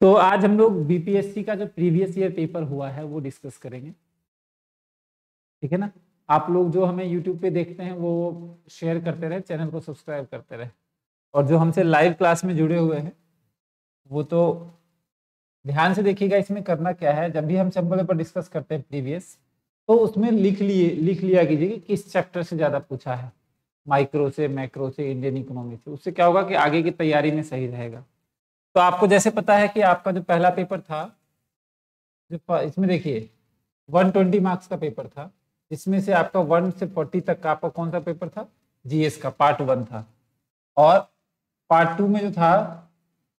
तो आज हम लोग बीपीएससी का जो प्रीवियस ईयर पेपर हुआ है वो डिस्कस करेंगे। ठीक है ना। आप लोग जो हमें यूट्यूब पे देखते हैं वो शेयर करते रहे, चैनल को सब्सक्राइब करते रहे, और जो हमसे लाइव क्लास में जुड़े हुए हैं वो तो ध्यान से देखिएगा। इसमें करना क्या है, जब भी हम सैम्पल पेपर डिस्कस करते हैं प्रीवियस, तो उसमें लिख लिया कीजिए कि किस चैप्टर से ज़्यादा पूछा है, माइक्रो से, मैक्रो से, इंडियन इकोनॉमी से। उससे क्या होगा कि आगे की तैयारी में सही रहेगा। तो आपको जैसे पता है कि आपका जो पहला पेपर था, जो इसमें देखिए 120 मार्क्स का पेपर था, जिसमें से आपका 1 से 40 तक का आपका कौन सा पेपर था, जीएस का पार्ट 1 था। और पार्ट 2 में जो था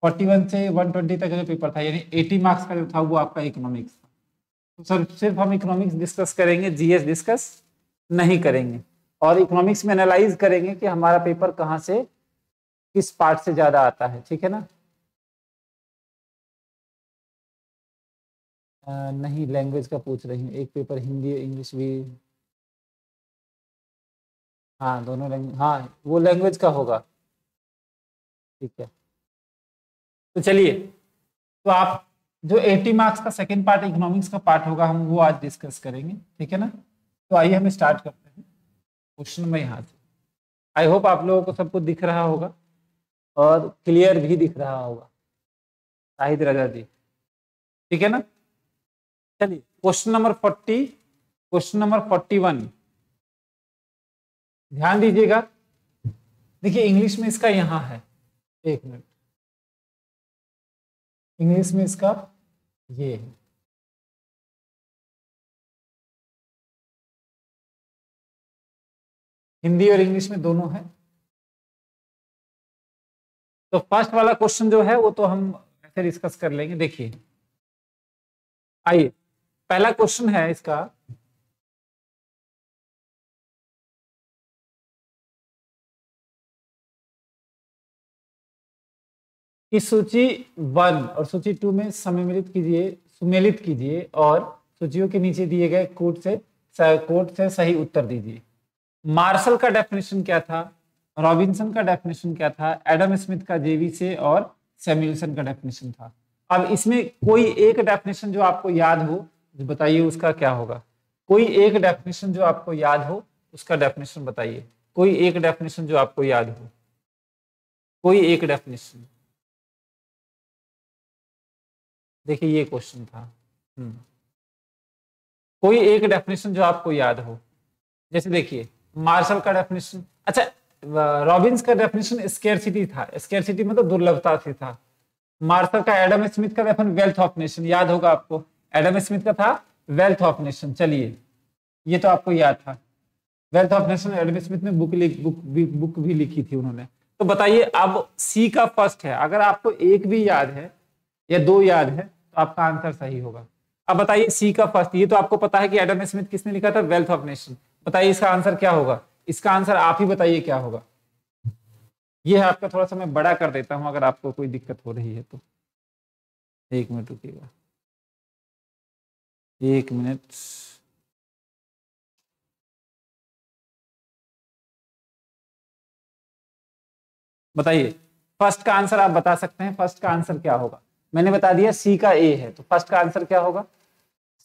41 से 120 तक का जो पेपर था, यानी 80 मार्क्स का जो था वो आपका इकोनॉमिक्स था। तो सर सिर्फ हम इकोनॉमिक्स डिस्कस करेंगे, जीएस डिस्कस नहीं करेंगे। और इकोनॉमिक्स में एनालाइज करेंगे कि हमारा पेपर कहाँ से, किस पार्ट से ज्यादा आता है। ठीक है ना। नहीं, लैंग्वेज का पूछ रही हूँ। एक पेपर हिंदी इंग्लिश भी, हाँ दोनों लैंग्वेज, हाँ वो लैंग्वेज का होगा। ठीक है, तो चलिए। तो आप जो 80 मार्क्स का सेकंड पार्ट इकोनॉमिक्स का पार्ट होगा, हम वो आज डिस्कस करेंगे। ठीक है ना। तो आइए हम स्टार्ट करते हैं क्वेश्चन में यहाँ से। आई होप आप लोगों को सब कुछ दिख रहा होगा और क्लियर भी दिख रहा होगा। शाहिद रजा जी, ठीक है ना। चलिए क्वेश्चन नंबर 40, क्वेश्चन नंबर 41 ध्यान दीजिएगा। देखिए इंग्लिश में इसका यहाँ है, एक मिनट, इंग्लिश में इसका ये है। हिंदी और इंग्लिश में दोनों है। तो फर्स्ट वाला क्वेश्चन जो है वो तो हम ऐसे डिस्कस कर लेंगे। देखिए आइए, पहला क्वेश्चन है इसका, कि सूची 1 और सूची 2 में सुमेलित कीजिए और सूचियों के नीचे दिए गए कोड से सही उत्तर दीजिए। मार्शल का डेफिनेशन क्या था, रॉबिन्सन का डेफिनेशन क्या था, एडम स्मिथ का जेवी से और सैमुअल्सन का डेफिनेशन था। अब इसमें कोई एक डेफिनेशन जो आपको याद हो, बताइए उसका क्या होगा। कोई एक डेफिनेशन जो आपको याद हो उसका डेफिनेशन बताइए। कोई एक डेफिनेशन जो आपको याद हो, कोई एक डेफिनेशन। देखिए ये क्वेश्चन था। कोई एक डेफिनेशन जो आपको याद हो। जैसे देखिए मार्शल का डेफिनेशन, अच्छा रॉबिन्स का डेफिनेशन स्केर्सिटी था, स्केर्सिटी मतलब दुर्लभता से था। मार्शल का, एडम स्मिथ का डेफिनेशन वेल्थ ऑफ नेशन, याद होगा आपको। एडम स्मिथ का था वेल्थ ऑफ नेशन। चलिए ये तो आपको याद था, wealth of nation Adam Smith ने बुक भी लिखी थी उन्होंने। तो बताइए अब सी का फर्स्ट है, अगर आपको एक भी याद है या दो याद है तो आपका आंसर सही होगा। अब बताइए सी का फर्स्ट, ये तो आपको पता है कि एडम स्मिथ किसने लिखा था, वेल्थ ऑफ नेशन। बताइए इसका आंसर क्या होगा, इसका आंसर आप ही बताइए क्या होगा। ये है आपका, थोड़ा सा मैं बड़ा कर देता हूं अगर आपको कोई दिक्कत हो रही है तो। एक मिनट रुकिएगा, एक मिनट। बताइए फर्स्ट का आंसर आप बता सकते हैं, फर्स्ट का आंसर क्या होगा। मैंने बता दिया सी का ए है, तो फर्स्ट का आंसर क्या होगा,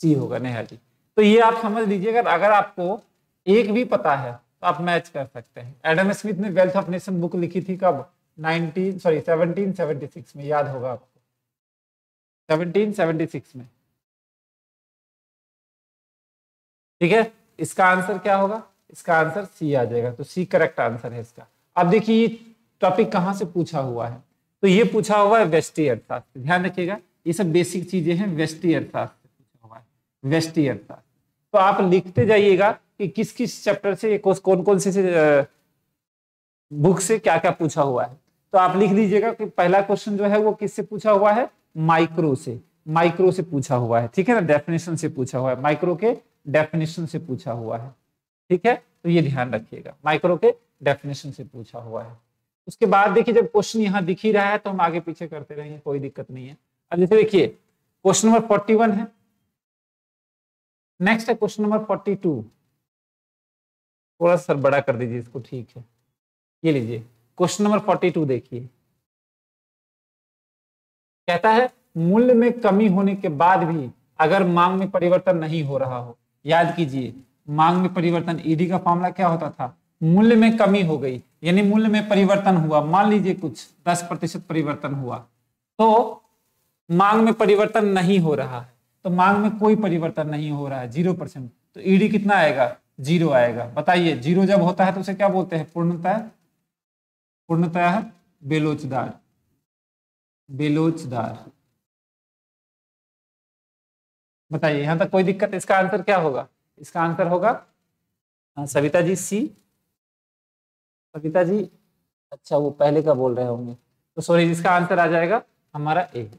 सी होगा नेहा जी। तो ये आप समझ लीजिएगा, अगर आपको एक भी पता है तो आप मैच कर सकते हैं। एडम स्मिथ ने वेल्थ ऑफ नेशन बुक लिखी थी कब, 1776 में, याद होगा आपको, 1776 में। ठीक है, इसका आंसर क्या होगा, इसका आंसर सी आ जाएगा। तो सी करेक्ट आंसर है इसका। अब देखिए ये टॉपिक कहां से पूछा हुआ है, तो ये पूछा हुआ है व्यष्टि अर्थशास्त्र। ध्यान रखिएगा ये सब बेसिक चीजें हैं, व्यष्टि अर्थशास्त्र पूछा हुआ है, व्यष्टि अर्थशास्त्र। तो आप लिखते जाइएगा कि किस किस चैप्टर से, कौन कौन से बुक से क्या क्या पूछा हुआ है। तो आप लिख लीजिएगा कि पहला क्वेश्चन जो है वो किससे पूछा हुआ है, माइक्रो से, माइक्रो से पूछा हुआ है। ठीक है ना, डेफिनेशन से पूछा हुआ है, माइक्रो के डेफिनेशन से पूछा हुआ है। ठीक है, तो ये ध्यान रखिएगा, माइक्रो के डेफिनेशन से पूछा हुआ है। उसके बाद देखिए जब क्वेश्चन यहाँ दिख ही रहा है तो हम आगे पीछे करते रहेंगे, कोई दिक्कत नहीं है। अब जैसे देखिए क्वेश्चन नंबर 41 है, नेक्स्ट है क्वेश्चन नंबर 42। थोड़ा सा बड़ा कर दीजिए इसको, ठीक है। ये लीजिए क्वेश्चन नंबर 42 देखिए, कहता है मूल्य में कमी होने के बाद भी अगर मांग में परिवर्तन नहीं हो रहा हो, याद कीजिए मांग में परिवर्तन, ईडी का फॉर्मूला क्या होता था, मूल्य में कमी हो गई यानी मूल्य में परिवर्तन हुआ, मान लीजिए कुछ 10% परिवर्तन हुआ, तो मांग में परिवर्तन नहीं हो रहा है, तो मांग में कोई परिवर्तन नहीं हो रहा है 0%, तो ईडी कितना आएगा, 0 आएगा। बताइए 0 जब होता है तो उसे क्या बोलते हैं, पूर्णतः बेलोचदार, बेलोचदार। बताइए यहां तक कोई दिक्कत, इसका आंसर क्या होगा, इसका आंसर होगा सविता जी सी, सविता जी अच्छा वो पहले का बोल रहे होंगे, तो सॉरी इसका आंसर आ जाएगा हमारा ए।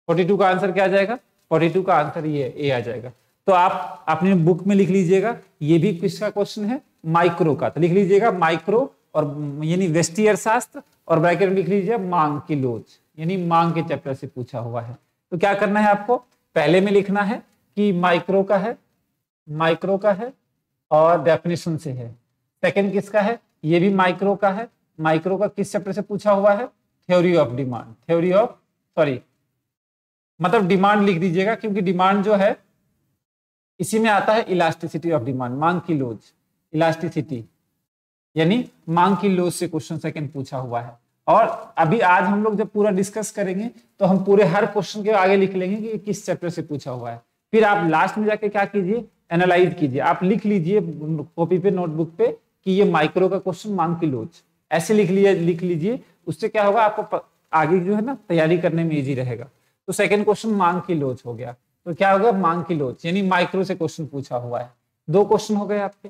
42 का आंसर क्या आ जाएगा, 42 का आंसर ये ए आ जाएगा। तो आप अपने बुक में लिख लीजिएगा, ये भी किसका क्वेश्चन है, माइक्रो का, तो लिख लीजिएगा माइक्रो और यानी व्यष्टि अर्थशास्त्र और ब्रैकेट में लिख लीजिए मांग की लोच, यानी मांग के चैप्टर से पूछा हुआ है। तो क्या करना है आपको, पहले में लिखना है कि माइक्रो का है, माइक्रो का है और डेफिनेशन से है। सेकंड किसका है, ये भी माइक्रो का है, माइक्रो का किस चैप्टर से पूछा हुआ है, theory of demand, theory of sorry मतलब डिमांड लिख दीजिएगा, क्योंकि डिमांड जो है इसी में आता है इलास्टिसिटी ऑफ डिमांड, मांग की लोच, इलास्टिसिटी यानी मांग की लोच से क्वेश्चन सेकंड पूछा हुआ है। और अभी आज हम लोग जब पूरा डिस्कस करेंगे तो हम पूरे हर क्वेश्चन के आगे लिख लेंगे कि किस चैप्टर से पूछा हुआ है। फिर आप लास्ट में जाके क्या कीजिए, एनालाइज कीजिए, आप लिख लीजिए कॉपी पे नोटबुक पे कि ये माइक्रो का क्वेश्चन मांग की लोच, ऐसे लिख लीजिए, उससे क्या होगा आपको आगे जो है ना तैयारी करने में इजी रहेगा। तो सेकंड क्वेश्चन मांग की लोच हो गया, तो क्या होगा मांग की लोच यानी माइक्रो से क्वेश्चन पूछा हुआ है। 2 क्वेश्चन हो गए आपके।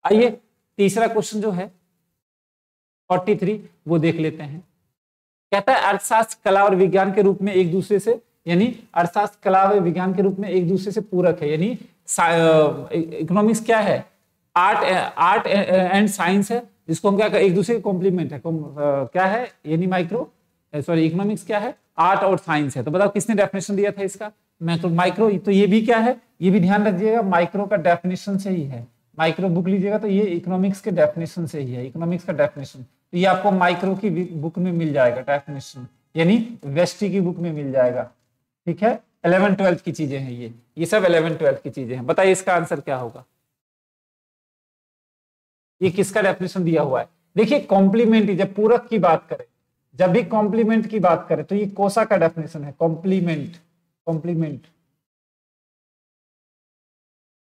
आइए तीसरा क्वेश्चन जो है 43 वो देख लेते हैं। कहता है अर्थशास्त्र कला और विज्ञान के रूप में एक दूसरे से, यानी अर्थशास्त्र कला और विज्ञान के रूप में एक दूसरे से पूरक है, यानी इकोनॉमिक्स क्या है, आर्ट एंड साइंस है, जिसको हम क्या एक दूसरे के कॉम्प्लीमेंट है, क्या है यानी इकोनॉमिक्स क्या है, आर्ट और साइंस है। तो बताओ किसने डेफिनेशन दिया था इसका, माइक्रो। तो ये भी क्या है, ये भी ध्यान रखिएगा माइक्रो का डेफिनेशन से ही है, माइक्रो बुक लीजिएगा तो ये इकोनॉमिक्स के डेफिनेशन से ही है, इकोनॉमिक्स का डेफिनेशन। तो ये आपको माइक्रो की बुक में मिल जाएगा डेफिनेशन, यानी वेस्टी की बुक में मिल जाएगा। ठीक है, 11th-12th की चीजें हैं ये सब 11th-12th की चीजें हैं। बताइए इसका आंसर क्या होगा, ये किसका डेफिनेशन दिया हुआ है। देखिए कॉम्प्लीमेंट्री, जब पूरक की बात करें, जब भी कॉम्प्लीमेंट की बात करें तो ये कोसा का डेफिनेशन है, कॉम्प्लीमेंट, कॉम्प्लीमेंट।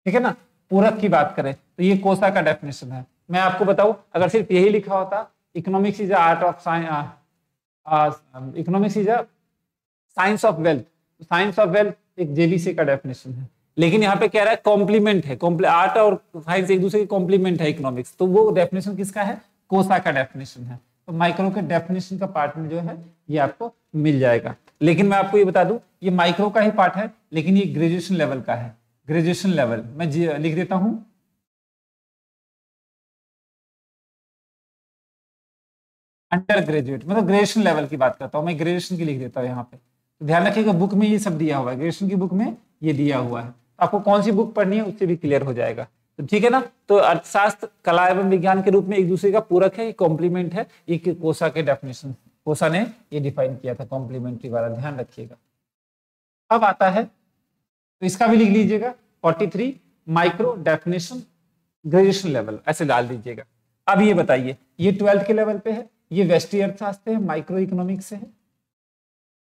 ठीक है ना, पूरक की बात करें तो ये कोसा का डेफिनेशन है। मैं आपको बताऊं अगर सिर्फ यही लिखा होता economics is art of economics is science of wealth, science of wealth एक जेबीसी का डेफिनेशन है, लेकिन यहाँ पे कह रहा है कॉम्प्लीमेंट है, आर्ट और साइंस एक दूसरे की कॉम्प्लीमेंट है इकोनॉमिक्स, तो वो डेफिनेशन किसका है, कोसा का डेफिनेशन है। तो माइक्रो के डेफिनेशन का पार्ट में जो है ये आपको मिल जाएगा। लेकिन मैं आपको ये बता दूं ये माइक्रो का ही पार्ट है, लेकिन ये ग्रेजुएशन लेवल का है, ग्रेजुएशन लेवल। मैं लिख देता हूं अंडर ग्रेजुएट, मतलब ग्रेजुएशन लेवल की बात करता हूं मैं, ग्रेजुएशन की लिख देता हूं यहाँ पे। तो ध्यान रखिएगा बुक में ये सब दिया हुआ है, ग्रेजुएशन की बुक में ये दिया हुआ है। आपको कौन सी बुक पढ़नी है उससे भी क्लियर हो जाएगा। तो ठीक है ना, तो अर्थशास्त्र कला एवं विज्ञान के रूप में एक दूसरे का पूरक है, कॉम्प्लीमेंट है, ये कोसा के डेफिनेशन, कोसा ने ये डिफाइन किया था कॉम्प्लीमेंट्री वाला, ध्यान रखिएगा। अब आता है तो इसका भी लिख लीजिएगा 43 माइक्रो डेफिनेशन ग्रेजुएशन लेवल, ऐसे डाल दीजिएगा। अब ये बताइए ये 12th के लेवल पे है, ये वेस्टी अर्थशास्त्र है, माइक्रो इकोनॉमिक्स से है,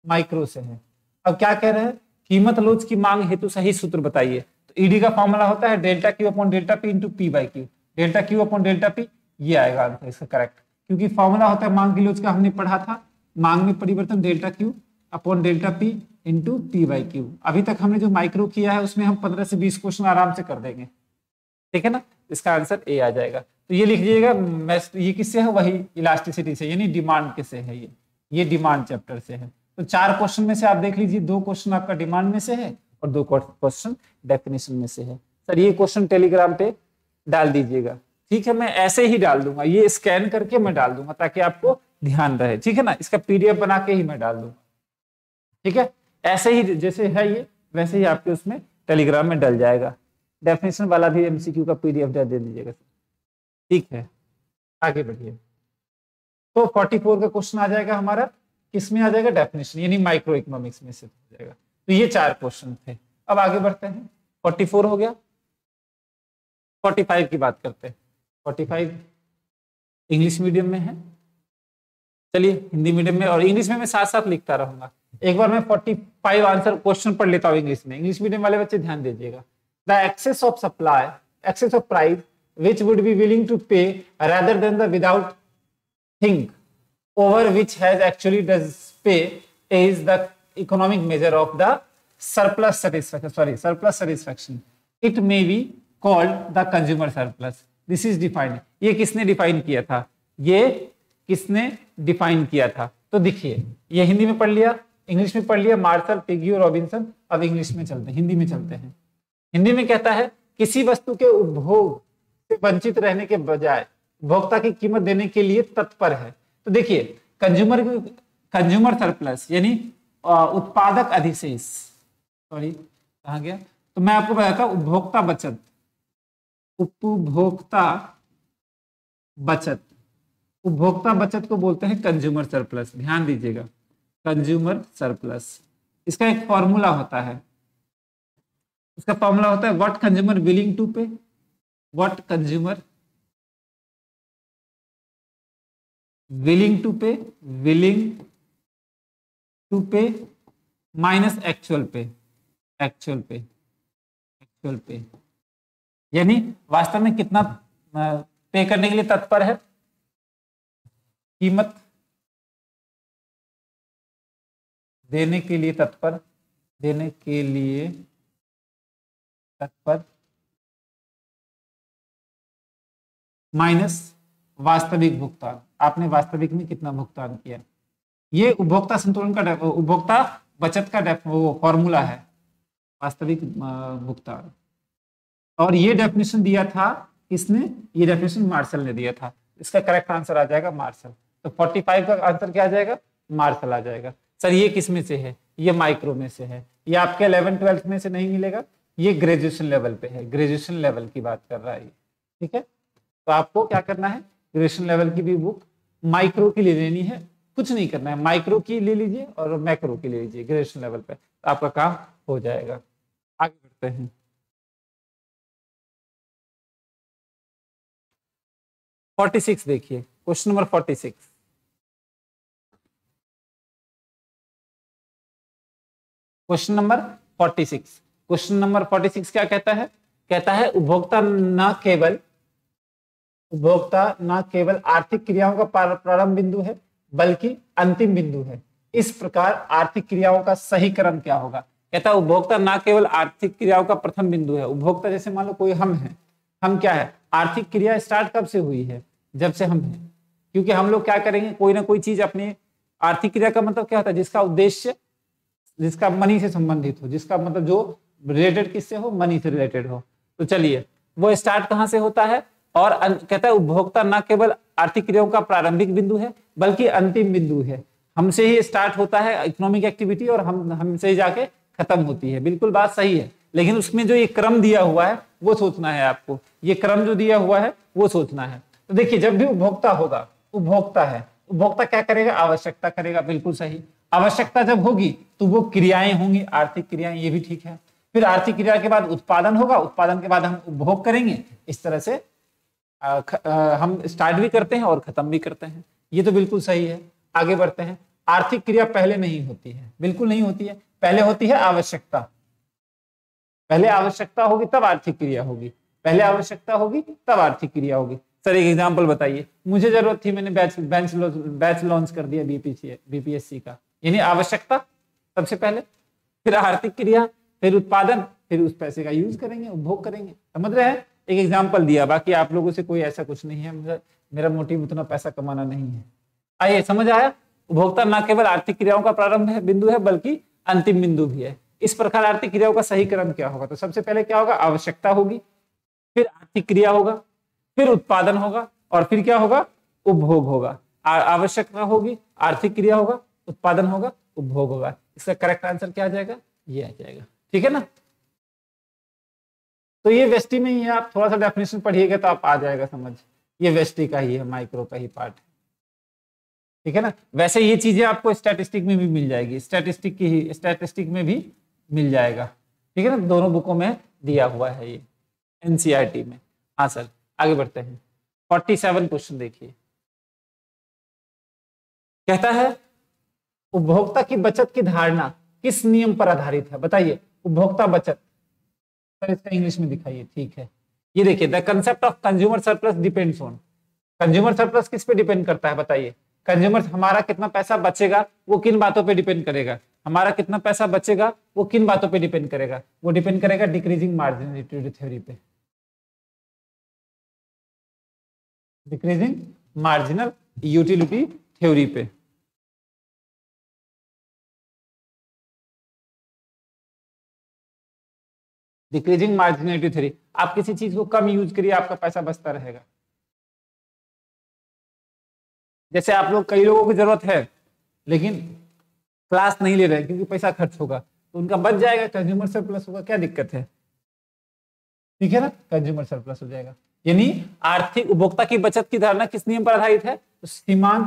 माइक्रो से है। अब क्या कह रहे हैं, कीमत लोच की मांग हेतु सही सूत्र बताइए। तो ईडी का फॉर्मूला होता है delta Q upon delta P into P by Q, delta Q upon delta P, ये आएगा आंसर इसका करेक्ट, क्योंकि फॉर्मूला होता है मांग की लोच का, हमने पढ़ा था मांग में परिवर्तन delta Q upon delta P into P by Q. अभी तक हमने जो माइक्रो किया है उसमें हम 15 से 20 क्वेश्चन आराम से कर देंगे। ठीक है ना, इसका आंसर ए आ जाएगा। तो ये लिख लीजिएगा, ये किससे है, वही इलास्टिसिटी से, यानी डिमांड के से है, ये डिमांड चैप्टर से है। तो 4 क्वेश्चन में से आप देख लीजिए 2 क्वेश्चन आपका डिमांड में से है और 2 क्वेश्चन डेफिनेशन में से है। सर ये क्वेश्चन टेलीग्राम पे डाल दीजिएगा। ठीक है, मैं ऐसे ही डाल दूंगा, ये स्कैन करके मैं डाल दूंगा ताकि आपको ध्यान रहे। ठीक है ना, इसका पीडीएफ बना के ही मैं डाल दूंगा। ठीक है, ऐसे ही जैसे है ये वैसे ही आपके उसमें टेलीग्राम में डल जाएगा। डेफिनेशन वाला भी एमसीक्यू का पीडीएफ दे दीजिएगा। ठीक है, आगे बढ़िए। तो 44 का क्वेश्चन आ जाएगा हमारा, किस में आ जाएगा, डेफिनेशन यानी माइक्रो इकोनॉमिक्स में से हो जाएगा। तो ये 4 क्वेश्चन थे। अब आगे बढ़ते हैं, 44 हो गया, 45 की बात करते हैं। 45 इंग्लिश मीडियम में है, चलिए हिंदी मीडियम में और इंग्लिश में मैं साथ साथ लिखता रहूंगा। एक बार मैं 45 आंसर क्वेश्चन पढ़ लेता हूँ इंग्लिश में। इंग्लिश मीडियम वाले बच्चे ध्यान दीजिएगा। The excess of supply, excess of price which would be willing to pay rather than the without thing over which has actually does pay is the economic measure of the surplus satisfaction. Sorry, surplus satisfaction. It may be called the consumer surplus. This is defined. ये किसने define किया था, ये किसने define किया था? तो देखिए, ये हिंदी में पढ़ लिया, इंग्लिश में पढ़ लिया, मार्शल, पिग्यू, रॉबिन्सन। अब इंग्लिश में चलते हैं, हिंदी में चलते हैं। हिंदी में कहता है किसी वस्तु के उपभोग से वंचित रहने के बजाय उपभोक्ता की कीमत देने के लिए तत्पर है। तो देखिए, कंज्यूमर सरप्लस यानी उत्पादक अधिशेष, सॉरी कहाँ गया, तो मैं आपको बताता हूं, उपभोक्ता बचत, उपभोक्ता बचत, उपभोक्ता बचत को बोलते हैं कंज्यूमर सरप्लस। ध्यान दीजिएगा, कंज्यूमर सरप्लस। इसका एक फॉर्मूला होता है, इसका फॉर्मूला होता है व्हाट कंज्यूमर विलिंग टू पे, व्हाट कंज्यूमर विलिंग टू पे, विलिंग टू पे माइनस एक्चुअल पे, एक्चुअल पे, एक्चुअल पे, यानी वास्तव में कितना पे करने के लिए तत्पर है, कीमत देने के लिए तत्पर, देने के लिए तत्पर, माइनस वास्तविक भुगतान, आपने वास्तविक में कितना भुगतान किया। ये उपभोक्ता संतुलन का, उपभोक्ता बचत का वो फॉर्मूला है, वास्तविक भुगतान। और ये डेफिनेशन दिया था किसने, ये डेफिनेशन मार्शल ने दिया था। इसका करेक्ट आंसर आ जाएगा मार्शल। तो 45 का आंसर क्या आ जाएगा, मार्शल आ जाएगा। सर ये किस में से है, ये माइक्रो में से है, ये आपके 11-12 में से नहीं मिलेगा, ये ग्रेजुएशन लेवल पे है, ग्रेजुएशन लेवल की बात कर रहा है ये, ठीक है। तो आपको क्या करना है, ग्रेजुएशन लेवल की भी बुक माइक्रो की ले लेनी है, कुछ नहीं करना है, माइक्रो की ले लीजिए और मैक्रो की ले लीजिए ग्रेजुएशन लेवल पे, तो आपका काम हो जाएगा। आगे बढ़ते हैं, 46 देखिए, question number 46। Question number 46, question number 46 क्या कहता है, कहता है उपभोक्ता न केवल आर्थिक क्रियाओं का प्रारंभ बिंदु है बल्कि अंतिम बिंदु है। इस प्रकार आर्थिक क्रियाओं का सही क्रम क्या होगा। कहता है उपभोक्ता न केवल आर्थिक क्रियाओं का प्रथम बिंदु है। उपभोक्ता जैसे मान लो कोई हम है, हम क्या है, आर्थिक क्रिया स्टार्ट कब से हुई है, जब से हम हैं। क्योंकि हम लोग क्या करेंगे, कोई ना कोई चीज अपने, आर्थिक क्रिया का मतलब क्या होता है, जिसका उद्देश्य, जिसका मनी से संबंधित हो, जिसका मतलब जो रिलेटेड किससे हो, मनी से रिलेटेड हो। तो चलिए वो स्टार्ट कहां से होता है, और कहता है उपभोक्ता न केवल आर्थिक क्रियाओं का प्रारंभिक बिंदु है बल्कि अंतिम बिंदु है। हमसे ही स्टार्ट होता है इकोनॉमिक एक्टिविटी और हमसे ही जाके खत्म होती है। बिल्कुल बात सही है, लेकिन उसमें जो ये क्रम दिया हुआ है वो सोचना है आपको, ये क्रम जो दिया हुआ है वो सोचना है। तो देखिए, जब भी उपभोक्ता होगा, उपभोक्ता है, उपभोक्ता क्या करेगा, आवश्यकता करेगा, बिल्कुल सही। आवश्यकता जब होगी तो वो क्रियाएं होंगी, आर्थिक क्रियाएं, ये भी ठीक है। फिर आर्थिक क्रिया के बाद उत्पादन होगा, उत्पादन के बाद हम उपभोग करेंगे। इस तरह से हम स्टार्ट भी करते हैं और खत्म भी करते हैं, ये तो बिल्कुल सही है। आगे बढ़ते हैं, आर्थिक क्रिया पहले नहीं होती है, बिल्कुल नहीं होती है, पहले होती है आवश्यकता। पहले आवश्यकता होगी तब आर्थिक क्रिया होगी, पहले आवश्यकता होगी तब आर्थिक क्रिया होगी। सर एक एग्जांपल बताइए, मुझे जरूरत थी, मैंने बैच लॉन्च कर दिया बीपीएससी का, यानी आवश्यकता सबसे पहले, फिर आर्थिक क्रिया, फिर उत्पादन, फिर उस पैसे का यूज करेंगे, उपभोग करेंगे। समझ रहे हैं, एक एग्जांपल दिया, बाकी आप लोगों से कोई ऐसा कुछ नहीं है, मेरा मोटिव उतना पैसा कमाना नहीं है। आइए, समझ आया, उपभोक्ता न केवल आर्थिक क्रियाओं का प्रारंभ है बिंदु है बल्कि अंतिम बिंदु भी है। इस प्रकार आर्थिक क्रियाओं का सही क्रम क्या होगा, तो सबसे पहले क्या होगा, आवश्यकता होगी, फिर आर्थिक क्रिया होगा, फिर उत्पादन होगा, और फिर क्या होगा, उपभोग होगा। आवश्यकता होगी, आर्थिक क्रिया होगा, उत्पादन होगा, उपभोग होगा। इसका करेक्ट आंसर क्या आ जाएगा, ये आ जाएगा, ठीक है ना। तो ये वेस्टी में ही है, आप थोड़ा सा डेफिनेशन पढ़िएगा तो आप आ जाएगा समझ, ये वेस्टी का ही है, माइक्रो का ही पार्ट है। ठीक है ना। वैसे ये चीजें आपको स्टैटिस्टिक में भी मिल जाएगी, स्टैटिस्टिक में भी मिल जाएगा, ठीक है ना, दोनों बुकों में दिया हुआ है ये एनसीईआरटी में। हाँ सर, आगे बढ़ते हैं। 47 क्वेश्चन देखिए, कहता है उपभोक्ता की बचत की धारणा किस नियम पर आधारित है, बताइए। उपभोक्ता बचत, सर इसका इंग्लिश में दिखाइए, ठीक है। ये देखिए, the concept of consumer surplus depends on, consumer surplus किस पे डिपेंड करता है, बताइए। कंज्यूमर, हमारा कितना पैसा बचेगा वो किन बातों पे डिपेंड करेगा, हमारा कितना पैसा बचेगा वो किन बातों पे डिपेंड करेगा, वो डिपेंड करेगा डिक्रीजिंग मार्जिनल थ्योरी पे, डिक्रीजिंग मार्जिनल यूटिलिटी थ्योरी पे। डिक्रीजिंग मार्जिनलिटी थ्योरी, आप किसी चीज को कम यूज करिए, आपका पैसा बचता रहेगा। जैसे आप लोग, कई लोगों की जरूरत है लेकिन क्लास नहीं ले रहे क्योंकि पैसा खर्च होगा, तो उनका बच जाएगा, कंज्यूमर सरप्लस होगा, क्या दिक्कत है, ठीक है ना, कंज्यूमर सरप्लस हो जाएगा। यानी आर्थिक उपभोक्ता की बचत की धारणा किस नियम पर आधारित है, तो सीमांत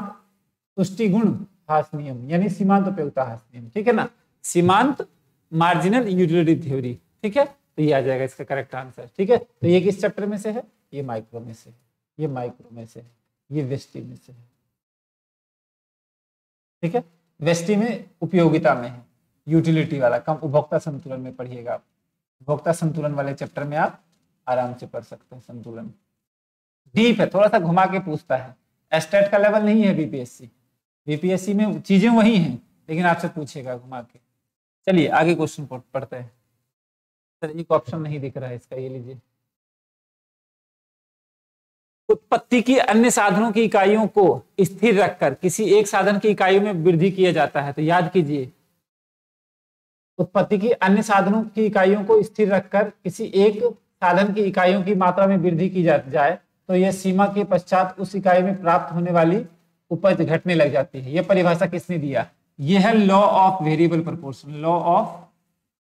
तुष्टिगुण ह्रास नियम, यानी सीमांत उपयोगिता ह्रास नियम, ठीक है ना, सीमांत मार्जिनल यूटिलिटी थ्योरी, ठीक है। तो ये आ जाएगा इसका करेक्ट आंसर, ठीक है। तो ये किस चैप्टर में से है, ये माइक्रो में से, ये माइक्रो में से, ये वेस्टी में से है, ठीक है। वेस्टी में उपयोगिता में है, यूटिलिटी वाला कम, उपभोक्ता संतुलन में पढ़िएगा आप, उपभोक्ता संतुलन वाले चैप्टर में आप आराम से पढ़ सकते हैं। संतुलन डीप है, थोड़ा सा घुमा के पूछता है, एस्टेट का लेवल नहीं है बीपीएससी, बीपीएससी में चीजें वही हैं लेकिन आपसे पूछेगा घुमा के। चलिए आगे क्वेश्चन पढ़ते हैं। सर एक ऑप्शन नहीं दिख रहा है इसका, ये लीजिए। उत्पत्ति की अन्य साधनों की इकाइयों को स्थिर रखकर किसी एक साधन की इकाइयों में वृद्धि किया जाता है, तो याद कीजिए, उत्पत्ति की अन्य साधनों की इकाइयों को स्थिर रखकर किसी एक साधन की इकाइयों की मात्रा में वृद्धि की जाए तो यह सीमा के पश्चात उस इकाई में प्राप्त होने वाली उपज घटने लग जाती है। यह परिभाषा किसने दिया, यह है law of variable proportion, law of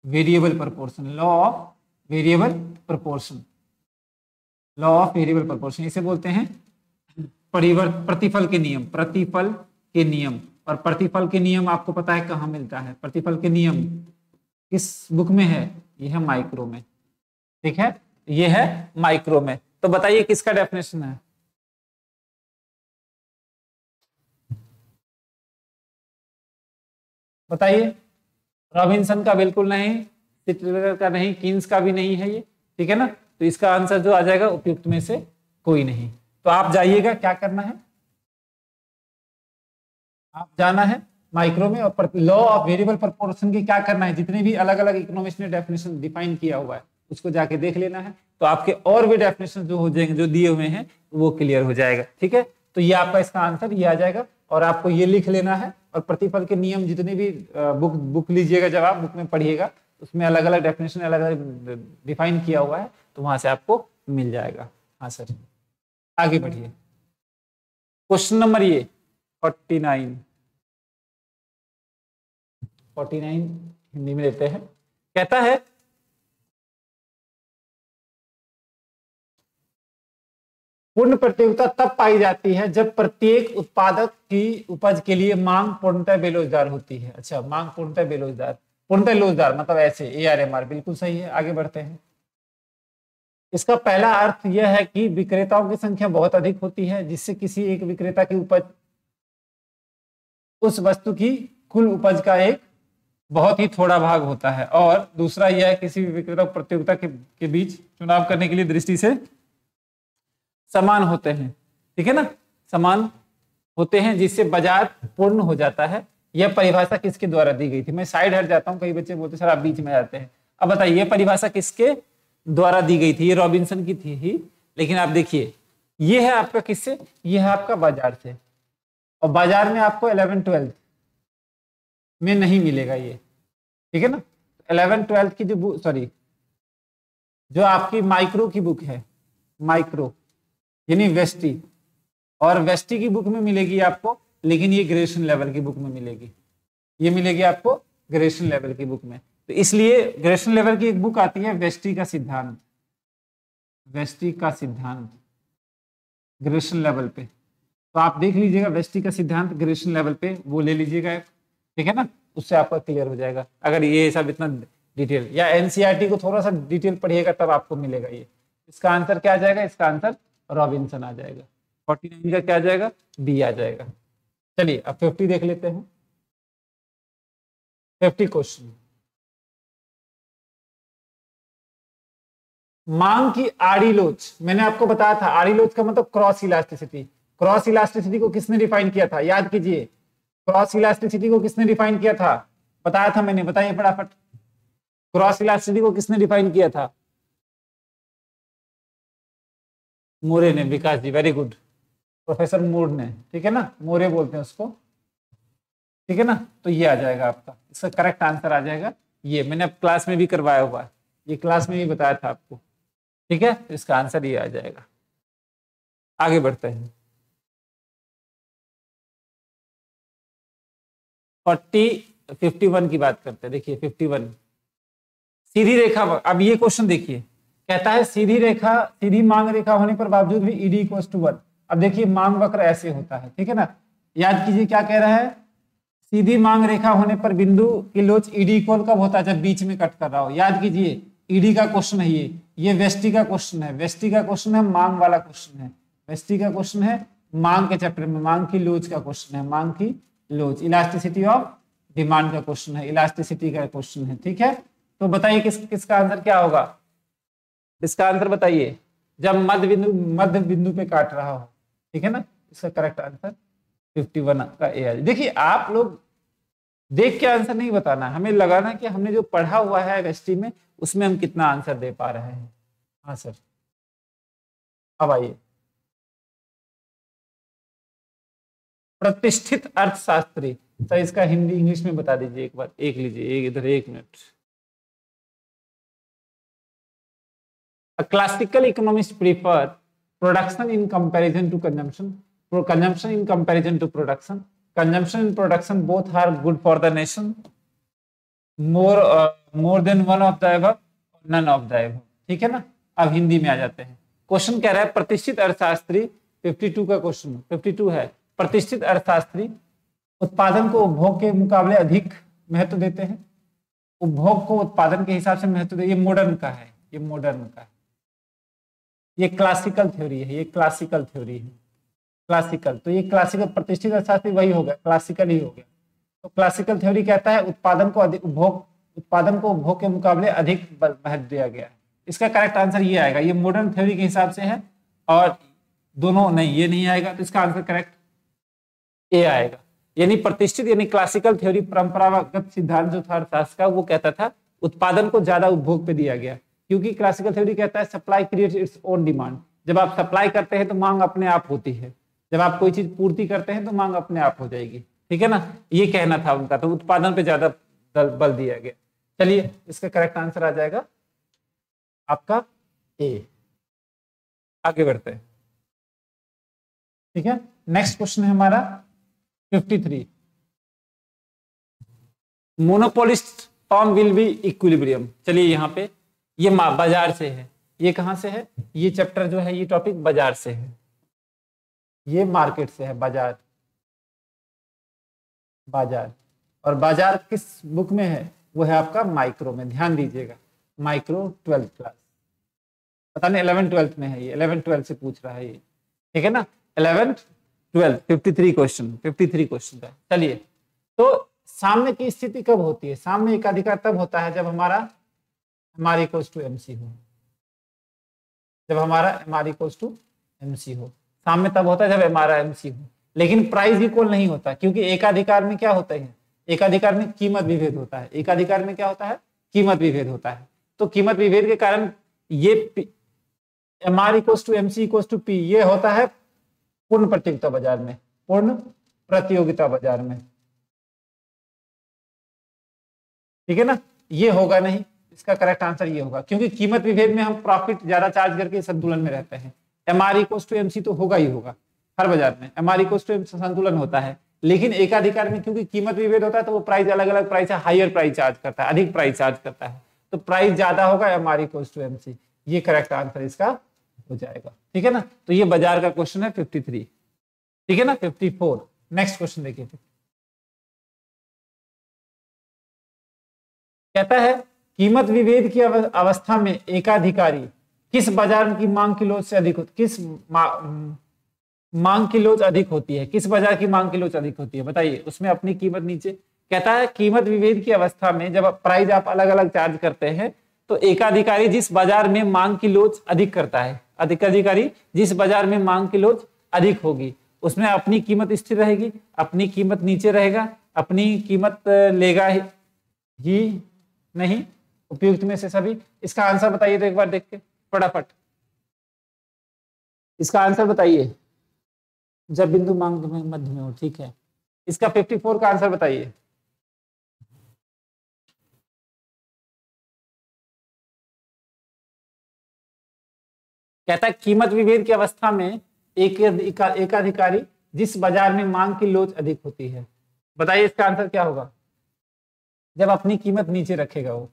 variable proportion, law of variable proportion, law of variable proportion, इसे बोलते हैं प्रतिफल के नियम, प्रतिफल के नियम। और प्रतिफल के नियम आपको पता है कहाँ मिलता है, प्रतिफल के नियम किस बुक में है, यह है माइक्रो में, ठीक है, यह है माइक्रो में। तो बताइए किसका डेफिनेशन है, बताइए। रॉबिन्सन का बिल्कुल नहीं, टिटलर का नहीं, कीन्स का भी नहीं है ये, ठीक है ना। तो इसका आंसर जो आ जाएगा उपयुक्त में से कोई नहीं। तो आप जाइएगा, क्या करना है, आप जाना है माइक्रो में और लॉ ऑफ वेरिएबल प्रोपोर्शन की क्या करना है, जितने भी अलग अलग इकोनॉमिस्ट ने डेफिनेशन डिफाइन किया हुआ है उसको जाके देख लेना है, तो आपके और भी डेफिनेशन जो हो जाएंगे, जो दिए हुए हैं वो क्लियर हो जाएगा, ठीक है। तो ये आपका इसका आंसर ये आ जाएगा। और आपको ये लिख लेना है, और प्रतिफल के नियम जितने भी बुक लीजिएगा, जब आप बुक में पढ़िएगा उसमें अलग अलग डेफिनेशन अलग अलग डिफाइन किया हुआ है, तो वहां से आपको मिल जाएगा। हाँ सर, आगे बढ़िए। क्वेश्चन नंबर ये 49 हिंदी में देते हैं। कहता है पूर्ण प्रतियोगिता तब पाई जाती है जब प्रत्येक उत्पादक की उपज के लिए मांग पूर्णतः बेरोजगार होती है। अच्छा, मांग पूर्णतः बेरोजगार, पूर्णतः रोजगार मतलब ऐसे ARMR, बिल्कुल सही है। आगे बढ़ते हैं। इसका पहला अर्थ यह है कि विक्रेताओं की संख्या बहुत अधिक होती है, जिससे किसी एक विक्रेता की उपज उस वस्तु की कुल उपज का एक बहुत ही थोड़ा भाग होता है। और दूसरा यह है किसी भी विक्रेता प्रतियोगिता के बीच चुनाव करने के लिए दृष्टि से समान होते हैं, ठीक है ना, समान होते हैं, जिससे बाजार पूर्ण हो जाता है। यह परिभाषा किसके द्वारा दी गई थी, मैं साइड हट जाता हूं, कई बच्चे बोलते सर आप बीच में जाते हैं। अब बताइए यह परिभाषा किसके द्वारा दी गई थी, ये रॉबिन्सन की थी ही, लेकिन आप देखिए ये है आपका किससे, ये है आपका बाजार से, और बाजार में आपको 11-12 में नहीं मिलेगा ये, ठीक है ना। 11-12 की जो सॉरी जो आपकी माइक्रो की बुक है, माइक्रो यानी वेस्टी, और वेस्टी की बुक में मिलेगी आपको, लेकिन ये ग्रेजुएशन लेवल की बुक में मिलेगी, ये मिलेगी आपको ग्रेजुएशन लेवल की बुक में। तो इसलिए ग्रेजुएशन लेवल की एक बुक आती है वेस्टी का सिद्धांत, वेस्टी का सिद्धांत ग्रेजुएशन लेवल पे, तो आप देख लीजिएगा वेस्टी का सिद्धांत ग्रेजुएशन लेवल पे वो ले लीजिएगा एक, ठीक है ना, उससे आपका क्लियर हो जाएगा। अगर ये सब इतना डिटेल या एनसीईआरटी को थोड़ा सा डिटेल पढ़िएगा तब आपको मिलेगा ये। इसका आंसर क्या आ जाएगा, इसका आंसर रॉबिन्सन आ जाएगा। 49 का क्या आ जाएगा, बी आ जाएगा। चलिए अब 50 देख लेते हैं। 50 क्वेश्चन, मांग की आड़ी लोच। मैंने आपको बताया था आड़ी लोच का मतलब क्रॉस इलास्टिसिटी। क्रॉस इलास्टिसिटी को किसने डिफाइन किया था, याद कीजिए। क्रॉस इलास्टिसिटी को किसने डिफाइन किया था, बताया था मैंने, बताइए फटाफट। क्रॉस इलास्टिसिटी को किसने डिफाइन किया था, मोरे ने। विकास जी वेरी गुड, प्रोफेसर मूर ने, ठीक है ना, मोरे बोलते हैं उसको, ठीक है ना। तो ये आ जाएगा आपका, इसका करेक्ट आंसर आ जाएगा ये। मैंने अब क्लास में भी करवाया हुआ है, ये क्लास में भी बताया था आपको, ठीक है। तो इसका आंसर ये आ जाएगा। आगे बढ़ते हैं। 51 की बात करते हैं। देखिए 51 सीधी रेखा। अब ये क्वेश्चन देखिए, कहता है सीधी रेखा, सीधी मांग रेखा होने पर बावजूद भी ईडी इक्वल्स टू 1। अब देखिए मांग वक्र ऐसे होता है, ठीक है ना। याद कीजिए क्या कह रहा है, सीधी मांग रेखा होने पर बिंदु की लोच ईडी इक्वल कब होता है, जब बीच में कट कर रहा हो। याद कीजिए ईडी का क्वेश्चन है ये वेस्टी का क्वेश्चन है, वेस्टी का क्वेश्चन है, मांग वाला क्वेश्चन है। वेस्टी का क्वेश्चन है मांग के चैप्टर में, मांग की लोच का क्वेश्चन है, मांग की लोच। इलास्टिसिटी ऑफ डिमांड का क्वेश्चन है, इलास्टिसिटी का क्वेश्चन है, ठीक है। तो बताइए किसका आंसर क्या होगा, इसका आंसर बताइए। जब मध्य बिंदु पे काट रहा हो, ठीक है ना। इसका करेक्ट आंसर 51 का ए है। देखिए आप लोग देख के आंसर नहीं बताना, हमें लगाना कि हमने जो पढ़ा हुआ है वेस्टी में उसमें हम कितना आंसर दे पा रहे हैं। हाँ सर, अब आइए। प्रतिष्ठित अर्थशास्त्री, सर इसका हिंदी इंग्लिश में बता दीजिए एक बार, एक लीजिए इधर, 1 minute. A classical economists prefer production in comparison to consumption, consumption in comparison to production. Consumption and production both are good for the nation. More than one of the above, none of the above. ठीक है ना। अब हिंदी में आ जाते हैं। Question कह रहा है प्रतिष्ठित अर्थशास्त्री, 52 का क्वेश्चन 52 है। प्रतिष्ठित अर्थशास्त्री उत्पादन को उपभोग के मुकाबले अधिक महत्व देते हैं। उपभोग को उत्पादन के हिसाब से महत्व देते। ये मॉडर्न का है, ये मॉडर्न का है, ये क्लासिकल थ्योरी है, ये क्लासिकल थ्योरी है, क्लासिकल। तो ये क्लासिकल, प्रतिष्ठित अर्थशास्त्री वही हो गया, क्लासिकल ही हो गया। तो क्लासिकल थ्योरी कहता है उत्पादन को उपभोग के मुकाबले अधिक महत्व दिया गया है। इसका करेक्ट आंसर ये आएगा। ये मॉडर्न थ्योरी के हिसाब से है और दोनों नहीं, ये नहीं आएगा। तो इसका आंसर करेक्ट ए आएगा। यानी प्रतिष्ठित यानी क्लासिकल थ्योरी, परंपरागत सिद्धांत जो था अर्थशास्त्र का, वो कहता था उत्पादन को ज्यादा उपभोग पे दिया गया, क्योंकि क्लासिकल थ्योरी कहता है supply creates its own demand. जब आप सप्लाई करते हैं तो मांग अपने आप होती है, जब आप कोई चीज पूर्ति करते हैं तो मांग अपने आप हो जाएगी, ठीक है ना। ये कहना था उनका, तो उत्पादन पे ज्यादा बल दिया गया। चलिए इसका करेक्ट आंसर आ जाएगा आपका ए। आगे बढ़ते हैं, ठीक है। नेक्स्ट क्वेश्चन है हमारा 53। Monopolist form will be equilibrium. चलिए यहाँ पे ये बाजार से है, ये कहां से है, ये चैप्टर जो है, ये टॉपिक बाजार से है, ये मार्केट से है, बाजार। बाजार और बाजार किस बुक में है, वो है आपका माइक्रो में। ध्यान दीजिएगा, माइक्रो 12th क्लास, पता नहीं 11th 12th में है ये, 11th 12th से पूछ रहा है ये, ठीक है ना। 11th 12th 53 क्वेश्चन का। चलिए, तो साम्य की स्थिति कब होती है, साम्य एकाधिकार तब होता है जब हमारा MR इक्वल्स टू MC हो, जब हमारा MR इक्वल्स टू MC हो। साम्य तब होता है जब हमारा MC हो, लेकिन प्राइस इक्वल नहीं होता, क्योंकि एकाधिकार में क्या होता है, एकाधिकार में कीमत विभेद होता है। एकाधिकार में क्या होता है, कीमत विभेद होता है। तो कीमत विभेद के कारण ये MR equals to MC equals to P, ये होता है पूर्ण प्रतियोगिता बाजार में, पूर्ण प्रतियोगिता बाजार में, ठीक है ना। ये होगा नहीं, इसका करेक्ट आंसर ये होगा, क्योंकि कीमत विभेद में हम प्रॉफिट ज्यादा चार्ज करके संतुलन में रहते हैं। MR इक्वल्स टू MC तो होगा ही होगा, हर बाजार में MR इक्वल्स टू MC संतुलन होता है। लेकिन एकाधिकार में क्योंकि कीमत विभेद होता है, तो वो प्राइस अलग अलग प्राइस है, हायर प्राइस चार्ज करता है, अधिक प्राइस चार्ज करता है, तो प्राइस ज्यादा होगा MR इक्वल्स टू MC। ये करेक्ट आंसर इसका हो जाएगा, ठीक है ना। तो ये बाजार का क्वेश्चन है 53। ठीक है ना। 54। नेक्स्ट क्वेश्चन देखिए। कहता है कीमत विभेद की अवस्था में एकाधिकारी किस बाजार की मांग की लोच से अधिक होती, किस मांग की लोच अधिक होती है, किस बाजार की मांग की लोच अधिक होती है, बताइए। उसमें अपनी कीमत नीचे, कहता है कीमत विभेद की अवस्था में जब प्राइस आप अलग अलग चार्ज करते हैं तो एकाधिकारी जिस बाजार में मांग की लोच अधिक करता है, अधिकारी जिस बाजार में मांग की लोच अधिक होगी उसमें अपनी कीमत स्थिर रहेगी, अपनी कीमत नीचे रहेगा, अपनी कीमत लेगा ही नहीं। उपयुक्त में से सभी। इसका आंसर बताइए तो एक बार देख के फटाफट, इसका आंसर बताइए। जब बिंदु मांग में मध्य में हो, ठीक है। इसका 54 का आंसर बताइए। कहता है कीमत विभेद की अवस्था में एकाधिकारी जिस बाजार में मांग की लोच अधिक होती है, बताइए इसका आंसर क्या होगा। जब अपनी कीमत नीचे रखेगा, वो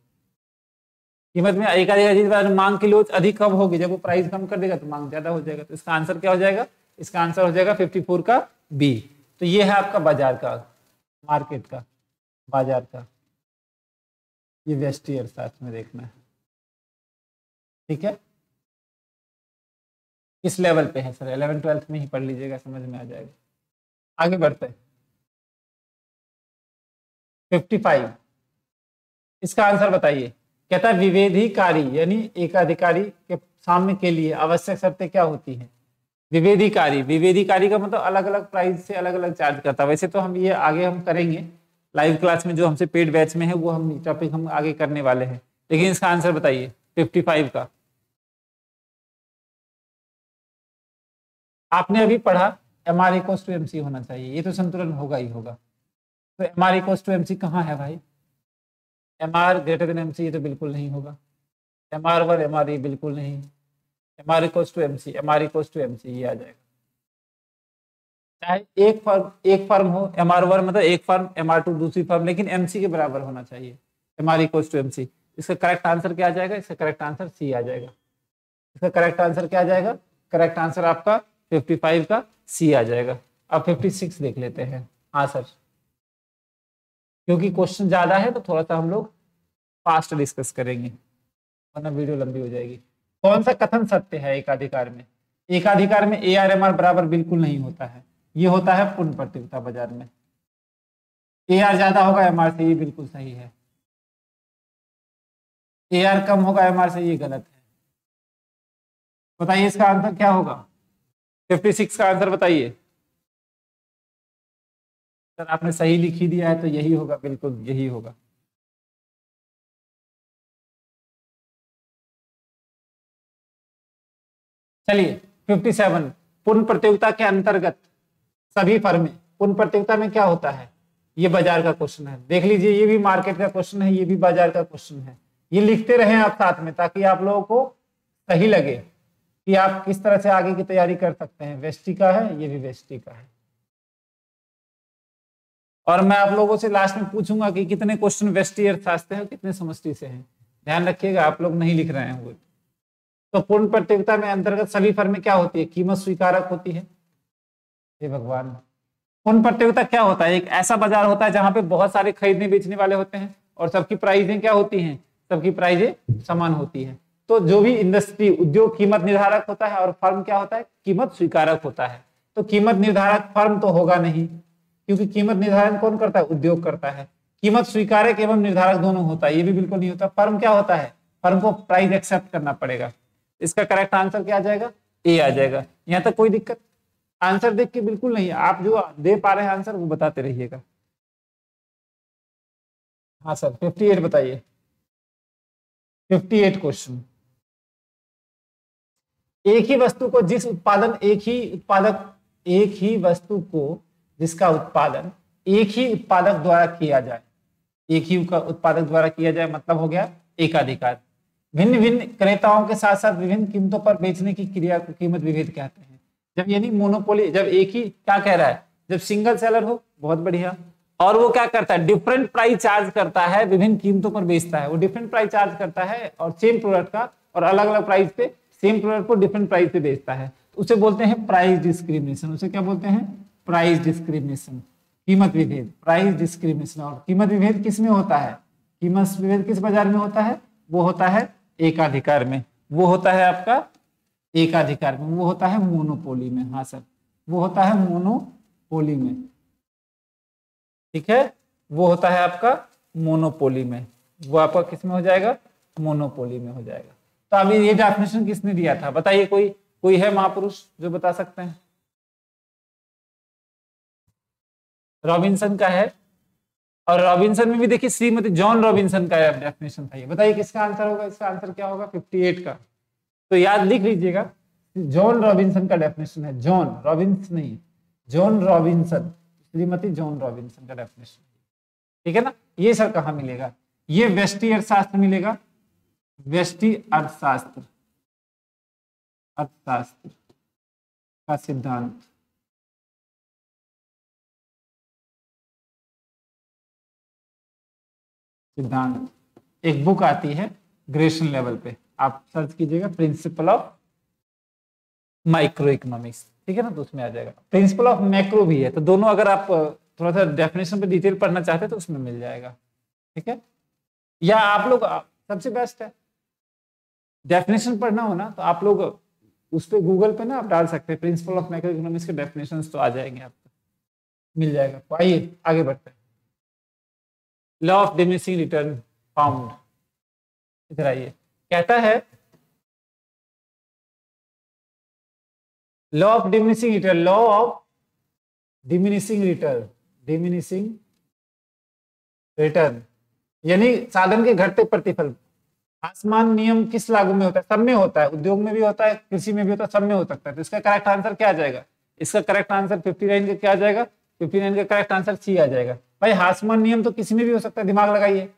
कीमत में एकाधिकारी जिस बाजार में मांग की लोच अधिक कब होगी, जब वो प्राइस कम कर देगा तो मांग ज्यादा हो जाएगा। तो इसका आंसर क्या हो जाएगा, इसका आंसर हो जाएगा 54 का बी। तो ये है आपका बाजार का, मार्केट का, बाजार का, ये व्यष्टि अर्थशास्त्र में देखना है। ठीक है, किस लेवल पे है सर, 11th-12th में ही पढ़ लीजिएगा, समझ में आ जाएगा। आगे बढ़ते हैं। 55, इसका आंसर बताइए। कहता है विभेदीकारी यानी एकाधिकारी के सामने के लिए आवश्यक शर्तें क्या होती हैं। विभेदीकारी का मतलब अलग अलग प्राइस से अलग अलग चार्ज करता है। वैसे तो हम ये आगे हम करेंगे लाइव क्लास में, जो हमसे पेड बैच में है वो हम टॉपिक हम आगे करने वाले हैं, लेकिन इसका आंसर बताइए 55 का। आपने अभी पढ़ा MR = MC होना चाहिए, ये तो संतुलन होगा ही होगा। तो MR = MC कहाँ है भाई, MR > MC, ये तो बिल्कुल नहीं होगा। MR1 MR ये बिल्कुल नहीं, MR = MC ये आ जाएगा। चाहे एक फर्म हो, MR1 मतलब एक फर्म, MR2 दूसरी फर्म, लेकिन MC के बराबर होना चाहिए। MR = MC। इसका करेक्ट आंसर क्या आ जाएगा, इसका करेक्ट आंसर C आ जाएगा। इसका करेक्ट आंसर क्या आ जाएगा, करेक्ट आंसर आपका 55 का C आ जाएगा। अब 56 देख लेते हैं। हाँ सर, क्योंकि क्वेश्चन ज्यादा है तो थोड़ा सा हम लोग फास्ट डिस्कस करेंगे, वरना वीडियो लंबी हो जाएगी। कौन सा कथन सत्य है एकाधिकार में। एकाधिकार में AR/MR बराबर बिल्कुल नहीं होता है, ये होता है पूर्ण प्रतियोगिता बाजार में। AR ज्यादा होगा MR से, ये बिल्कुल सही है। AR कम होगा MR से, ये गलत है। बताइए इसका आंसर क्या होगा, 56 का आंसर बताइए। सर आपने सही लिख ही दिया है तो यही होगा, बिल्कुल यही होगा। चलिए 57, पूर्ण प्रतियोगिता के अंतर्गत सभी फर्में, पूर्ण प्रतियोगिता में क्या होता है, ये बाजार का क्वेश्चन है। देख लीजिए, ये भी मार्केट का क्वेश्चन है, ये भी बाजार का क्वेश्चन है। ये लिखते रहें आप साथ में, ताकि आप लोगों को सही लगे कि आप किस तरह से आगे की तैयारी कर सकते हैं। वेस्टी का है, ये भी वेस्टी का है। और मैं आप लोगों से लास्ट में पूछूंगा कि कितने क्वेश्चन वेस्टी अर्थशास्त्र है और कितने समष्टि से हैं। ध्यान रखिएगा, आप लोग नहीं लिख रहे हैं वो। तो पूर्ण प्रतियोगिता में अंतर्गत सभी फर्में क्या होती है, कीमत स्वीकारक होती है। हे भगवान, पूर्ण प्रतियोगिता क्या होता है, एक ऐसा बाजार होता है जहां पे बहुत सारे खरीदने बेचने वाले होते हैं और सबकी प्राइसें क्या होती हैं, सबकी प्राइसें समान होती हैं। तो जो भी इंडस्ट्री, उद्योग कीमत निर्धारक होता है और फर्म क्या होता है, कीमत स्वीकारक होता है। तो कीमत निर्धारक फर्म तो होगा नहीं, क्योंकि कीमत निर्धारण कौन करता है, उद्योग करता है। कीमत स्वीकारक एवं निर्धारक दोनों होता है, ये भी बिल्कुल नहीं होता। फर्म क्या होता है, फर्म को प्राइस एक्सेप्ट करना पड़ेगा। इसका करेक्ट आंसर क्या आ जाएगा, ए आ जाएगा। यहाँ तक कोई दिक्कत, आंसर देख के बिल्कुल नहीं, आप जो दे पा रहे हैं आंसर वो बताते रहिएगा। हाँ सर 58 बताइए। 58 क्वेश्चन, एक ही वस्तु को जिस उत्पादन एक ही वस्तु को जिसका उत्पादन एक ही उत्पादक द्वारा किया जाए, एक ही उत्पादक द्वारा किया जाए मतलब हो गया एकाधिकार। भिन्न भिन्न क्रेताओं के साथ साथ विभिन्न कीमतों पर बेचने की क्रिया को कीमत विभेद कहते हैं। जब यानी मोनोपोली, जब एक ही, क्या कह रहा है, जब सिंगल सेलर हो, बहुत बढ़िया, और वो क्या करता है, डिफरेंट प्राइस चार्ज करता है, विभिन्न कीमतों पर बेचता है। वो डिफरेंट प्राइस चार्ज करता है और सेम प्रोडक्ट का, और अलग अलग प्राइस पे सेम प्रोडक्ट को डिफरेंट प्राइस पे बेचता है। उसे बोलते हैं प्राइस डिस्क्रिमिनेशन। उसे क्या बोलते हैं? प्राइस डिस्क्रिमिनेशन, कीमत विभेद, प्राइस डिस्क्रिमिनेशन। और कीमत विभेद किस में होता है? कीमत विभेद किस बाजार में होता है? वो होता है एकाधिकार में, वो होता है आपका एकाधिकार में, वो होता है मोनोपोली में। हाँ सर, वो होता है मोनोपोली में, ठीक है, वो होता है आपका मोनोपोली में। वो आपका किस में हो जाएगा? मोनोपोली में हो जाएगा। तो अभी ये डेफिनेशन किसने दिया था बताइए? कोई है महापुरुष जो बता सकते हैं? रॉबिन्सन का है। और रॉबिन्सन में भी देखिए श्रीमती जॉन रॉबिन्सन का डेफिनेशन था। ये बताइए किसका आंसर होगा? इसका आंसर क्या होगा? 58 का। तो याद लिख लीजिएगा, जॉन रॉबिन्सन का डेफिनेशन है। जॉन रॉबिन्स नहीं, John Robinson, Shrimati John Robinson का डेफिनेशन, ठीक है ना। ये सर कहाँ मिलेगा? ये व्यष्टि अर्थशास्त्र मिलेगा, व्यष्टि अर्थशास्त्र, अर्थशास्त्र का सिद्धांत। सिद्धांत एक बुक आती है ग्रेजुएशन लेवल पे, आप सर्च कीजिएगा प्रिंसिपल ऑफ माइक्रो इकोनॉमिक्स, ठीक है ना, तो उसमें आ जाएगा। प्रिंसिपल ऑफ मैक्रो भी है, तो दोनों अगर आप थोड़ा सा डेफिनेशन पे डिटेल पढ़ना चाहते हैं तो उसमें मिल जाएगा, ठीक है। या आप लोग सबसे बेस्ट है, डेफिनेशन पढ़ना हो ना तो आप लोग उस पे गूगल पे ना आप डाल सकते हैं प्रिंसिपल ऑफ मैक्रो इकोनॉमिक्स के डेफिनेशंस, तो आ जाएंगे आपको, मिल जाएगा। तो आइए आगे बढ़ते हैं। Law of diminishing return found, इधर आइए, कहता है law of diminishing return, law of diminishing return, diminishing return यानी साधन के घटते प्रतिफल। आसमान नियम किस लागू में होता है? सब में होता है, उद्योग में भी होता है, कृषि में भी होता है, सब में हो सकता है। तो इसका करेक्ट आंसर क्या आ जाएगा? इसका करेक्ट आंसर 59 का क्या आ जाएगा? 59 का करेक्ट आंसर सी आ जाएगा। भाई आसमान नियम तो किसी में भी हो सकता है, दिमाग लगाइए।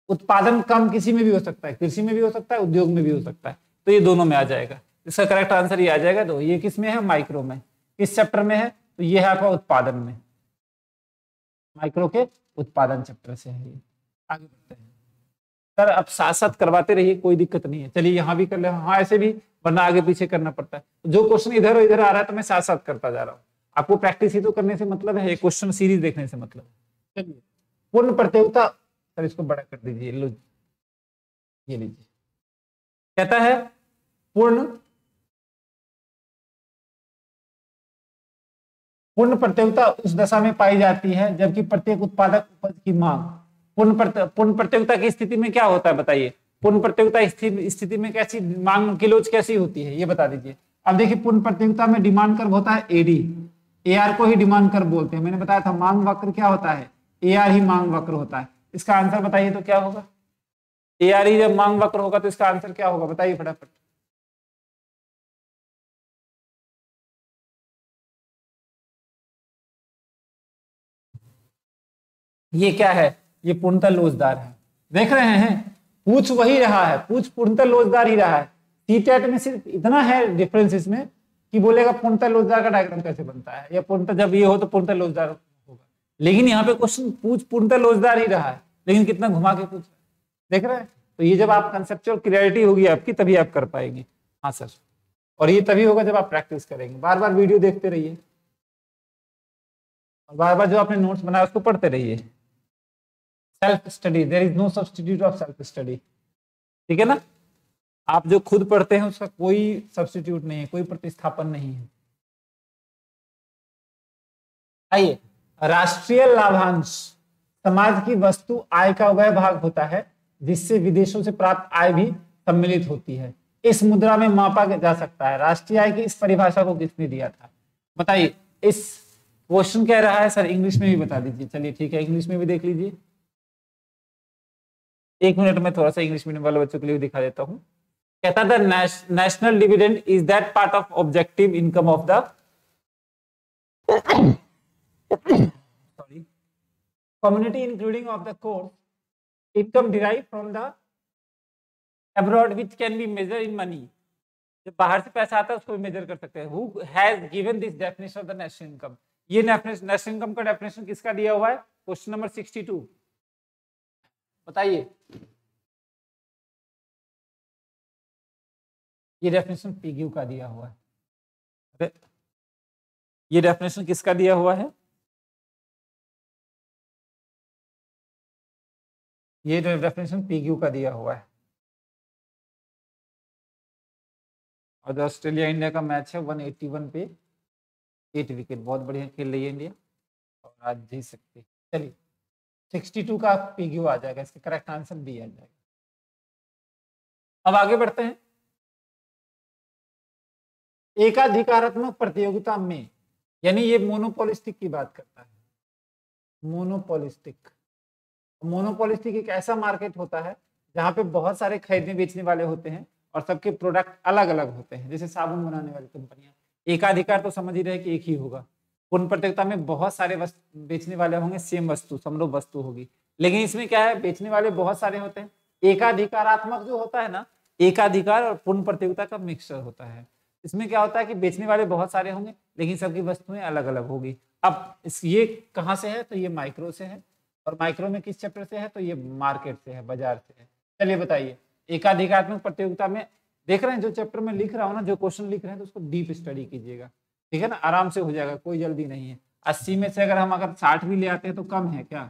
उत्पादन कम किसी में भी हो सकता है, कृषि में भी हो सकता है, उद्योग में भी हो सकता है, तो ये दोनों में आ जाएगा। इसका करेक्ट आंसर ये आ जाएगा। तो ये किस में है? माइक्रो में। किस चैप्टर में है? तो ये है आपका उत्पादन में, माइक्रो के उत्पादन चैप्टर से है ये। आगे बढ़ते हैं सर, अब साथ साथ करवाते रहिए, कोई दिक्कत नहीं है। चलिए यहाँ भी कर ले, हाँ ऐसे भी, वरना आगे पीछे करना पड़ता है। जो क्वेश्चन इधर इधर आ रहा है तो मैं साथ साथ करता जा रहा हूँ। आपको प्रैक्टिस ही तो करने से मतलब है, क्वेश्चन सीरीज देखने से मतलब है। चलिए, पूर्ण प्रतियोगिता, सर इसको बड़ा कर दीजिए, लो ये लीजिए। कहता है पूर्ण प्रतियोगिता उस दशा में पाई जाती है जबकि प्रत्येक उत्पादक उपज की मांग। पूर्ण प्रतियोगिता की स्थिति में क्या होता है बताइए? पूर्ण प्रतियोगिता स्थिति में कैसी मांग किलोज कैसी होती है ये बता दीजिए। अब देखिए, पूर्ण प्रतियोगिता में डिमांड कर्व होता है एडी, एआर को ही डिमांड कर्व बोलते हैं। मैंने बताया था मांग वक्र क्या होता है? एआर ही मांग वक्र होता है। इसका आंसर बताइए तो क्या होगा? एआर ही जब मांग वक्र होगा तो इसका आंसर क्या होगा बताइए फटाफट। ये क्या है? ये पूर्णतः लोचदार है, देख रहे हैं, पूछ वही रहा है, पूछ पूर्णतः लोचदार ही रहा है। सीटेट में सिर्फ इतना है डिफरेंस इसमें कि बोलेगा पूर्णतः लोचदार का डायग्राम कैसे बनता है, या पूर्णतः जब ये हो तो पूर्णतः लोचदार होगा। लेकिन यहाँ पे क्वेश्चन पूछ पूर्णतः लोचदार ही रहा है, लेकिन कितना घुमा के पूछ, देख रहे हैं। तो ये जब आप कंसेप्चुअल क्लियरिटी होगी आपकी तभी आप कर पाएंगे। हाँ सर, और ये तभी होगा जब आप प्रैक्टिस करेंगे, बार बार वीडियो देखते रहिए और बार बार जो आपने नोट्स बनाया उसको पढ़ते रहिए। Self study, there is no substitute of self study, ठीक है ना। आप जो खुद पढ़ते हैं उसका कोई सब्स्टिट्यूट नहीं है, कोई प्रतिस्थापन नहीं है। आइए, राष्ट्रीय लाभांश समाज की वस्तु आय का वह भाग होता है जिससे विदेशों से प्राप्त आय भी सम्मिलित होती है। इस मुद्रा में मापा जा सकता है। राष्ट्रीय आय की इस परिभाषा को किसने दिया था बताइए? इस क्वेश्चन कह रहा है सर इंग्लिश में भी बता दीजिए। चलिए ठीक है, इंग्लिश में भी देख लीजिए। एक मिनट में थोड़ा सा इंग्लिश मीडियम वाले बच्चों के लिए दिखा देता हूं। कहता था national dividend is that part of objective income of the community including of the course income derived from the abroad which can be measured in money। जब बाहर से पैसा आता है उसको भी मेजर कर सकते हैं। Who has given this definition of the national income? ये नेशनल इनकम का डेफिनेशन किसका दिया हुआ है? क्वेश्चन नंबर 62 बताइए। ये डेफिनेशन पीग्यू का दिया हुआ है। अरे ये डेफिनेशन किसका दिया हुआ है? ये डेफिनेशन पीक्यू का दिया हुआ है। और जो ऑस्ट्रेलिया इंडिया का मैच है 181 पे 8 विकेट, बहुत बढ़िया खेल रही है इंडिया और आज जीत सकती है। चलिए 62 का पीक्यू आ जाएगा, इसका करेक्ट आंसर बी आ जाएगा। अब आगे बढ़ते हैं। एकाधिकारात्मक प्रतियोगिता में, यानी ये मोनोपोलिस्टिक की बात करता है। मोनोपोलिस्टिक, मोनोपोलिस्टिक एक ऐसा मार्केट होता है जहां पे बहुत सारे खरीदने बेचने वाले होते हैं और सबके प्रोडक्ट अलग अलग होते हैं। जैसे साबुन बनाने वाली कंपनियां, एकाधिकार तो समझ ही रहे कि एक ही होगा। पूर्ण प्रतियोगिता में बहुत सारे बेचने वाले होंगे, सेम वस्तु समरो वस्तु होगी। लेकिन इसमें क्या है, बेचने वाले बहुत सारे होते हैं। एकाधिकारात्मक जो होता है ना, एकाधिकार और पूर्ण प्रतियोगिता का मिक्सचर होता है। इसमें क्या होता है कि बेचने वाले बहुत सारे होंगे लेकिन सबकी वस्तुएं अलग अलग होगी। अब ये कहाँ से है, तो ये माइक्रो से है। और माइक्रो में किस चैप्टर से है, तो ये मार्केट से है, बाजार से है। चलिए बताइए, एकाधिकारात्मक प्रतियोगिता में देख रहे हैं जो चैप्टर में लिख रहा हूँ ना, जो क्वेश्चन लिख रहे हैं तो उसको डीप स्टडी कीजिएगा, ठीक है ना, आराम से हो जाएगा, कोई जल्दी नहीं है। 80 में से अगर हम 60 भी ले आते हैं तो कम है क्या,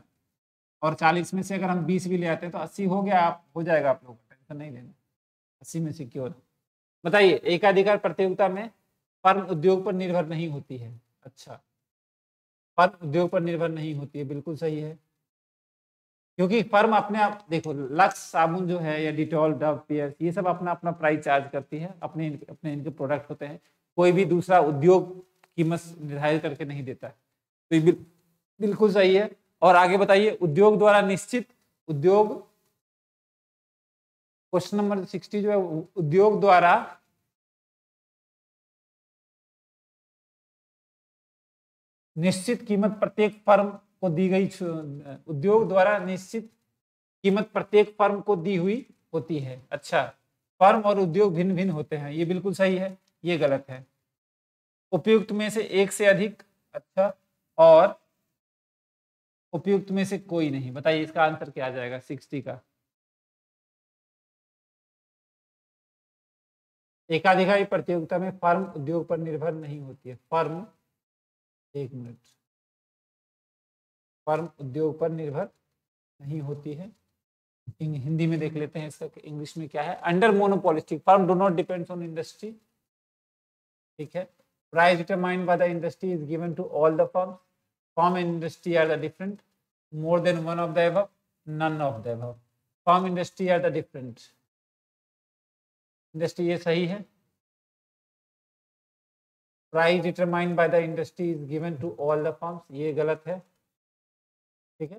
और 40 में से अगर हम 20 भी ले आते हैं तो 80 हो गया, आप हो जाएगा, आप लोग टेंशन नहीं लेना, 80 में सिक्योर। बताइए, एकाधिकार प्रतियोगिता में फर्म उद्योग पर निर्भर नहीं होती है। अच्छा, फर्म उद्योग पर निर्भर नहीं होती है, बिल्कुल सही है। क्योंकि फर्म अपने आप, देखो लक्स साबुन जो है या डिटॉल, डव, पियर्स, ये सब अपना अपना प्राइस चार्ज करती है, अपने इनके प्रोडक्ट होते हैं। कोई भी दूसरा उद्योग कीमत निर्धारित करके नहीं देता है, तो ये बिल्कुल सही है। और आगे बताइए, उद्योग द्वारा निश्चित, उद्योग, क्वेश्चन नंबर 60 जो है, उद्योग द्वारा निश्चित कीमत प्रत्येक फर्म को दी गई, उद्योग द्वारा निश्चित कीमत प्रत्येक फर्म को दी हुई होती है। अच्छा, फर्म और उद्योग भिन्न भिन्न होते हैं, ये बिल्कुल सही है, ये गलत है। उपयुक्त में से एक से अधिक, अच्छा, और उपयुक्त में से कोई नहीं। बताइए इसका आंसर क्या आ जाएगा 60 का? एकाधिकार प्रतियोगिता में फर्म उद्योग पर निर्भर नहीं होती है। फर्म, एक मिनट, फर्म उद्योग पर निर्भर नहीं होती है। हिंदी में देख लेते हैं इसका इंग्लिश में क्या है। Under monopolistic firm do not depends on industry, ठीक है। Price determined by the industry is given to all the firms. Firm and industry are the different, more than one of the above, none of the above. Firm industry are the different, industry, ये सही है। Price determined by the industry is given to all the firms, ये गलत है, ठीक है।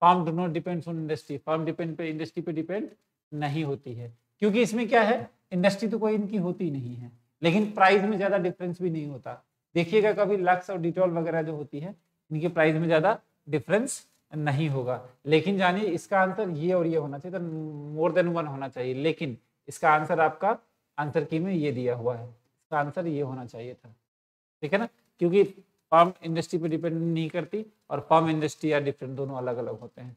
Firm do not depends on industry, firm depend पे industry पे डिपेंड नहीं होती है, क्योंकि इसमें क्या है, इंडस्ट्री तो कोई इनकी होती नहीं है, लेकिन प्राइस में ज्यादा डिफरेंस भी नहीं होता। देखिएगा कभी लक्स और डिटॉल वगैरह जो होती है, इनके प्राइस में ज्यादा डिफरेंस नहीं होगा। लेकिन जानिए इसका आंसर ये और ये होना चाहिए, तो मोर देन वन होना चाहिए, लेकिन इसका आंसर आपका आंसर की में ये दिया हुआ है, इसका आंसर ये होना चाहिए था, ठीक है ना, क्योंकि फर्म इंडस्ट्री पे डिपेंड नहीं करती और फर्म इंडस्ट्री या डिफरेंट, दोनों अलग अलग होते हैं।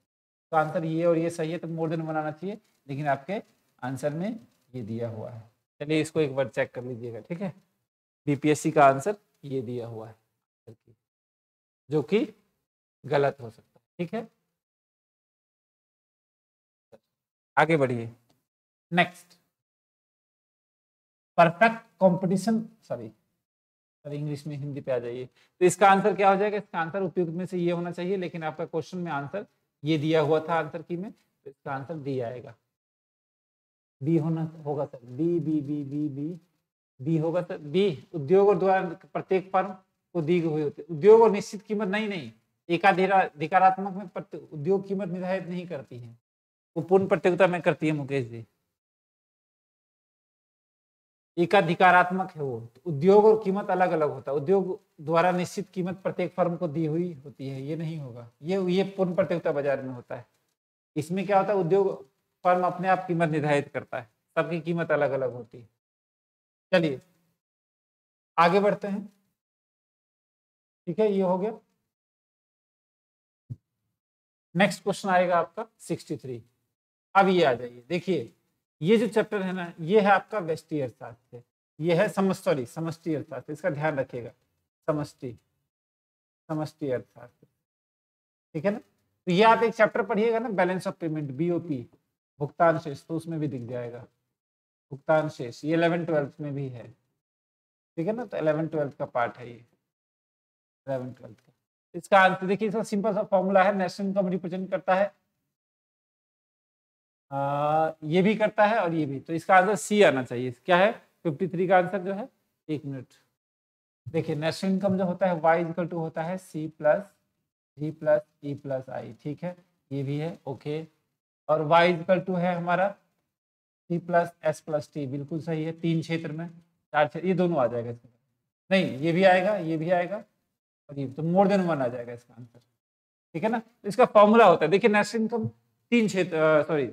तो आंसर ये और ये सही है, तो मोर देन वन आना चाहिए, लेकिन आपके आंसर में ये दिया हुआ है। चलिए इसको एक बार चेक कर लीजिएगा, ठीक है। बीपीएससी का आंसर ये दिया हुआ है, जो कि गलत हो सकता है, ठीक है। आगे बढ़िए, next, perfect competition, sorry English में, हिंदी पे आ जाइए। तो इसका आंसर क्या हो जाएगा, इसका आंसर उपयुक्त में से ये होना चाहिए, लेकिन आपका क्वेश्चन में आंसर ये दिया हुआ था आंसर की में, तो इसका आंसर डी आएगा, बी होना होगा sir, B B B B B B होगा सर, बी। उद्योग और द्वारा प्रत्येक फर्म को दी हुई होती है, उद्योग और निश्चित कीमत नहीं, एकाधिकारात्मक में उद्योग कीमत निर्धारित नहीं करती है, वो पूर्ण प्रतियोगिता में करती है मुकेश जी। एकाधिकारात्मक है वो, उद्योग और कीमत अलग अलग होता है, उद्योग द्वारा निश्चित कीमत प्रत्येक फर्म को दी हुई होती है, ये नहीं होगा, ये पूर्ण प्रतियोगिता बाजार में होता है। इसमें क्या होता है, उद्योग फर्म अपने आप कीमत निर्धारित करता है, सबकी कीमत अलग अलग होती है। चलिए आगे बढ़ते हैं, ठीक है, ये हो गया। नेक्स्ट क्वेश्चन आएगा आपका 63। अब ये आ जाइए, देखिए ये जो चैप्टर है ना, ये है आपका वेस्टियर शास्त्र। ये है समष्टि अर्थशास्त्र, इसका ध्यान रखिएगा, समष्टि अर्थशास्त्र, ठीक है ना। तो ये आप एक चैप्टर पढ़िएगा ना, बैलेंस ऑफ पेमेंट, BOP, भुगतान शेष, तो उसमें भी दिख जाएगा भुगतान शेष, ये 11th-12th में भी है, ठीक है ना। तो 11th-12th का पार्ट है ये, 11th-12th का। इसका आंसर देखिए, इसका सिंपल सा फॉर्मूला है, नेशनल इनकम रिप्रेजेंट करता है, ये भी करता है और ये भी, तो इसका आंसर सी आना चाहिए। क्या है 53 का आंसर जो है, 1 मिनट देखिए, नेशनल इनकम जो होता है y इक्वल टू होता है C plus G plus E plus I, ठीक है, ये भी है ओके। और y इक्वल टू है हमारा C plus S plus T, बिल्कुल सही है, 3 क्षेत्र में 4 क्षेत्र, ये दोनों आ जाएगा इसमें, नहीं ये भी आएगा, ये भी आएगा और ये, तो मोर देन 1 आ जाएगा इसका आंसर, ठीक है ना। तो इसका फॉर्मूला होता है, देखिए नेशनल इनकम 3 क्षेत्र, सॉरी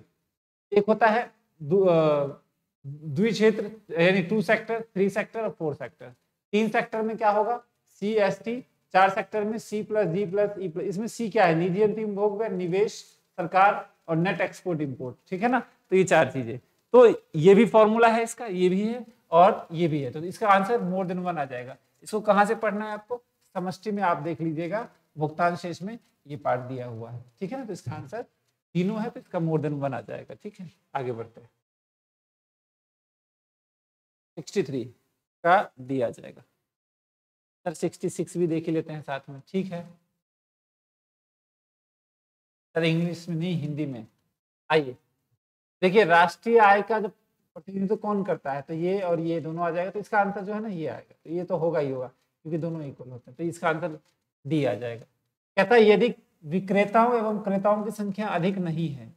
एक होता है द्विक्षेत्र, यानी 2 सेक्टर, 3 सेक्टर और 4 सेक्टर। 3 सेक्टर में क्या होगा CST, 4 सेक्टर में C plus G plus E plus, इसमें C क्या है, निजी अंतिम भोग, निवेश, सरकार और नेट एक्सपोर्ट इंपोर्ट, ठीक है ना। तो ये 4 चीजें, तो ये भी फॉर्मूला है इसका, ये भी है और ये भी है, तो इसका आंसर मोर देन 1 आ जाएगा। इसको कहाँ से पढ़ना है आपको, समष्टि में आप देख लीजिएगा, भुगतान शेष में ये पार्ट दिया हुआ है, ठीक है ना। तो इसका आंसर तीनों है, तो इसका मोर देन 1 आ जाएगा, ठीक है। आगे बढ़ते हैं, 63 का दिया जाएगा सर, 66 भी देख ही लेते हैं साथ में, ठीक है सर, इंग्लिश में नहीं हिंदी में। आइए देखिए, राष्ट्रीय आय का जो प्रतिनिधित्व कौन करता है, तो ये और ये दोनों आ जाएगा, तो इसका आंसर जो है ना ये आएगा, तो ये तो होगा ही होगा क्योंकि दोनों इक्वल होते हैं, तो इसका आंसर डी आ जाएगा। कहता है यदि विक्रेताओं एवं क्रेताओं की संख्या अधिक नहीं है,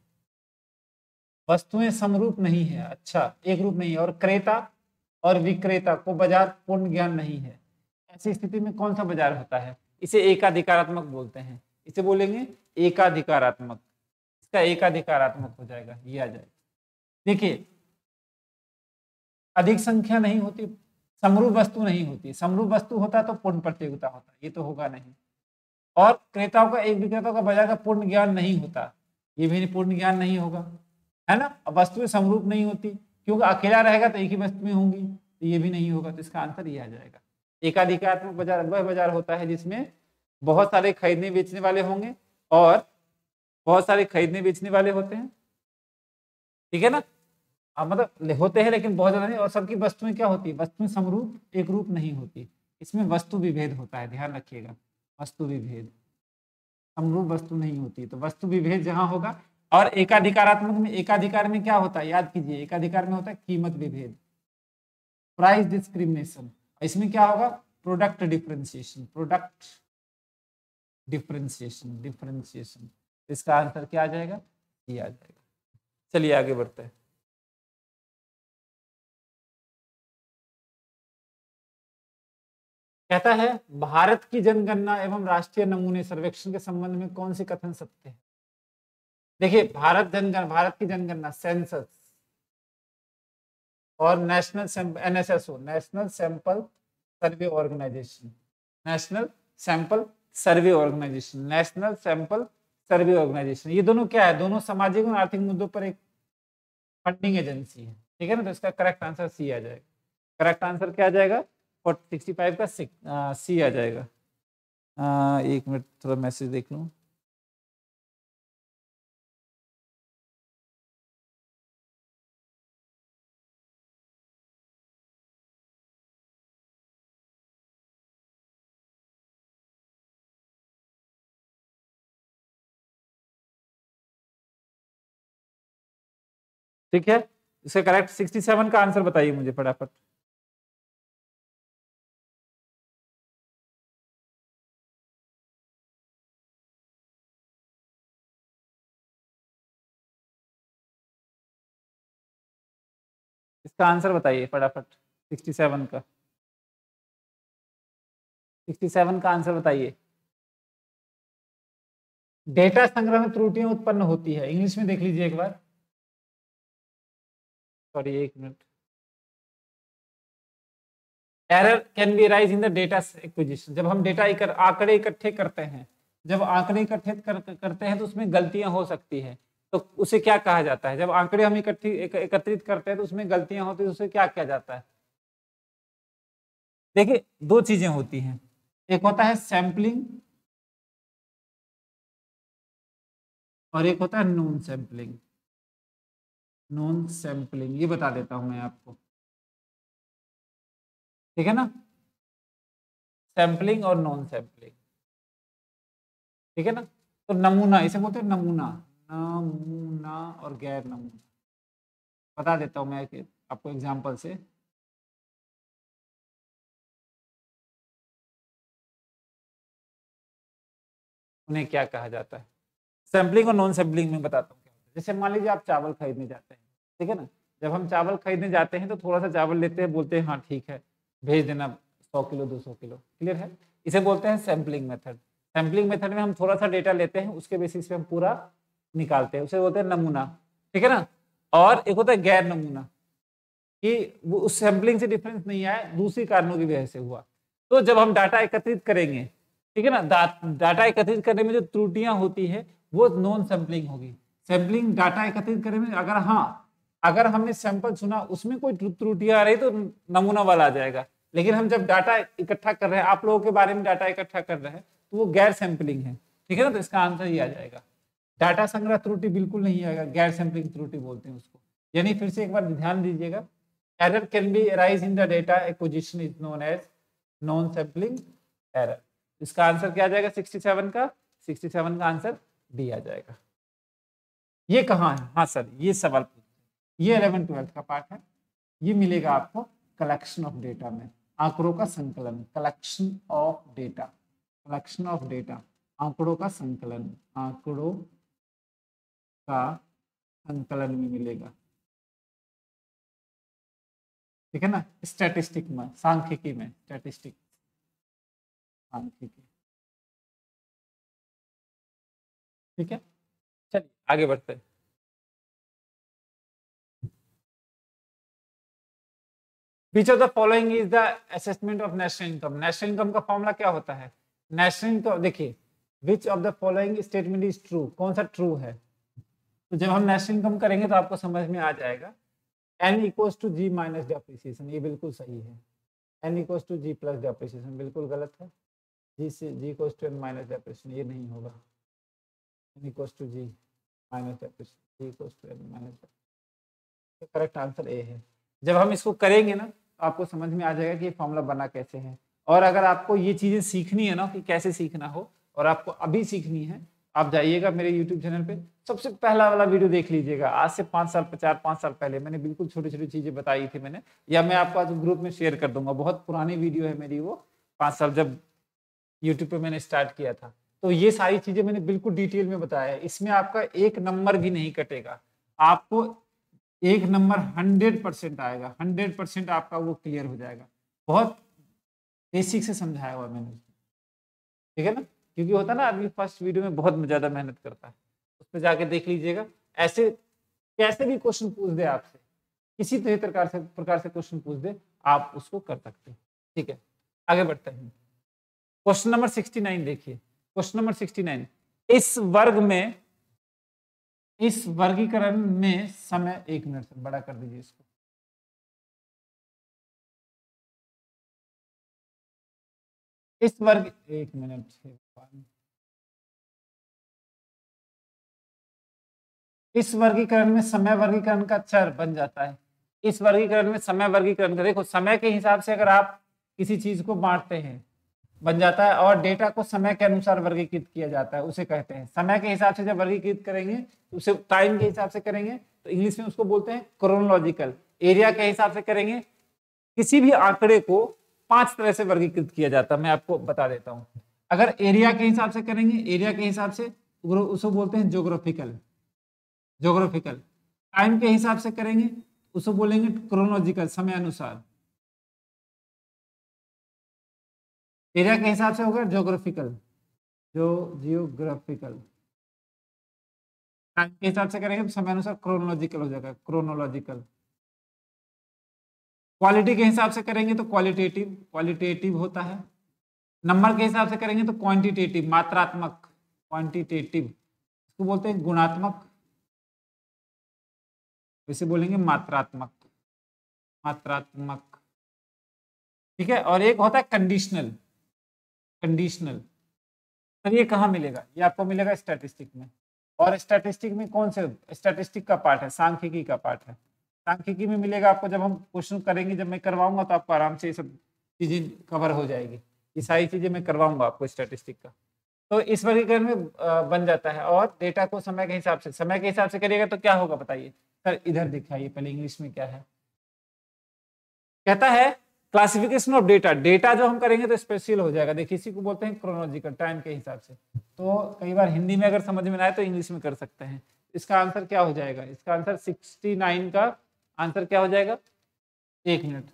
वस्तुएं समरूप नहीं है, अच्छा एक रूप नहीं है, और क्रेता और विक्रेता को बाजार पूर्ण ज्ञान नहीं है, ऐसी स्थिति में कौन सा बाजार होता है, इसे एकाधिकारात्मक बोलते हैं, इसे बोलेंगे एकाधिकारात्मक, इसका एकाधिकारात्मक हो जाएगा, ये आ जाएगा। देखिए अधिक संख्या नहीं होती, समरूप वस्तु नहीं होती, समरूप वस्तु होता तो पूर्ण प्रतियोगिता होता, ये तो होगा नहीं, और क्रेताओं का एक विक्रेताओं का बाजार का पूर्ण ज्ञान नहीं होता, ये भी पूर्ण ज्ञान नहीं होगा, है ना। अब वस्तुएं समरूप नहीं होती क्योंकि अकेला रहेगा तो एक ही वस्तुएं होंगी, तो ये भी नहीं होगा, तो इसका आंसर ये आ जाएगा। एकाधिकारात्मक बाजार वह बाजार होता है जिसमें बहुत सारे खरीदने बेचने वाले होंगे और बहुत सारे खरीदने बेचने वाले होते हैं, ठीक है ना, मतलब होते हैं लेकिन बहुत ज्यादा नहीं, और सबकी वस्तुएं क्या होती है, वस्तुएं समरूप एक रूप नहीं होती, इसमें वस्तु विभेद होता है, ध्यान रखिएगा, वस्तु विभेद, समरूप वस्तु नहीं होती, तो वस्तु विभेद जहां होगा। और एकाधिकारात्मक में, एकाधिकार में क्या होता है, याद कीजिए, एकाधिकार में होता है कीमत विभेद, प्राइस डिस्क्रिमिनेशन, इसमें क्या होगा product differentiation, product differentiation, differentiation, इसका आंसर क्या आ जाएगा, ये आ जाएगा। चलिए आगे बढ़ते हैं। कहता है भारत की जनगणना एवं राष्ट्रीय नमूने सर्वेक्षण के संबंध में कौन से कथन सत्य है। देखिए भारत की जनगणना सेंसस और national NSSO, national sample survey organisation, national sample survey organisation, national sample survey organisation, ये दोनों क्या है, दोनों सामाजिक और आर्थिक मुद्दों पर एक फंडिंग एजेंसी है, ठीक है ना। तो इसका करेक्ट आंसर सी आ जाएगा, करेक्ट आंसर क्या आ जाएगा 65 का सी आ जाएगा। एक मिनट थोड़ा मैसेज देख लूं, ठीक है। इसका करेक्ट 67 का आंसर बताइए मुझे फटाफट। इसका आंसर बताइए फटाफट, 67 का, 67 का आंसर बताइए। डेटा संग्रह में त्रुटियां उत्पन्न होती है, इंग्लिश में देख लीजिए एक बार, सॉरी एक minute, error can be rise in the data acquisition, जब हम डेटा आंकड़े इकट्ठे करते हैं, जब आंकड़े इकट्ठे करते हैं तो उसमें गलतियां हो सकती है, तो उसे क्या कहा जाता है, जब आंकड़े हम एकत्रित करते हैं तो उसमें गलतियां होती है, उसे क्या किया जाता है, देखिए दो चीजें होती हैं, एक होता है सैंपलिंग और एक होता है नॉन सैंपलिंग। नॉन सैंपलिंग ये बता देता हूं मैं आपको, ठीक है ना, सैंपलिंग और नॉन सैंपलिंग, ठीक है ना। तो नमूना इसे बोलते हैं, नमूना, नमूना और गैर नमूना। बता देता हूं मैं आपको एग्जांपल से। उन्हें क्या कहा जाता है, सैंपलिंग और नॉन सैंपलिंग में बताता हूँ क्या होता है। जैसे मान लीजिए आप चावल खरीदने जाते हैं, ठीक है ना, जब हम चावल खरीदने जाते हैं तो थोड़ा सा चावल लेते हैं, बोलते हैं हाँ ठीक है भेज देना 100 किलो 200 किलो, क्लियर है। इसे बोलते हैं सैंपलिंग मेथड। सैंपलिंग मेथड में हम थोड़ा सा डेटा लेते हैं, उसके बेसिस पे हम पूरा निकालते हैं, उसे बोलते हैं नमूना, ठीक है ना। और एक होता है गैर नमूना, कि वो उस सैंपलिंग से डिफरेंस नहीं आया, दूसरी कारणों की वजह से हुआ। तो जब हम डाटा एकत्रित करेंगे, ठीक है ना, डाटा एकत्रित करने में जो त्रुटियां होती है वो नॉन सैंपलिंग होगी। सैंपलिंग डाटा एकत्रित करने में अगर हाँ, अगर हमने सैंपल चुना उसमें कोई त्रुटियां आ रही तो नमूना वाला आ जाएगा। लेकिन हम जब डाटा इकट्ठा कर रहे हैं, आप लोगों के बारे में डाटा इकट्ठा कर रहे हैं, तो वो गैर सैंपलिंग है, ठीक है ना। तो इसका आंसर ये आ जाएगा, डाटा संग्रह त्रुटि बिल्कुल नहीं आएगा, गैर सैंपलिंग त्रुटि बोलते हैं उसको। यानी फिर से एक बार ध्यान दीजिएगा, error can be arise in the data acquisition is known as non sampling error। इसका आंसर क्या आ जाएगा 67 का, 67 का आंसर डी आ जाएगा। ये कहाँ है, हाँ सर ये सवाल, ये 11 12 का पार्ट है, ये मिलेगा आपको कलेक्शन ऑफ डेटा में, आंकड़ों का संकलन, collection of data, collection of data, आंकड़ों का संकलन, आंकड़ों का संकलन में मिलेगा, ठीक है ना। स्टैटिस्टिक में, सांख्यिकी में, स्टैटिस्टिक, सांख्यिकी, ठीक है। चलिए आगे बढ़ते हैं। Which of the following is the assessment of national income. National income का फॉर्मूला क्या होता है, नेशनल इनकम देखिए, which of the following statement is true, कौन सा ट्रू है। तो जब हम नेशनल इनकम करेंगे तो आपको समझ में आ जाएगा, N equals to G minus depreciation, ये बिल्कुल सही है। N equals to G plus depreciation बिल्कुल गलत है, जी से G equals to N minus depreciation ये नहीं होगा, N equals to G minus depreciation, G equals to N minus, correct answer A है। जब हम इसको करेंगे ना तो आपको समझ में आ जाएगा कि ये फॉर्मूला बना कैसे है। और अगर आपको ये चीजें सीखनी है ना कि कैसे सीखना हो, और आपको अभी सीखनी है, आप जाइएगा मेरे यूट्यूब चैनल पे, सबसे पहला वाला वीडियो देख लीजिएगा। आज से 5 साल 4-5 साल पहले मैंने बिल्कुल छोटी छोटी चीजें बताई थी मैंने, या मैं आपको आज ग्रुप में शेयर कर दूंगा, बहुत पुरानी वीडियो है मेरी वो, 5 साल जब यूट्यूब पे मैंने स्टार्ट किया था। तो ये सारी चीजें मैंने बिल्कुल डिटेल में बताया है, इसमें आपका एक नंबर भी नहीं कटेगा, आपको एक नंबर 100% आएगा, 100% आपका वो क्लियर हो जाएगा। बहुत बेसिक से समझाया हुआ मैंने, ठीक है ना। क्योंकि होता है ना आदमी फर्स्ट वीडियो में बहुत ज्यादा मेहनत करता है, उस पर जाके देख लीजिएगा। ऐसे कैसे भी क्वेश्चन पूछ दे आपसे, किसी प्रकार से क्वेश्चन पूछ दे, आप उसको कर सकते हैं, ठीक है। आगे बढ़ते हैं, क्वेश्चन नंबर 69 देखिए। क्वेश्चन नंबर 69, इस वर्ग में, इस वर्गीकरण में समय, एक मिनट से बड़ा कर दीजिए इसको, इस वर्ग, एक मिनट, इस वर्गीकरण में समय वर्गीकरण का चर बन जाता है। इस वर्गीकरण में समय वर्गीकरण का, देखो समय के हिसाब से अगर आप किसी चीज को बांटते हैं बन जाता है, और डेटा को समय के अनुसार वर्गीकृत किया जाता है, उसे कहते हैं। समय के हिसाब से जब वर्गीकृत करेंगे तो उसे टाइम के हिसाब से करेंगे तो इंग्लिश में उसको बोलते हैं क्रोनोलॉजिकल। एरिया के हिसाब से करेंगे, किसी भी आंकड़े को 5 तरह से वर्गीकृत किया जाता है, मैं आपको बता देता हूं। अगर एरिया के हिसाब से करेंगे, एरिया के हिसाब से उसको बोलते हैं ज्योग्राफिकल, ज्योग्राफिकल। टाइम के हिसाब से करेंगे उसको बोलेंगे क्रोनोलॉजिकल, समय अनुसार। एरिया के हिसाब से होगा ज्योग्राफिकल, जो जियोग्राफिकल। टाइम के हिसाब से करेंगे तो समय अनुसार क्रोनोलॉजिकल हो जाएगा, क्रोनोलॉजिकल। क्वालिटी के हिसाब से करेंगे तो क्वालिटेटिव, क्वालिटेटिव होता है। नंबर के हिसाब से करेंगे तो क्वांटिटेटिव, मात्रात्मक, क्वांटिटेटिव। इसको बोलते हैं गुणात्मक, इसे बोलेंगे मात्रात्मक, मात्रात्मक, ठीक है, और एक होता है कंडीशनल। कंडीशनल सर ये कहाँ मिलेगा? ये आपको मिलेगा स्टैटिस्टिक में। और स्टैटिस्टिक में कौन से स्टैटिस्टिक का पार्ट है? सांख्यिकी का पार्ट है। सांख्यिकी में मिलेगा आपको, जब हम क्वेश्चन करेंगे, जब मैं करवाऊंगा तो आपको आराम से ये सब चीजें कवर हो जाएगी। ये सारी चीजें मैं करवाऊंगा आपको स्टैटिस्टिक का। तो इस वर्गीकरण में बन जाता है। और डेटा को समय के हिसाब से, समय के हिसाब से करिएगा तो क्या होगा बताइए सर? इधर दिखाइए पहले इंग्लिश में क्या है। कहता है क्लासिफिकेशन ऑफ डेटा। डेटा जो हम करेंगे तो स्पेशल हो जाएगा। देखिए इसी को बोलते हैं क्रोनोलॉजिकल, टाइम के हिसाब से। तो कई बार हिंदी में अगर समझ में ना आए तो इंग्लिश में कर सकते हैं। इसका आंसर क्या हो जाएगा? इसका आंसर 69 का आंसर क्या हो जाएगा? 1 मिनट।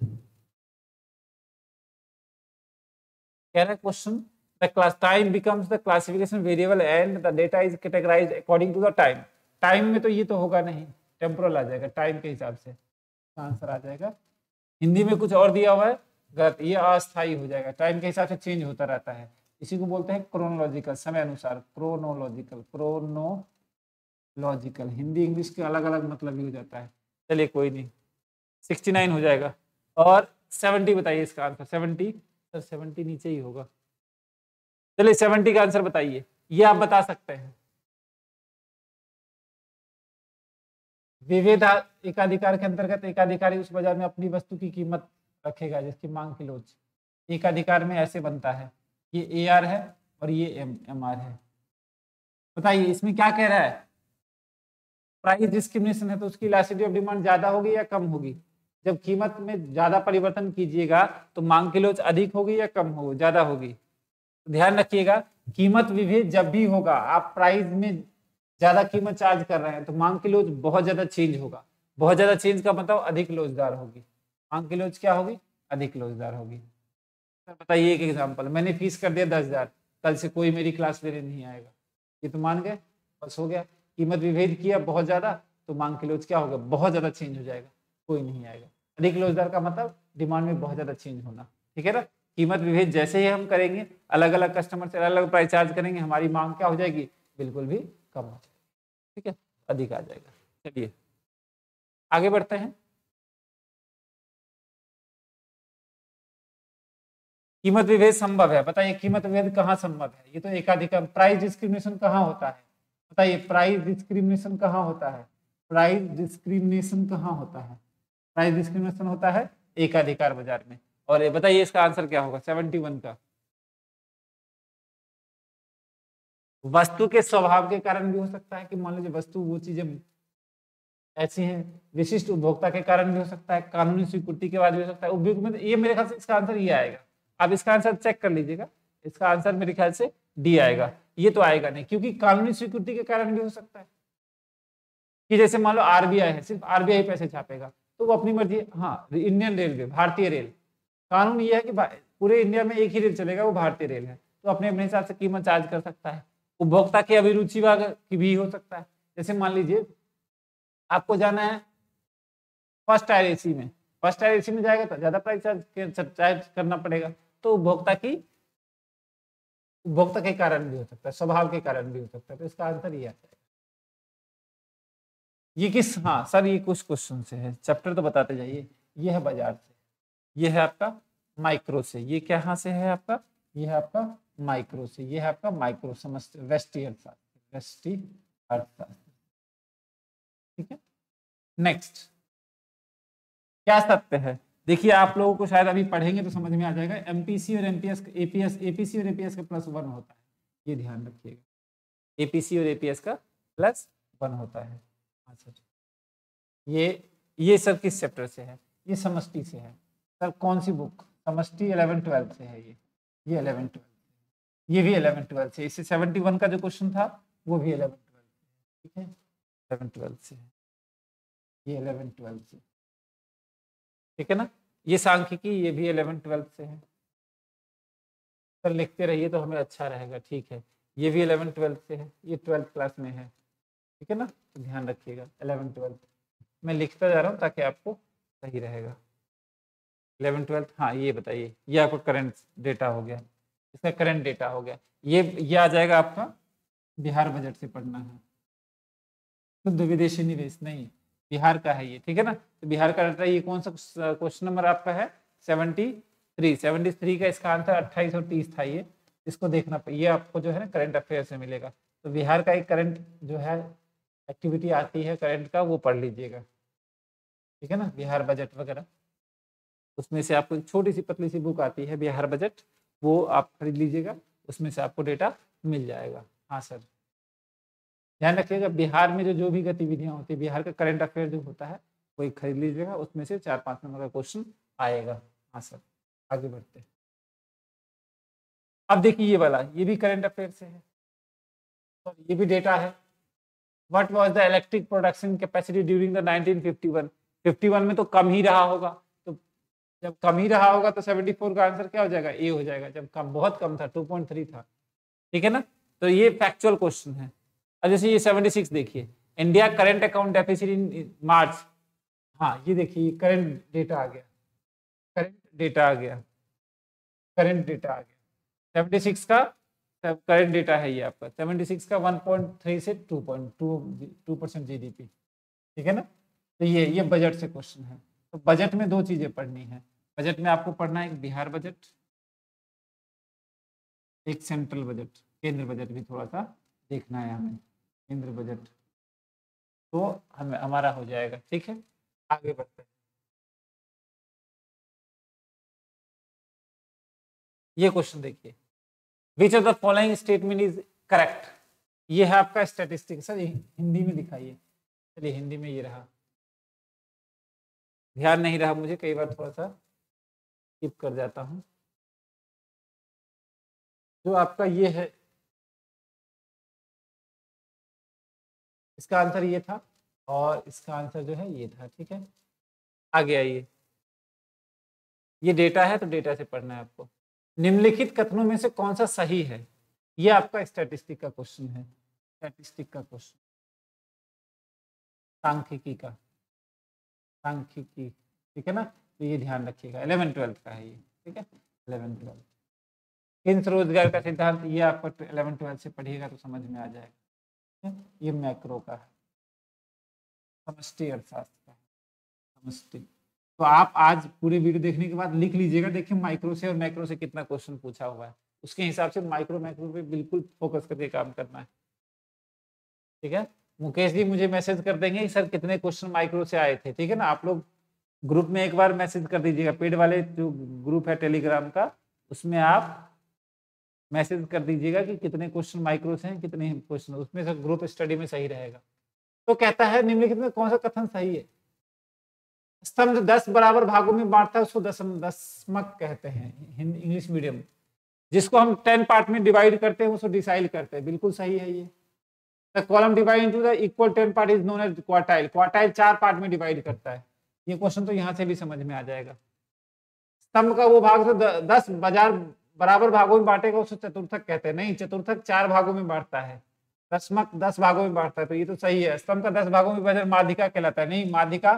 कह रहा है question, the class time becomes the classification variable and the data is categorised according to the time. Time में तो ये तो होगा नहीं, टेम्पोरल आ जाएगा, टाइम के हिसाब से आंसर आ जाएगा। हिंदी में कुछ और दिया हुआ है, गलत, ये अस्थायी हो जाएगा। टाइम के हिसाब से चेंज होता रहता है। इसी को बोलते हैं क्रोनोलॉजिकल, समय अनुसार। क्रोनोलॉजिकल, क्रोनोलॉजिकल, हिंदी इंग्लिश के अलग अलग मतलब ही हो जाता है। चलिए कोई नहीं, 69 हो जाएगा। और 70 बताइए इसका आंसर। 70 सर 70 नीचे ही होगा। चलिए 70 का आंसर बताइए, ये आप बता सकते हैं। विविध एकाधिकार के अंतर्गत एकाधिकारी उस बाजार में अपनी वस्तु की कीमत रखेगा जिसकी मांग किलोज। एकाधिकार में ऐसे बनता है, ये ए आर है और ये एम आर है। बताइए इसमें क्या कह रहा है? प्राइस डिस्क्रिमिनेशन है तो उसकी इलास्टिसिटी ऑफ डिमांड ज्यादा होगी या कम होगी? जब कीमत में ज्यादा परिवर्तन कीजिएगा तो मांग किलोज अधिक होगी या कम होगी? ज्यादा होगी। ध्यान रखिएगा, कीमत विभेद जब भी होगा, आप प्राइस में ज्यादा कीमत चार्ज कर रहे हैं तो मांग की लोज बहुत ज्यादा चेंज होगा। बहुत ज्यादा चेंज का मतलब अधिक लोजदार होगी। मांग की लोज क्या होगी? अधिक लोजदार होगी। सर बताइए एक एग्जांपल, मैंने फीस कर दिया 10,000, कल से कोई मेरी क्लास लेने नहीं आएगा, ये तो मान गए, बस हो गया। कीमत विभेद किया बहुत ज्यादा तो मांग की लोज क्या होगा? बहुत ज्यादा चेंज हो जाएगा, कोई नहीं आएगा। अधिक लोजदार का मतलब डिमांड में बहुत ज्यादा चेंज होना, ठीक है ना। कीमत विभेद जैसे ही हम करेंगे, अलग अलग कस्टमर से अलग अलग प्राइस चार्ज करेंगे, हमारी मांग क्या हो जाएगी? बिल्कुल भी कम हो जाएगी, ठीक है, अधिक आ जाएगा। चलिए आगे बढ़ते हैं। कीमत विभेद संभव है, बताइए कीमत विभेद कहाँ संभव है? ये तो एकाधिकार। प्राइस डिस्क्रिमिनेशन कहाँ होता है? बताइए प्राइस डिस्क्रिमिनेशन कहाँ होता है? प्राइस डिस्क्रिमिनेशन कहाँ होता है? प्राइस डिस्क्रिमिनेशन होता है एकाधिकार बाजार में। और ये बताइए इसका आंसर क्या होगा? 71 का। वस्तु के स्वभाव के कारण भी हो सकता है कि मान लीजिए वस्तु वो चीजें ऐसी हैं, विशिष्ट उपभोक्ता के कारण भी हो सकता है, कानूनी स्वीकृति के बाद भी हो सकता है, उपयोग में। ये मेरे ख्याल से इसका आंसर ये आएगा। आप इसका आंसर चेक कर लीजिएगा, इसका आंसर मेरे ख्याल से डी आएगा। ये तो आएगा नहीं, क्योंकि कानूनी स्वीकृति के कारण भी हो सकता है कि जैसे मान लो आरबीआई है, सिर्फ आरबीआई पैसे छापेगा तो वो अपनी मर्जी। हाँ, इंडियन रेलवे, भारतीय रेल, कानून ये है कि पूरे इंडिया में एक ही रेल चलेगा, वो भारतीय रेल है, तो अपने अपने हिसाब से कीमत चार्ज कर सकता है। उपभोक्ता की अभिरुचि की भी हो सकता है। जैसे मान लीजिए आपको जाना है फर्स्ट टायर एसी में, फर्स्ट टायर एसी में जाएगा तो ज्यादा प्राइस चार्ज करना पड़ेगा, तो उपभोक्ता के कारण भी हो सकता है, स्वभाव के कारण भी हो सकता है। तो इसका आंसर ये आता है। ये किस, हाँ सर ये कुछ क्वेश्चन से है, चैप्टर तो बताते जाइए। ये है बाजार से, ये है आपका माइक्रो से, ये क्या से है आपका? ये है आपका माइक्रो से, ये है आपका माइक्रो समझते, वेस्टी अर्थशास्त्र, वेस्टी अर्थशास्त्र, ठीक है। नेक्स्ट क्या सत्य है? देखिए आप लोगों को शायद अभी पढ़ेंगे तो समझ में आ जाएगा। एमपीसी और एमपीएस, एपीसी और एपीएस का +1 होता है, ये ध्यान रखिएगा। एपीसी और एपीएस का +1 होता है। अच्छा, ये सर किस चैप्टर से है? ये समष्टि से है। सर कौन सी बुक? समष्टि 11-12 से है। ये 11-12, ये भी 11-12 से। इससे 71 का जो क्वेश्चन था वो भी 11-12 से, ठीक है, 11-12 से है, ये 11-12 से, ठीक है ना। ये सांख्यिकी, ये भी 11-12 से है। सर लिखते रहिए तो हमें अच्छा रहेगा, ठीक है। ये भी 11-12 से है, ये 12th क्लास में है, ठीक है ना, तो ध्यान रखिएगा 11-12 मैं लिखता जा रहा हूँ ताकि आपको सही रहेगा। 11-12, हाँ ये बताइए, ये आपका करंट डेटा हो गया, इसका करंट डेटा हो गया। ये आ जाएगा आपका बिहार बजट से पढ़ना है। शुद्ध विदेशी निवेश नहीं, बिहार का है ये, ठीक है ना। तो बिहार का डाटा, ये कौन सा क्वेश्चन नंबर आपका है? 71 73 का इसका आंसर 28 और 30 था। ये इसको देखना ये आपको जो है ना करंट अफेयर से मिलेगा। तो बिहार का एक करंट जो है एक्टिविटी आती है करंट का, वो पढ़ लीजिएगा, ठीक है ना, बिहार बजट वगैरह। उसमें से आपको एक छोटी सी पतली सी बुक आती है बिहार बजट, वो आप खरीद लीजिएगा, उसमें से आपको डेटा मिल जाएगा। हाँ सर, ध्यान रखिएगा बिहार में जो भी गतिविधियां होती है, बिहार का करंट अफेयर जो होता है वही खरीद लीजिएगा, उसमें से 4-5 नंबर का क्वेश्चन आएगा। हाँ सर, आगे बढ़ते हैं। अब देखिए ये वाला, ये भी करंट अफेयर से है, तो ये भी डेटा है। What was the electric production capacity during the 1951? 51 में तो कम ही रहा होगा, तो जब कम ही रहा होगा तो 74 का आंसर क्या हो जाएगा? ए हो जाएगा। जब कम, बहुत कम था, 2.3 था, ठीक है ना। तो ये फैक्चुअल क्वेश्चन है। अब जैसे ये 76 देखिए, India current account deficit in March. हाँ ये देखिए करंट डेटा आ गया, करंट डेटा आ गया, करंट डेटा आ गया। 76 का करंट डेटा है ये आपका, 76 का 1.3 से 2.2% जीडीपी, ठीक है ना। तो ये बजट से क्वेश्चन है। तो बजट में दो चीजें पढ़नी है, बजट में आपको पढ़ना है एक बिहार बजट, एक सेंट्रल बजट, केंद्र बजट भी थोड़ा सा देखना है हमें, केंद्र बजट, तो हमें हमारा हो जाएगा, ठीक है। आगे बढ़ते हैं। ये क्वेश्चन देखिए, which of the following statement is correct? ये है आपका स्टैटिस्टिक। सर हिंदी में दिखाइए, चलिए हिंदी में ये रहा, ध्यान नहीं रहा मुझे, कई बार थोड़ा सा स्किप कर जाता हूं। जो आपका ये है, इसका आंसर ये था और इसका आंसर जो है ये था, ठीक है। आगे आइए, ये डेटा है तो डेटा से पढ़ना है आपको। निम्नलिखित कथनों में से कौन सा सही है? ये आपका स्टैटिस्टिक का क्वेश्चन है, स्टैटिस्टिक का क्वेश्चन, सांख्यिकी का, सांख्यिकी, ठीक है ना। तो ये ध्यान रखिएगा, 11th-12th का है ये, ठीक है, 11th-12th। किन रोजगार का सिद्धांत, ये आपको 11th-12th से पढ़िएगा तो समझ में आ जाएगा। ये मैक्रो का है, समष्टि अर्थशास्त्र का, समष्टि। तो आप आज पूरी वीडियो देखने के बाद लिख लीजिएगा, देखिए माइक्रो से और मैक्रो से कितना क्वेश्चन पूछा हुआ है, उसके हिसाब से माइक्रो मैक्रो पे बिल्कुल फोकस करके काम करना है, ठीक है। मुकेश जी मुझे मैसेज कर देंगे सर कितने क्वेश्चन माइक्रो से आए थे, ठीक है ना। आप लोग ग्रुप में एक बार मैसेज कर दीजिएगा, पेड वाले जो ग्रुप है टेलीग्राम का, उसमें आप मैसेज कर दीजिएगा कि कितने क्वेश्चन माइक्रो से हैं, कितने क्वेश्चन, उसमें से ग्रुप स्टडी में सही रहेगा। तो कहता है निम्नलिखित में कौन सा कथन सही है? स्तंभ 10 बराबर भागों में बांटता है उसको दशमक कहते हैं इंग्लिश मीडियम। जिसको हम 10 पार्ट में डिवाइड करते हैं उसको डिसाइल करते हैं, बिल्कुल सही है ये। The column divide into the equal 10 part is known as quartile, quartile 4 part में डिवाइड करता है। ये क्वेश्चन तो यहाँ से भी समझ में आ जाएगा। स्तंभ का वो भाग तो 10 बराबर भागों में बांटेगा उसको चतुर्थक कहते हैं, नहीं, चतुर्थक 4 भागों में बांटता है, दशमक 10 भागों में बांटता है, तो ये तो सही है। स्तंभ का 10 भागों में विभाजन माध्यिका कहलाता है, नहीं, माध्यिका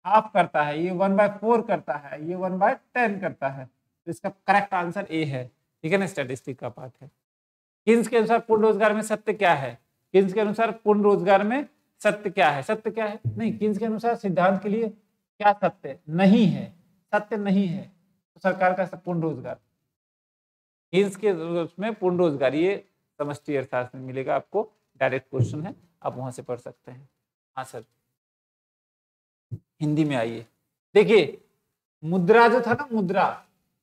हाफ करता है, ये 1/4 करता है, ये 1/10 करता है, तो इसका करेक्ट आंसर ए है, ठीक है ना, स्टैटिस्टिक का पार्ट है। किन्स के अनुसार पूर्ण रोजगार में सत्य क्या है? किन्स के अनुसार पूर्ण रोजगार में सत्य क्या है? सत्य क्या है? नहीं, किन्स के अनुसार सिद्धांत के लिए क्या सत्य नहीं है? सत्य नहीं है तो सरकार का पूर्ण रोजगार, किन्स के उसमें पूर्ण रोजगार, ये समष्टि अर्थशास्त्र में मिलेगा आपको, डायरेक्ट क्वेश्चन है, आप वहां से पढ़ सकते हैं। हाँ सर, हिंदी में आइए। देखिए मुद्रा जो था ना, मुद्रा,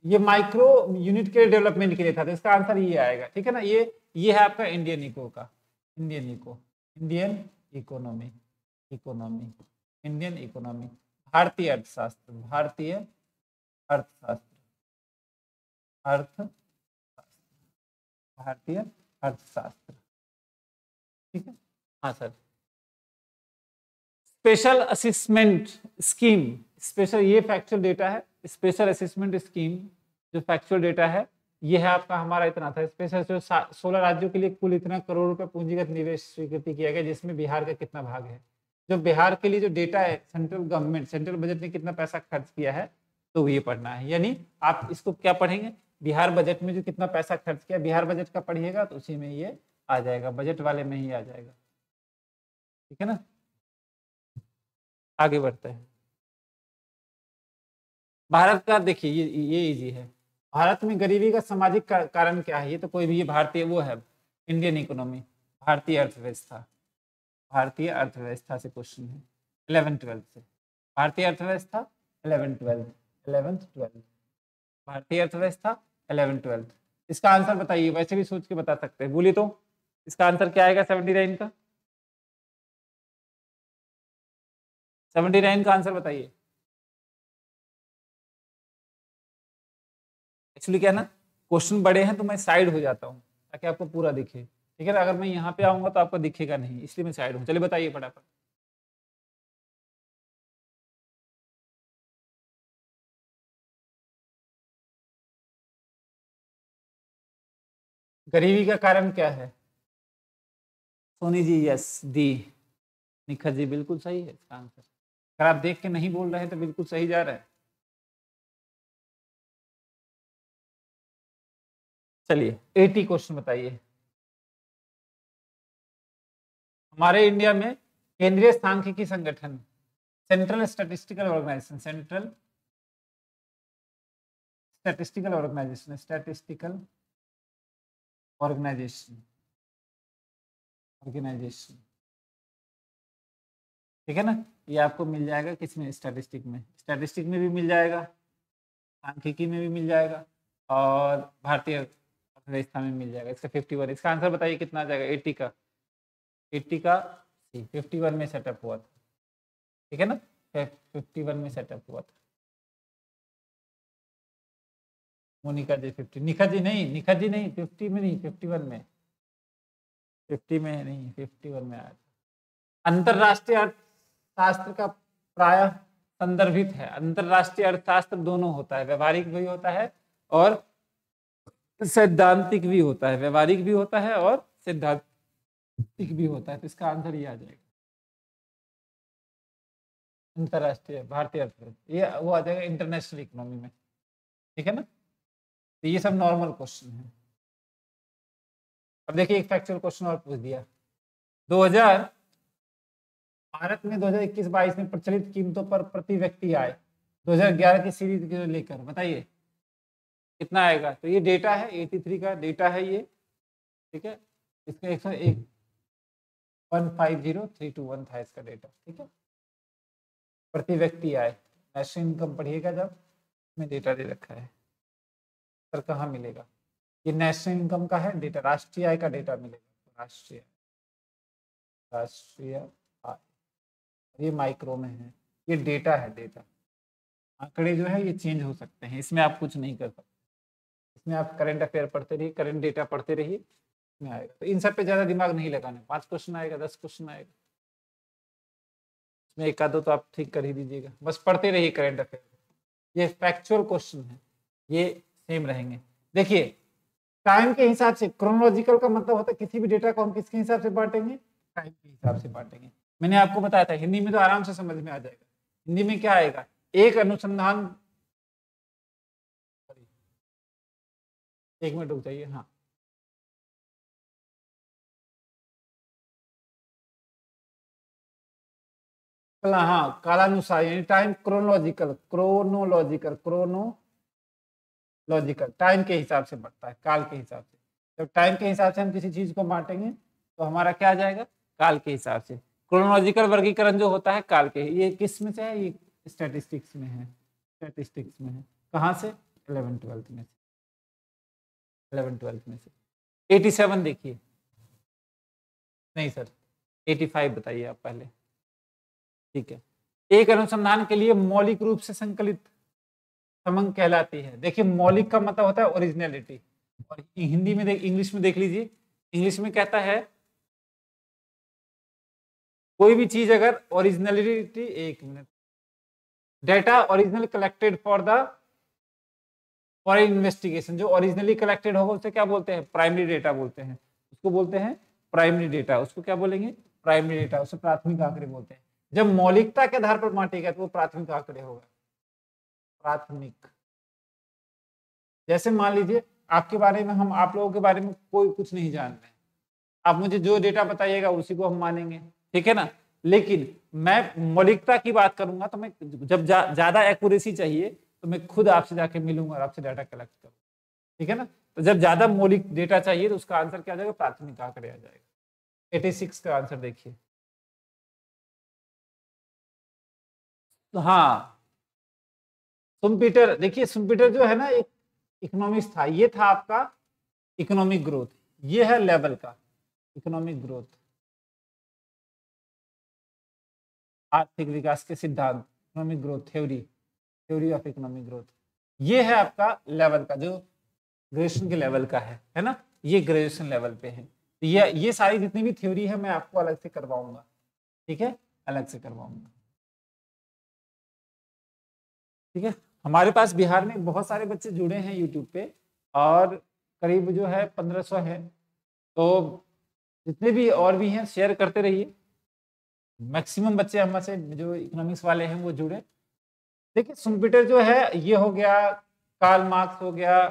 ये माइक्रो यूनिट के डेवलपमेंट के लिए था, तो इसका आंसर ये आएगा, ठीक है ना। ये है आपका इंडियन इको का, Indian eco, Indian economy, economy, Indian economy, भारतीय अर्थशास्त्र, भारतीय अर्थशास्त्र, भारतीय अर्थशास्त्र, ठीक है। हाँ sir, special assessment scheme, special, ये फैक्चुअल डेटा है, स्पेशल असेसमेंट स्कीम जो फैक्चुअल डेटा है, ये है आपका हमारा इतना था। स्पेशल जो 16 राज्यों के लिए कुल इतना करोड़ रुपए पूंजीगत निवेश स्वीकृति किया गया, जिसमें बिहार का कितना भाग है। जो बिहार के लिए जो डेटा है, सेंट्रल गवर्नमेंट, सेंट्रल बजट ने कितना पैसा खर्च किया है, तो ये पढ़ना है। यानी आप इसको क्या पढ़ेंगे, बिहार बजट में जो कितना पैसा खर्च किया, बिहार बजट का पढ़िएगा तो उसी में ये आ जाएगा, बजट वाले में ही आ जाएगा, ठीक है ना। आगे बढ़ते हैं। भारत का देखिए ये इजी है। भारत में गरीबी का सामाजिक कारण क्या है? ये तो कोई भी, ये भारतीय वो है, इंडियन इकोनॉमी, भारतीय अर्थव्यवस्था, भारतीय अर्थव्यवस्था से क्वेश्चन है 11th-12th से। भारतीय अर्थव्यवस्था 11th-12th भारतीय अर्थव्यवस्था 11th-12th। इसका आंसर बताइए, वैसे भी सोच के बता सकते हैं, बोलिए तो इसका आंसर क्या आएगा 79 का? 79 का आंसर बताइए। एक्चुअली क्या है ना, क्वेश्चन बड़े हैं तो मैं साइड हो जाता हूँ ताकि आपको पूरा दिखे, ठीक है ना। अगर मैं यहाँ पे आऊंगा तो आपको दिखेगा नहीं, इसलिए मैं साइड हूँ। चलिए बताइए फटाफट। गरीबी का कारण क्या है? Soni ji yes D. निखत जी बिल्कुल सही है इसका आंसर। अगर आप देख के नहीं बोल रहे हैं तो बिल्कुल सही जा रहा है। चलिए 80 क्वेश्चन बताइए। हमारे इंडिया में केंद्रीय सांख्यिकी संगठन, central statistical organisation, central statistical organisation, statistical organisation, organisation, ठीक है ना। ये आपको मिल जाएगा किसमें? स्टैटिस्टिक में, स्टैटिस्टिक में भी मिल जाएगा, सांख्यिकी में भी मिल जाएगा, और भारतीय अर्थव्यवस्था में मिल जाएगा। इसका 51, इसका आंसर बताइए कितना आ जाएगा? 80 का, 80 का 51 में सेटअप हुआ था, ठीक है ना, 51 में सेटअप हुआ था। मोनिका जी 50, निखत जी नहीं, निखत जी नहीं, 50 में नहीं, 51 में, 50 में नहीं, 51 में आया था। अंतरराष्ट्रीय अर्थशास्त्र का प्राय संदर्भित है। अंतरराष्ट्रीय अर्थशास्त्र दोनों होता है, व्यवहारिक भी होता है और सैद्धांतिक भी होता है, व्यवहारिक भी होता है और सैद्धांतिक भी होता है। तो इसका आंसर ये आ जाएगा अंतरराष्ट्रीय भारतीय अर्थव्यवस्था, ये वो आ जाएगा इंटरनेशनल इकोनॉमी में, ठीक है ना। तो ये सब नॉर्मल क्वेश्चन है। अब देखिए एक फैक्चुअल क्वेश्चन और पूछ दिया। 2000 भारत में 2021-22 में प्रचलित कीमतों पर प्रति व्यक्ति आय 2011 की सीरीज को लेकर बताइए कितना आएगा? तो ये डेटा है 83 का डेटा है ये, ठीक है। इसका 101 150,321 था इसका डेटा, ठीक है। प्रति व्यक्ति आय, नेशनल इनकम पढ़िएगा जब, में डेटा दे रखा है। सर कहाँ मिलेगा? ये नेशनल इनकम का है डेटा, राष्ट्रीय आय का डेटा मिलेगा, राष्ट्रीय राष्ट्रीय आय, ये माइक्रो में है, ये डेटा है, डेटा। आंकड़े जो है ये चेंज हो सकते हैं, इसमें आप कुछ नहीं कर सकते। इसमें आप करंट अफेयर पढ़ते रहिए, करंट डेटा पढ़ते रहिए, इसमें आएगा। तो इन सब पे ज्यादा दिमाग नहीं लगाना, 5 क्वेश्चन आएगा, 10 क्वेश्चन आएगा, इसमें एक आधो तो आप ठीक कर ही दीजिएगा, बस पढ़ते रहिए करंट अफेयर। ये फैक्चुअल क्वेश्चन है, ये सेम रहेंगे। देखिए टाइम के हिसाब से, क्रोनोलॉजिकल का मतलब होता है किसी भी डेटा को हम किसके हिसाब से बांटेंगे? टाइम के हिसाब से बांटेंगे। मैंने आपको बताया था, हिंदी में तो आराम से समझ में आ जाएगा। हिंदी में क्या आएगा? एक अनुसंधान, 1 मिनट रुक जाइए, हाँ हाँ, कालानुसार यानी टाइम, क्रोनोलॉजिकल, क्रोनोलॉजिकल टाइम के हिसाब से बढ़ता है, काल के हिसाब से। जब टाइम के हिसाब से हम किसी चीज को बांटेंगे तो हमारा क्या आ जाएगा? काल के हिसाब से। क्रोनोलॉजिकल वर्गीकरण जो होता है काल के, ये किस में से है? ये स्टैटिस्टिक्स में है, स्टैटिस्टिक्स में है। कहाँ से? 11th-12th में से, 11th-12th में से। 87 देखिए, नहीं सर 85 बताइए आप पहले, ठीक है। एक अनुसंधान के लिए मौलिक रूप से संकलित समंग कहलाती है। देखिए मौलिक का मतलब होता है ओरिजिनलिटी, और हिंदी में इंग्लिश में देख लीजिए, इंग्लिश में कहता है कोई भी चीज अगर originality, 1 minute, data original collected for investigation, जो ओरिजिनली कलेक्टेड होगा उसे क्या बोलते हैं? प्राइमरी डेटा बोलते हैं, उसको बोलते हैं प्राइमरी डेटा। उसको क्या बोलेंगे? प्राइमरी डेटा, उसे प्राथमिक आंकड़े बोलते हैं। जब मौलिकता के आधार पर बांटेगा तो वो प्राथमिक आंकड़े होगा, प्राथमिक। जैसे मान लीजिए आपके बारे में, हम आप लोगों के बारे में कोई कुछ नहीं जान रहे हैं, आप मुझे जो डेटा बताइएगा उसी को हम मानेंगे, ठीक है ना। लेकिन मैं मौलिकता की बात करूंगा तो मैं जब ज्यादा एक्यूरेसी चाहिए तो मैं खुद आपसे जाके मिलूंगा और आपसे डाटा कलेक्ट करूंगा, ठीक है ना। तो जब ज्यादा मौलिक डेटा चाहिए तो उसका आंसर क्या आ जाएगा, प्राथमिक आंकड़े आ जाएगा। 86 का आंसर देखिए। तो हाँ, सुम्पीटर, देखिए सुम्पीटर जो है ना एक इकोनॉमिक्स था, ये था आपका इकोनॉमिक ग्रोथ, ये है लेवल का इकोनॉमिक ग्रोथ, आर्थिक विकास के सिद्धांत, economic growth theory, theory of economic growth. ये है आपका लेवल का, जो ग्रेजुएशन के लेवल का है ना, ये ग्रेजुएशन लेवल पे है। तो ये सारी जितनी भी थ्योरी है मैं आपको अलग से करवाऊंगा, ठीक है, अलग से करवाऊंगा, ठीक है। हमारे पास बिहार में बहुत सारे बच्चे जुड़े हैं यूट्यूब पे, और करीब जो है 1500 है। तो जितने भी और भी हैं शेयर करते रहिए, मैक्सिमम बच्चे हमसे जो इकोनॉमिक्स वाले हैं वो जुड़े। देखिए सुम्पीटर जो है ये हो गया, कार्ल मार्क्स हो गया,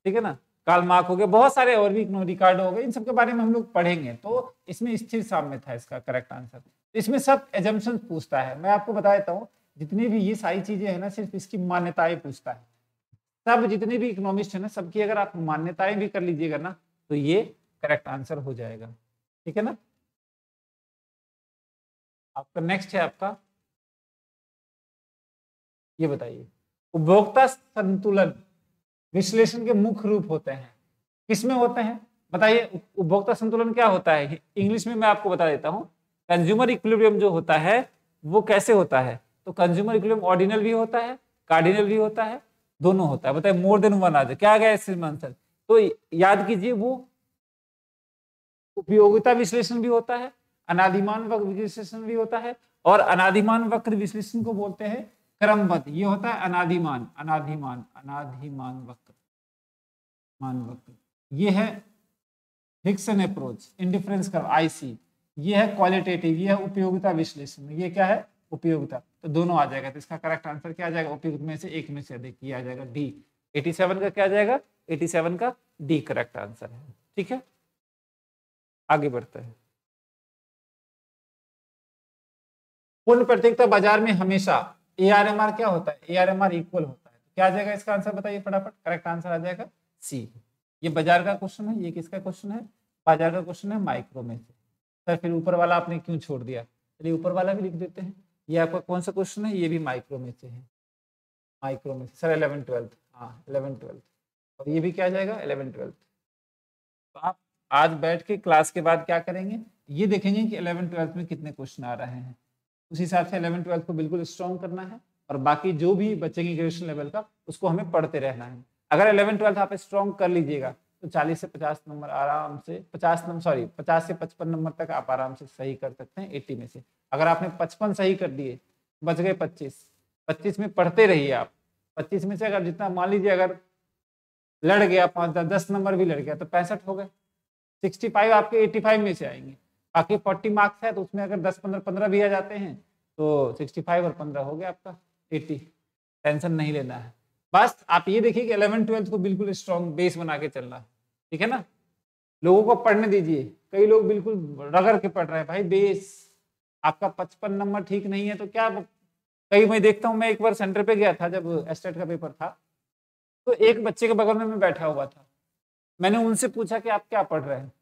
ठीक है ना, कार्ल मार्क्स हो गया, बहुत सारे और भी रिकार्डो हो गए, इन सब के बारे में हम लोग पढ़ेंगे। तो इसमें स्थिर साम्य था इसका करेक्ट आंसर। इसमें सब एजम्पशन पूछता है, मैं आपको बता देता हूँ, जितनी भी ये सारी चीजें है ना सिर्फ इसकी मान्यताएं पूछता है। सब जितने भी इकोनॉमिस्ट है ना, सबकी अगर आप मान्यताएं भी कर लीजिएगा ना तो ये करेक्ट आंसर हो जाएगा, ठीक है ना। आपका नेक्स्ट है आपका, ये बताइए, उपभोक्ता संतुलन विश्लेषण के मुख्य रूप होते हैं, किसमें होते हैं बताइए। उपभोक्ता संतुलन क्या होता है, इंग्लिश में मैं आपको बता देता हूँ। कंज्यूमर इक्विलिब्रियम जो होता है वो कैसे होता है, तो कंज्यूमर इक्विलिब्रियम ऑर्डिनल भी होता है, कार्डिनल भी होता है, दोनों होता है। बताइए मोर देन वन आ जाए, क्या आ गया इसमें आंसर। तो याद कीजिए, वो उपयोगिता विश्लेषण भी होता है, अनादिमान वक्र विश्लेषण भी होता है, और अनादिमान वक्र विश्लेषण को बोलते हैं क्रमबद्ध, ये होता है अनादिमान, अनादिमान अनादिमान वक्र, मान वक्र। ये है Hickson approach, indifference curve IC, ये है क्वालिटेटिव, ये है उपयोगिता विश्लेषण, ये क्या है उपयोगिता। तो दोनों आ जाएगा, तो इसका करेक्ट आंसर क्या आ जाएगा, उपयुक्त में से एक में से अधिक, ये आ जाएगा डी। 87 का क्या आ जाएगा, 87 का डी करेक्ट आंसर है, ठीक है। आगे बढ़ते हैं। पूर्ण प्रत्येकता बाजार में हमेशा एआरएमआर क्या होता है, एआरएमआर इक्वल होता है, क्या आ जाएगा इसका आंसर बताइए फटाफट, करेक्ट आंसर आ जाएगा सी। ये बाजार का क्वेश्चन है, ये किसका क्वेश्चन है, बाजार का क्वेश्चन है माइक्रो में से। सर फिर ऊपर वाला आपने क्यों छोड़ दिया, चलिए ऊपर वाला भी लिख देते हैं। ये आपका कौन सा क्वेश्चन है, ये भी माइक्रो में से है, माइक्रो में से सर 11-12, हाँ 11-12, और ये भी क्या आ जाएगा 11-12। तो आप आज बैठ के क्लास के बाद क्या करेंगे, ये देखेंगे कि 11-12 में कितने क्वेश्चन आ रहे हैं, उस हिसाब से 11-12 को बिल्कुल स्ट्रॉन्ग करना है, और बाकी जो भी बचेंगे ग्रेजुएशन लेवल का उसको हमें पढ़ते रहना है। अगर 11-12 आप स्ट्रॉन्ग कर लीजिएगा तो 40 से 50 नंबर आराम से, 50 से 55 नंबर तक आप आराम से सही कर सकते हैं 80 में से। अगर आपने 55 सही कर दिए, बच गए 25 में पढ़ते रहिए आप। 25 में से अगर जितना मान लीजिए अगर लड़ गया 5-10 नंबर भी लड़ गया तो 65 हो गए, 65 आपके 85 में से आएंगे। बाकी 40 मार्क्स है तो उसमें अगर 10-15 भी आ जाते हैं तो 65 और 15 हो गया आपका 80। टेंशन नहीं लेना है, बस आप ये देखिए कि 11-12 को बिल्कुल स्ट्रॉन्ग बेस बना के चलना, ठीक है ना। लोगों को पढ़ने दीजिए, कई लोग बिल्कुल रगड़ के पढ़ रहे हैं, भाई बेस आपका 55 नंबर ठीक नहीं है तो क्या। कई मैं देखता हूँ, मैं एक बार सेंटर पे गया था जब एस्टेट का पेपर था, तो एक बच्चे के बगल में मैं बैठा हुआ था, मैंने उनसे पूछा कि आप क्या पढ़ रहे हैं,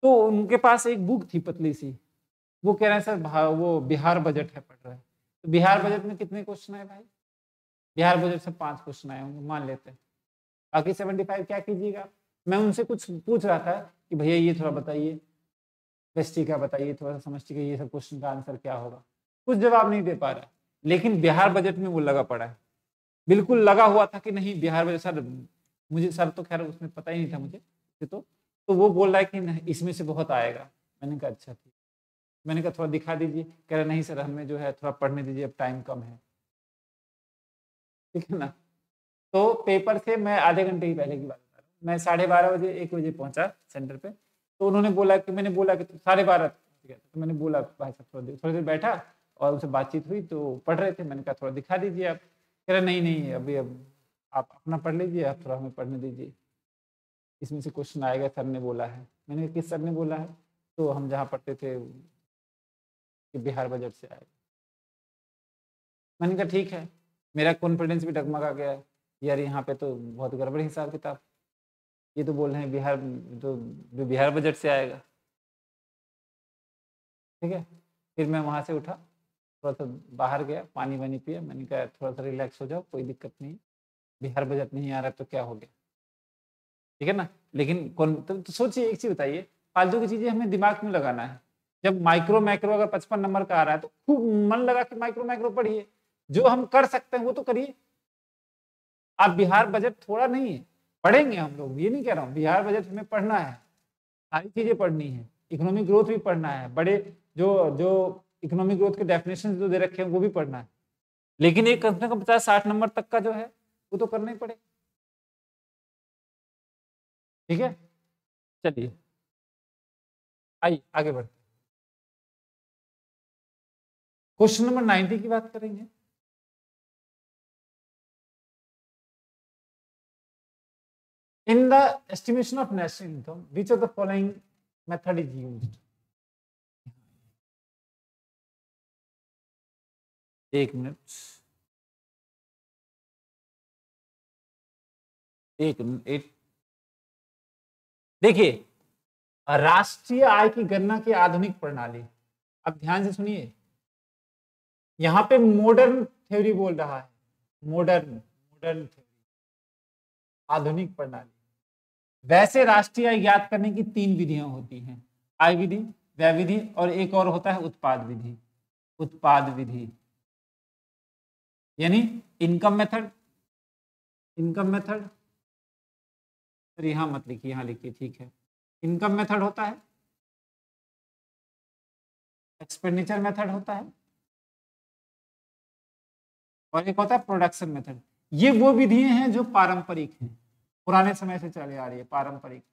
तो उनके पास एक बुक थी पतली सी, वो कह रहे हैं सर वो बिहार बजट है पढ़ रहे हैं। तो बिहार बजट में कितने क्वेश्चन आए भाई, बिहार बजट से 5 क्वेश्चन आए होंगे मान लेते हैं, बाकी 75 क्या कीजिएगा। मैं उनसे कुछ पूछ रहा था कि भैया ये थोड़ा बताइए, व्यष्टि का बताइए, थोड़ा सा समष्टि का, ये सब क्वेश्चन का आंसर क्या होगा, कुछ जवाब नहीं दे पा रहा है। लेकिन बिहार बजट में वो लगा पड़ा है, बिल्कुल लगा हुआ था कि नहीं बिहार बजट सर, मुझे सर तो खैर उसमें पता ही नहीं था मुझे तो वो बोल रहा है कि नहीं इसमें से बहुत आएगा। मैंने कहा अच्छा ठीक, मैंने कहा थोड़ा दिखा दीजिए, कह रहे नहीं सर हमें जो है थोड़ा पढ़ने दीजिए, अब टाइम कम है, ठीक है ना। तो पेपर से मैं आधे घंटे ही पहले की बात बता रहा हूँ, मैं 12:30 बजे 1 बजे पहुंचा सेंटर पे, तो उन्होंने बोला कि, मैंने बोला कि 12:30 तो मैंने बोला भाई साहब थोड़ी देर बैठा और उनसे बातचीत हुई तो पढ़ रहे थे, मैंने कहा थोड़ा दिखा दीजिए आप, कह रहे नहीं नहीं अभी अब आप अपना पढ़ लीजिए, आप थोड़ा हमें पढ़ने दीजिए, इसमें से क्वेश्चन आएगा सर ने बोला है। मैंने कहा किस सर ने बोला है, तो हम जहाँ पढ़ते थे कि बिहार बजट से आएगा। मैंने कहा ठीक है, मेरा कॉन्फिडेंस भी डगमगा गया है, यार यहाँ पे तो बहुत गड़बड़ हिसाब किताब, ये तो बोल रहे हैं बिहार, तो जो बिहार बजट से आएगा। ठीक है, फिर मैं वहाँ से उठा, थोड़ा सा बाहर गया, पानी वानी पिया, मैंने कहा थोड़ा सा रिलैक्स हो जाओ, कोई दिक्कत नहीं है, बिहार बजट नहीं आ रहा तो क्या हो गया, ठीक है ना। लेकिन कौन तो सोचिए, एक चीज बताइए, फालतू की चीजें हमें दिमाग में लगाना है। जब माइक्रो मैक्रो अगर 55 नंबर का आ रहा है तो खूब मन लगा के माइक्रो मैक्रो पढ़िए, जो हम कर सकते हैं वो तो करिए। आप बिहार बजट थोड़ा नहीं है, पढ़ेंगे हम लोग, ये नहीं कह रहा हूँ, बिहार बजट हमें पढ़ना है, सारी चीजें पढ़नी है, इकोनॉमिक ग्रोथ भी पढ़ना है, बड़े जो जो इकोनॉमिक ग्रोथ के डेफिनेशन जो दे रखे हैं वो भी पढ़ना है, लेकिन एक कम से कम 50-60 नंबर तक का जो है वो तो करना ही पड़ेगा। ठीक है, चलिए आइए आगे बढ़ते, क्वेश्चन नंबर 90 की बात करेंगे। In the estimation of national income which of the following method is used. एक मिनट, एक मिनट, एक देखिए, राष्ट्रीय आय की गणना की आधुनिक प्रणाली, अब ध्यान से सुनिए, यहाँ पे मॉडर्न थ्योरी बोल रहा है, मॉडर्न मॉडर्न थ्योरी, आधुनिक प्रणाली। वैसे राष्ट्रीय आय ज्ञात करने की 3 विधियां होती हैं, आय विधि, व्यय विधि और एक और होता है उत्पाद विधि। उत्पाद विधि यानी income method, income method, sir यहां मत लिखिए, यहां लिखिए, ठीक है। इनकम मेथड होता है, एक्सपेंडिचर मेथड होता है, और एक होता है प्रोडक्शन मेथड। ये वो विधियां हैं जो पारंपरिक हैं, पुराने समय से चले आ रही है, पारंपरिक,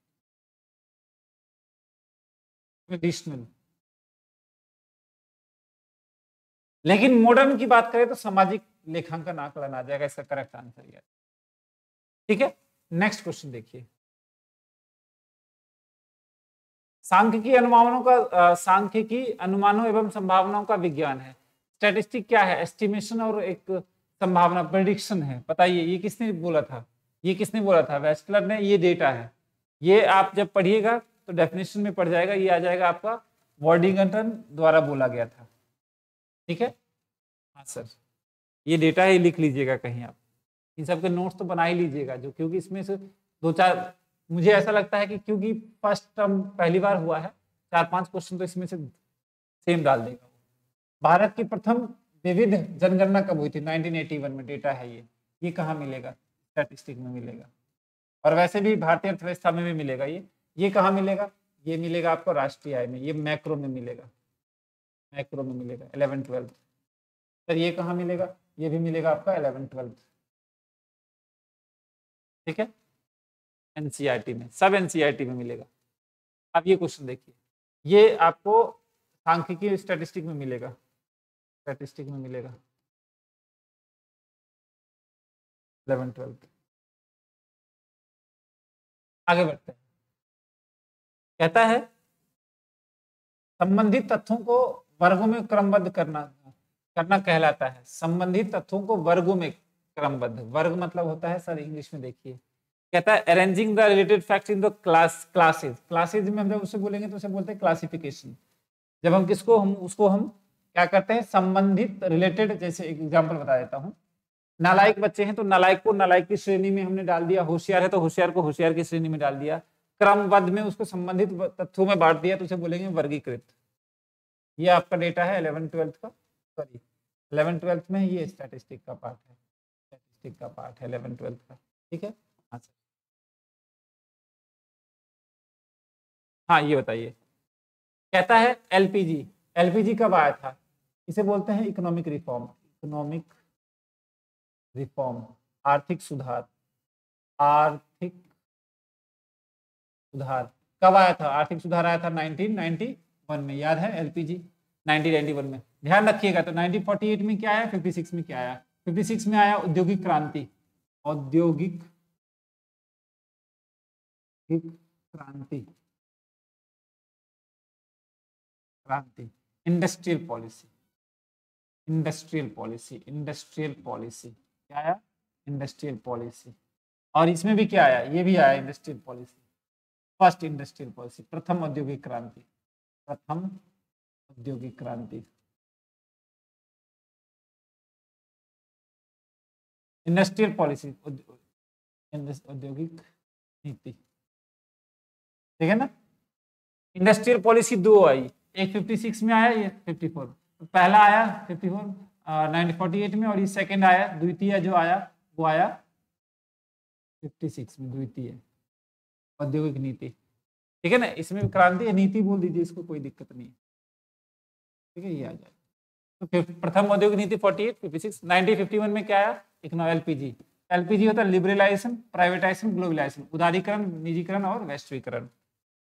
ट्रेडिशनल। लेकिन मॉडर्न की बात करें तो सामाजिक लेखांकन आकलन आ जाएगा, इसका करेक्ट आंसर ये। ठीक है, नेक्स्ट क्वेश्चन देखिए, सांख्यिकी अनुमानों का, सांख्यिकी अनुमानों एवं संभावनाओं का विज्ञान है। स्टैटिस्टिक क्या है, एस्टिमेशन और एक संभावना, प्रेडिक्शन है। बताइए ये किसने बोला था, ये किसने बोला था, वेस्टलर ने। ये डेटा है, ये आप जब पढ़िएगा तो डेफिनेशन में पड़ जाएगा, ये आ जाएगा आपका वॉर्डिंगटन द्वारा बोला गया था। ठीक है, हाँ सर, ये डेटा है, लिख लीजिएगा कहीं आप, इन सबके नोट्स तो बना ही लीजिएगा, जो क्योंकि इसमें से 2-4, मुझे ऐसा लगता है कि क्योंकि फर्स्ट टर्म पहली बार हुआ है, 4-5 क्वेश्चन तो इसमें से सेम डाल देगा। भारत की प्रथम विविध जनगणना कब हुई थी, 1981 में, डेटा है ये कहाँ मिलेगा, स्टैटिस्टिक में मिलेगा, और वैसे भी भारतीय अर्थव्यवस्था में भी मिलेगा। ये कहाँ मिलेगा, ये मिलेगा आपको राष्ट्रीय आय में, ये मैक्रो में मिलेगा, मैक्रो में मिलेगा 11-12। सर ये कहाँ मिलेगा, ये भी मिलेगा आपका 11-12। ठीक है, एनसीईआरटी में, सब एनसीईआरटी में मिलेगा। अब ये क्वेश्चन देखिए, ये आपको सांख्यिकी स्टैटिस्टिक में मिलेगा, स्टैटिस्टिक में मिलेगा 11-12। आगे बढ़ते हैं, कहता है संबंधित तथ्यों को वर्गों में क्रमबद्ध करना करना कहलाता है। संबंधित तथ्यों को वर्गों में क्रमबद्ध, वर्ग मतलब होता है सर इंग्लिश में देखिए, कहता है arranging the related facts in the classes. Classes में हम जब उसे बोलेंगे तो उसे बोलते हैं क्लासिफिकेशन। जब हम किसको, हम उसको हम क्या करते हैं, संबंधित रिलेटेड। जैसे एक एग्जांपल बता देता हूं, नालायक बच्चे हैं तो नालायक को नालायक की श्रेणी में हमने डाल दिया, होशियार है तो होशियार को होशियार की श्रेणी में डाल दिया, क्रमबद्ध में उसको संबंधित तथ्यों में बांट दिया, तो उसे बोलेंगे वर्गीकृत। ये आपका डेटा है 11-12 का, सॉरी 11-12 में ये स्टैटिस्टिक का पार्ट है, स्टैटिस्टिक का पार्ट है 11-12 का। ठीक है, हाँ सर, हाँ ये बताइए, कहता है एलपीजी, एलपीजी कब आया था, इसे बोलते हैं इकोनॉमिक रिफॉर्म, इकोनॉमिक रिफॉर्म, आर्थिक सुधार, आर्थिक सुधार। कब आया था आर्थिक सुधार, आया था 1991 में, याद है एलपीजी 1991 में। ध्यान रखिएगा, तो 1948 में क्या आया, 56 में क्या आया, 56 में आया औद्योगिक क्रांति, औद्योगिक क्रांति, क्रांति, industrial policy, industrial policy, industrial policy क्या आया, इंडस्ट्रियल पॉलिसी। और इसमें भी क्या आया, ये भी आया industrial policy, first industrial policy, प्रथम औद्योगिक क्रांति, प्रथम औद्योगिक क्रांति। इंडस्ट्रियल पॉलिसी, औद्योगिक नीति, ठीक है ना। इंडस्ट्रियल पॉलिसी दो आई, एक 56 में आया, ये 54, पहला आया 54 1948 में, और ये सेकंड आया, द्वितीय जो आया वो आया 56 में, द्वितीय औद्योगिक नीति, ठीक है ना। इसमें क्रांति नीति बोल दीजिए, इसको कोई दिक्कत नहीं है, ठीक है, ये आ जाए। तो प्रथम औद्योगिक नीति 48, 56, 1951 में क्या आया, एक नौ एलपीजी। एलपीजी होता है लिबरलाइजेशन, प्राइवेटाइजेशन, ग्लोबलाइजेशन, उदारीकरण, निजीकरण और वैश्वीकरण,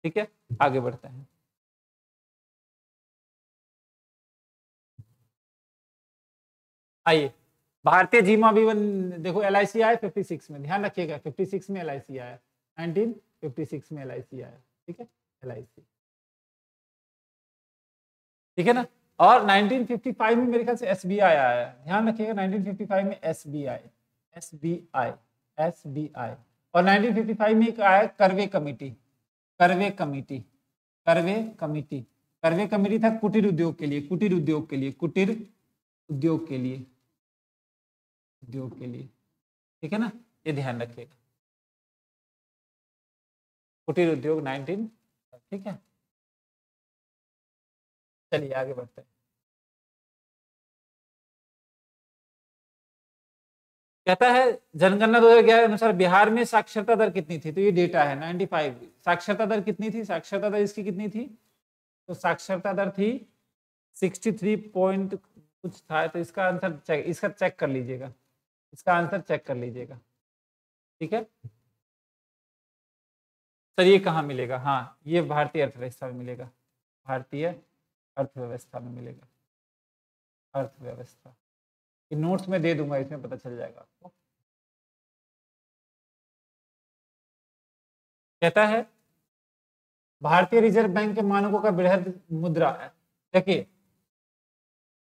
ठीक है। आगे बढ़ते हैं। आइए, भारतीय जीवन बीमा, देखो LIC आया 56 में, ध्यान रखिएगा 56 में LIC आया, 1956 में LIC आया, ठीक है, LIC, ठीक है ना। और 1955 में मेरे ख्याल से SBI आया है, ध्यान रखिएगा 1955 में SBI, SBI, SBI। और 1955 में एक आया करवे कमेटी, करवे कमेटी, करवे कमेटी, करवे कमेटी था कुटीर उद्योग के लिए, कुटीर उद्योग के लिए, कुटीर उद्योग के लिए, उद्योग के लिए, ठीक है ना, ये ध्यान रखिएगा, कुटीर उद्योग 19, ठीक है। चलिए आगे बढ़ते हैं। कहता है जनगणना 2011 के अनुसार बिहार में साक्षरता दर कितनी थी, तो ये डेटा है 95। साक्षरता दर कितनी थी, साक्षरता दर इसकी कितनी थी, तो साक्षरता दर थी 63 पॉइंट कुछ था, तो इसका आंसर चेक, इसका चेक कर लीजिएगा, इसका आंसर चेक कर लीजिएगा, ठीक है सर। ये कहाँ मिलेगा, हाँ ये भारतीय अर्थव्यवस्था में मिलेगा, भारतीय अर्थव्यवस्था में मिलेगा, अर्थव्यवस्था, ये नोट्स में दे दूंगा, इसमें पता चल जाएगा आपको। कहता है भारतीय रिजर्व बैंक के मानकों का बृहद मुद्रा है। देखिए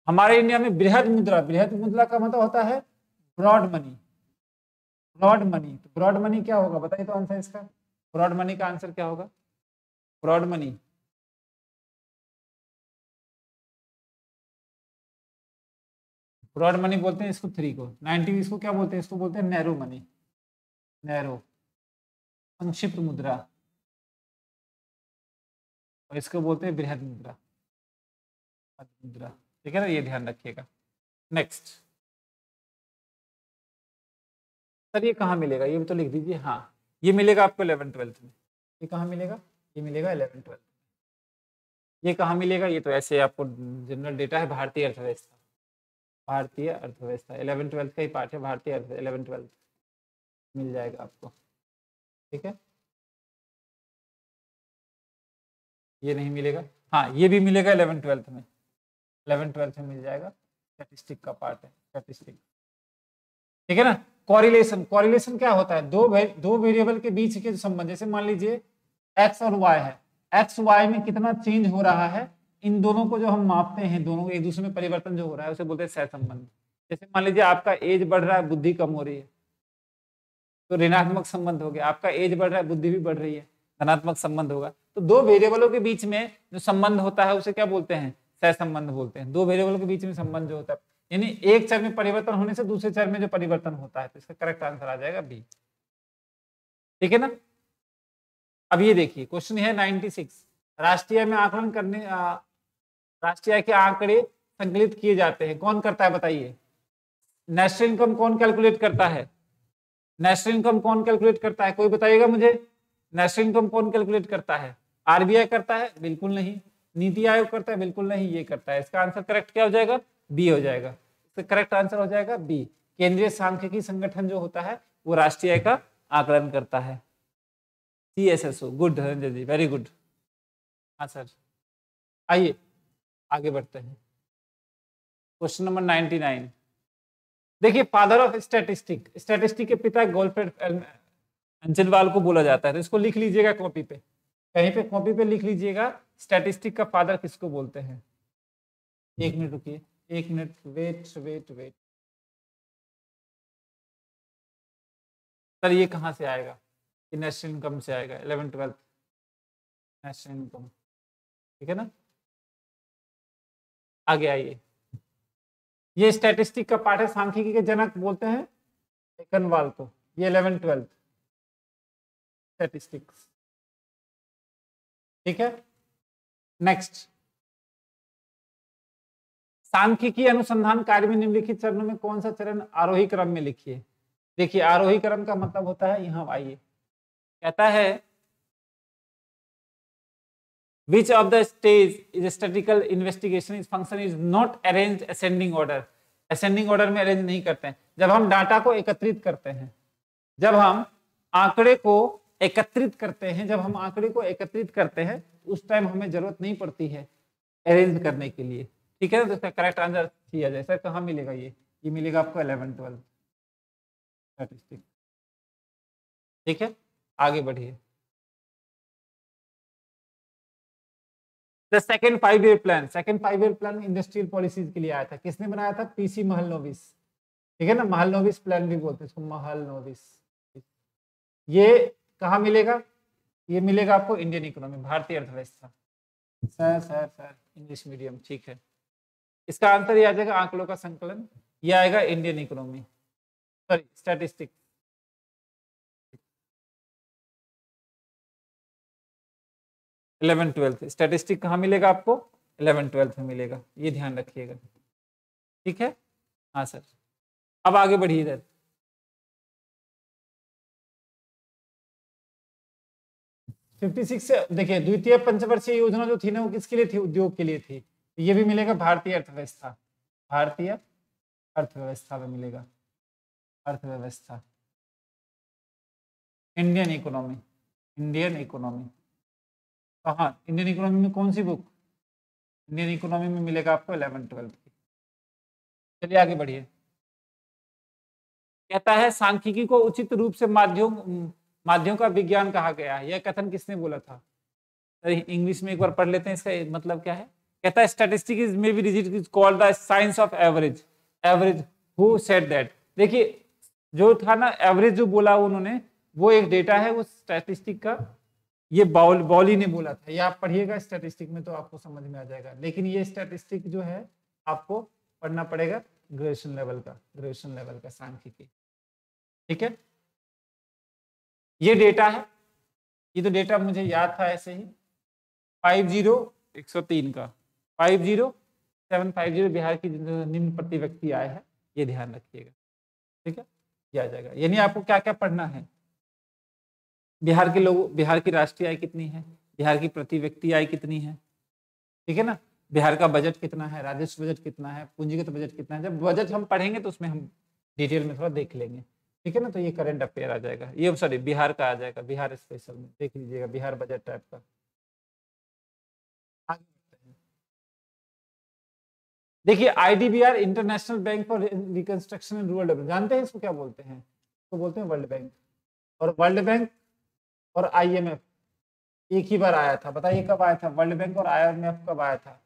हमारे इंडिया में बृहद मुद्रा, बृहद मुद्रा का मतलब होता है ब्रॉड मनी, ब्रॉड मनी। तो ब्रॉड मनी क्या होगा बताइए तो आंसर इसका, ब्रॉड मनी का आंसर क्या होगा, ब्रॉड मनी, ब्रॉड मनी बोलते हैं इसको 3 को, 90 इसको क्या बोलते हैं, इसको बोलते हैं नैरो मनी, नैरो, संक्षिप्त मुद्रा, और इसको बोलते हैं बृहद मुद्रा, मुद्रा, ठीक है ना, ये ध्यान रखिएगा। नेक्स्ट सर ये कहाँ मिलेगा, ये भी तो लिख दीजिए, हाँ ये मिलेगा आपको 11th-12th में, ये कहाँ मिलेगा, ये मिलेगा 11th-12th, ये कहाँ मिलेगा, ये तो ऐसे आपको जनरल डेटा है, भारतीय अर्थव्यवस्था, भारतीय अर्थव्यवस्था 11th-12th का ही पार्ट है, भारतीय अर्थव्यवस्था 11th-12th मिल जाएगा आपको, ठीक है। ये नहीं मिलेगा, हाँ ये भी मिलेगा 11th-12th में, 11th-12th में मिल जाएगा, स्टैटिस्टिक का पार्ट है, स्टैटिस्टिक, ठीक है ना। कोरिलेशन, कोरिलेशन क्या होता है, दो वेरिएबल के बीच के संबंध, जैसे मान लीजिए x और y है, x y में कितना चेंज हो रहा है, इन दोनों को जो हम मापते हैं, दोनों एक दूसरे में परिवर्तन जो हो रहा है उसे बोलते हैं सहसंबंध। जैसे मान लीजिए आपका एज बढ़ रहा है, बुद्धि कम हो रही है, तो ऋणात्मक संबंध हो गया, आपका एज बढ़ रहा है, बुद्धि भी बढ़ रही है, धनात्मक संबंध होगा। तो दो वेरिएबलों के बीच में जो संबंध होता है उसे क्या बोलते हैं, सहसंबंध बोलते हैं। दो वेरिएबलों के बीच में संबंध जो होता है, यानी एक चर में परिवर्तन होने से दूसरे चर में जो परिवर्तन होता है, तो इसका करेक्ट आंसर आ जाएगा बी, ठीक है ना। अब ये देखिए क्वेश्चन है 96, राष्ट्रीय में आकलन करने, राष्ट्रीय के आंकड़े संकलित किए जाते हैं, कौन करता है बताइए, नेशनल इनकम कौन कैलकुलेट करता है, नेशनल इनकम कौन कैलकुलेट करता है, कोई बताइएगा मुझे, नेशनल इनकम कौन कैलकुलेट करता है, RBI करता है, बिल्कुल नहीं, नीति आयोग करता है, बिल्कुल नहीं, ये करता है। इसका आंसर करेक्ट क्या हो जाएगा, बी हो जाएगा, इसका करेक्ट आंसर हो जाएगा बी। केंद्रीय सांख्यिकी संगठन जो होता है वो राष्ट्रीय आय का आकलन करता है, CSSO, गुड धनंजय जी, वेरी गुड, हाँ सर। आइए आगे बढ़ते हैं, क्वेश्चन नंबर 99। देखिए फादर ऑफ स्टैटिस्टिक, स्टैटिस्टिक के पिता गोल्डफ्रेड अंचलवाल को बोला जाता है, तो इसको लिख लीजिएगा कॉपी पे, कहीं पे कॉपी पे लिख लीजिएगा, स्टैटिस्टिक का फादर किसको बोलते हैं। एक मिनट रुकिए, एक minute, wait wait wait, sir ये कहाँ से आएगा? ये नेशनल इनकम से आएगा, 11-12 नेशनल इनकम, ठीक है ना। आगे आइए, ये स्टैटिस्टिक का पार्ट है, सांख्यिकी के जनक बोलते हैं एकनवाल को। ये 11-12 स्टैटिस्टिक्स, ठीक है। नेक्स्ट, सांख्यिकी अनुसंधान कार्य में निम्नलिखित चरणों में कौन सा चरण आरोही क्रम में लिखिए। देखिए आरोही क्रम का मतलब होता है, यहाँ आइए, कहता है which of the stage is statistical investigation is function is not arranged ascending order। ascending order में अरेंज नहीं करते हैं। जब हम डाटा को एकत्रित करते हैं, जब हम आंकड़े को एकत्रित करते हैं, जब हम आंकड़े को एकत्रित करते हैं उस टाइम हमें जरूरत नहीं पड़ती है अरेंज करने के लिए, ठीक है ना। तो इसका करेक्ट आंसर किया जाए। सर कहाँ मिलेगा ये मिलेगा आपको 11-12 स्टैटिस्टिक्स, ठीक है। आगे बढ़िए, the second 5 year plan, second 5 year plan industrial policies के लिए आया था। किसने बनाया था? पीसी महलनोबिस, ठीक है ना। महलनोबिस प्लान भी बोलते हैं इसको, महलनोबिस। ये कहाँ मिलेगा? ये मिलेगा आपको इंडियन इकोनॉमी, भारतीय अर्थव्यवस्था। सर इंग्लिश मीडियम, ठीक है। इसका आंसर ये आ जाएगा आंकड़ों का संकलन, ये आएगा Indian economy, sorry statistics. 11-12 statistic कहाँ मिलेगा आपको? 11-12 में मिलेगा, ये ध्यान रखिएगा, ठीक है। हाँ सर, अब आगे बढ़िए इधर। फिफ्टी सिक्स से देखिए, द्वितीय पंचवर्षीय योजना जो थी ना वो किसके लिए थी? उद्योग के लिए थी। ये भी मिलेगा भारतीय अर्थव्यवस्था, भारतीय अर्थव्यवस्था में मिलेगा, अर्थव्यवस्था, इंडियन इकोनॉमी, इंडियन इकोनॉमी। कहाँ? इंडियन इकोनॉमी में कौन सी बुक? इंडियन इकोनॉमी में मिलेगा आपको 11-12 की। चलिए आगे बढ़िए, कहता है सांख्यिकी को उचित रूप से माध्यम का विज्ञान कहा गया है। यह कथन किसने बोला था? इंग्लिश में एक बार पढ़ लेते हैं, इसका मतलब क्या है। कहता है statistics is may be is called the science of average. Average, who said that? देखिए जो था ना एवरेज जो बोला उन्होंने, वो एक डेटा है वो स्टैटिस्टिक का, ये बॉली ने बोला था। ये आप पढ़िएगा स्टैटिस्टिक में तो आपको समझ में आ जाएगा। लेकिन ये स्टैटिस्टिक जो है आपको पढ़ना पड़ेगा ग्रेजुएशन लेवल का सांख्यिकी, ठीक है। ये डेटा है, ये तो डेटा मुझे याद था ऐसे ही, 50-103 का 50750 बिहार की निम्न प्रति व्यक्ति आय है, ये ध्यान रखिएगा, ठीक है। ये आ जाएगा। यानी आपको क्या क्या पढ़ना है, बिहार के लोग, बिहार की राष्ट्रीय आय कितनी है, बिहार की प्रति व्यक्ति आय कितनी है, ठीक है ना। बिहार का बजट कितना है, राजस्व बजट कितना है, पूंजीगत बजट कितना है। जब बजट हम पढ़ेंगे तो उसमें हम डिटेल में थोड़ा देख लेंगे, ठीक है ना। तो ये करंट अफेयर आ जाएगा, ये सॉरी बिहार का आ जाएगा, बिहार स्पेशल में देख लीजिएगा, बिहार बजट टाइप का। आगे बढ़ते हैं, देखिए IDBR international bank for reconstruction and rural development, जानते हैं इसको क्या बोलते हैं? इसको बोलते हैं वर्ल्ड बैंक। और वर्ल्ड बैंक और IMF एक ही बार आया था, बताइए कब आया था? वर्ल्ड बैंक और IMF कब आया था?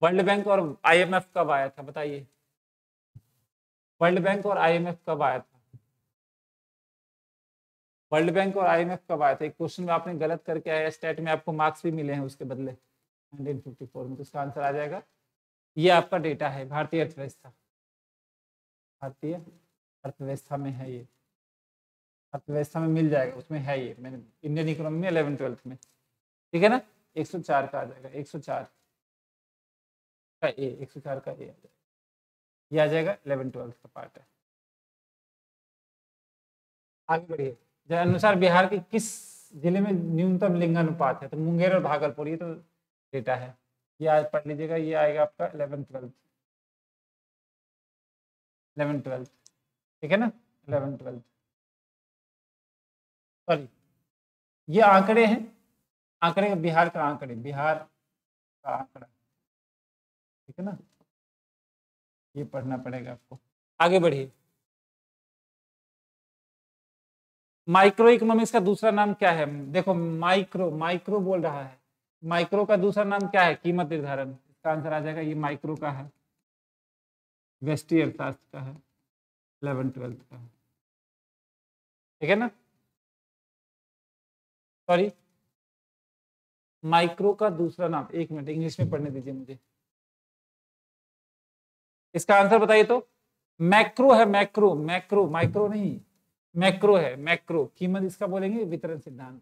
वर्ल्ड बैंक और IMF कब आया था बताइए? वर्ल्ड बैंक और IMF कब आया था? वर्ल्ड बैंक और IMF कब आया था? एक क्वेश्चन में आपने गलत करके आया, स्टेट में आपको मार्क्स भी मिले हैं उसके बदले 1954 में। तो इसका आंसर आ जाएगा, ये आपका डेटा है भारतीय अर्थव्यवस्था, भारतीय अर्थव्यवस्था में है, ये अर्थव्यवस्था में मिल जाएगा, उसमें है ये, मैंने इंडियन इकोनॉमी में 11-12 में, ठीक है ना। 104 का आ जाएगा, 104 का ए, 104 का ए आ जाएगा, ये आ जाएगा 11-12 का पार्ट है। आगे बढ़िए, अनुसार बिहार के किस जिले में न्यूनतम लिंगानुपात है? तो मुंगेर और भागलपुर, ये तो डेटा है, ये आज पढ़ लीजिएगा, ये आएगा आपका 11-12, ठीक है ना। 11-12 सॉरी, ये आंकड़े हैं, आंकड़े बिहार का, आंकड़े बिहार का आंकड़ा, ठीक है ना, ये पढ़ना पड़ेगा आपको। आगे बढ़िए, माइक्रो इकोनॉमिक्स का दूसरा नाम क्या है? देखो माइक्रो बोल रहा है, माइक्रो का दूसरा नाम क्या है? कीमत निर्धारण। इसका आंसर आ जाएगा, ये माइक्रो का है, व्यष्टि अर्थशास्त्र का है, 11-12 का है। ठीक है ना। सॉरी, माइक्रो का दूसरा नाम, एक मिनट इंग्लिश में पढ़ने दीजिए मुझे। इसका आंसर बताइए तो। मैक्रो है, मैक्रो, मैक्रो, माइक्रो नहीं, मैक्रो है, मैक्रो। कीमत इसका बोलेंगे वितरण सिद्धांत।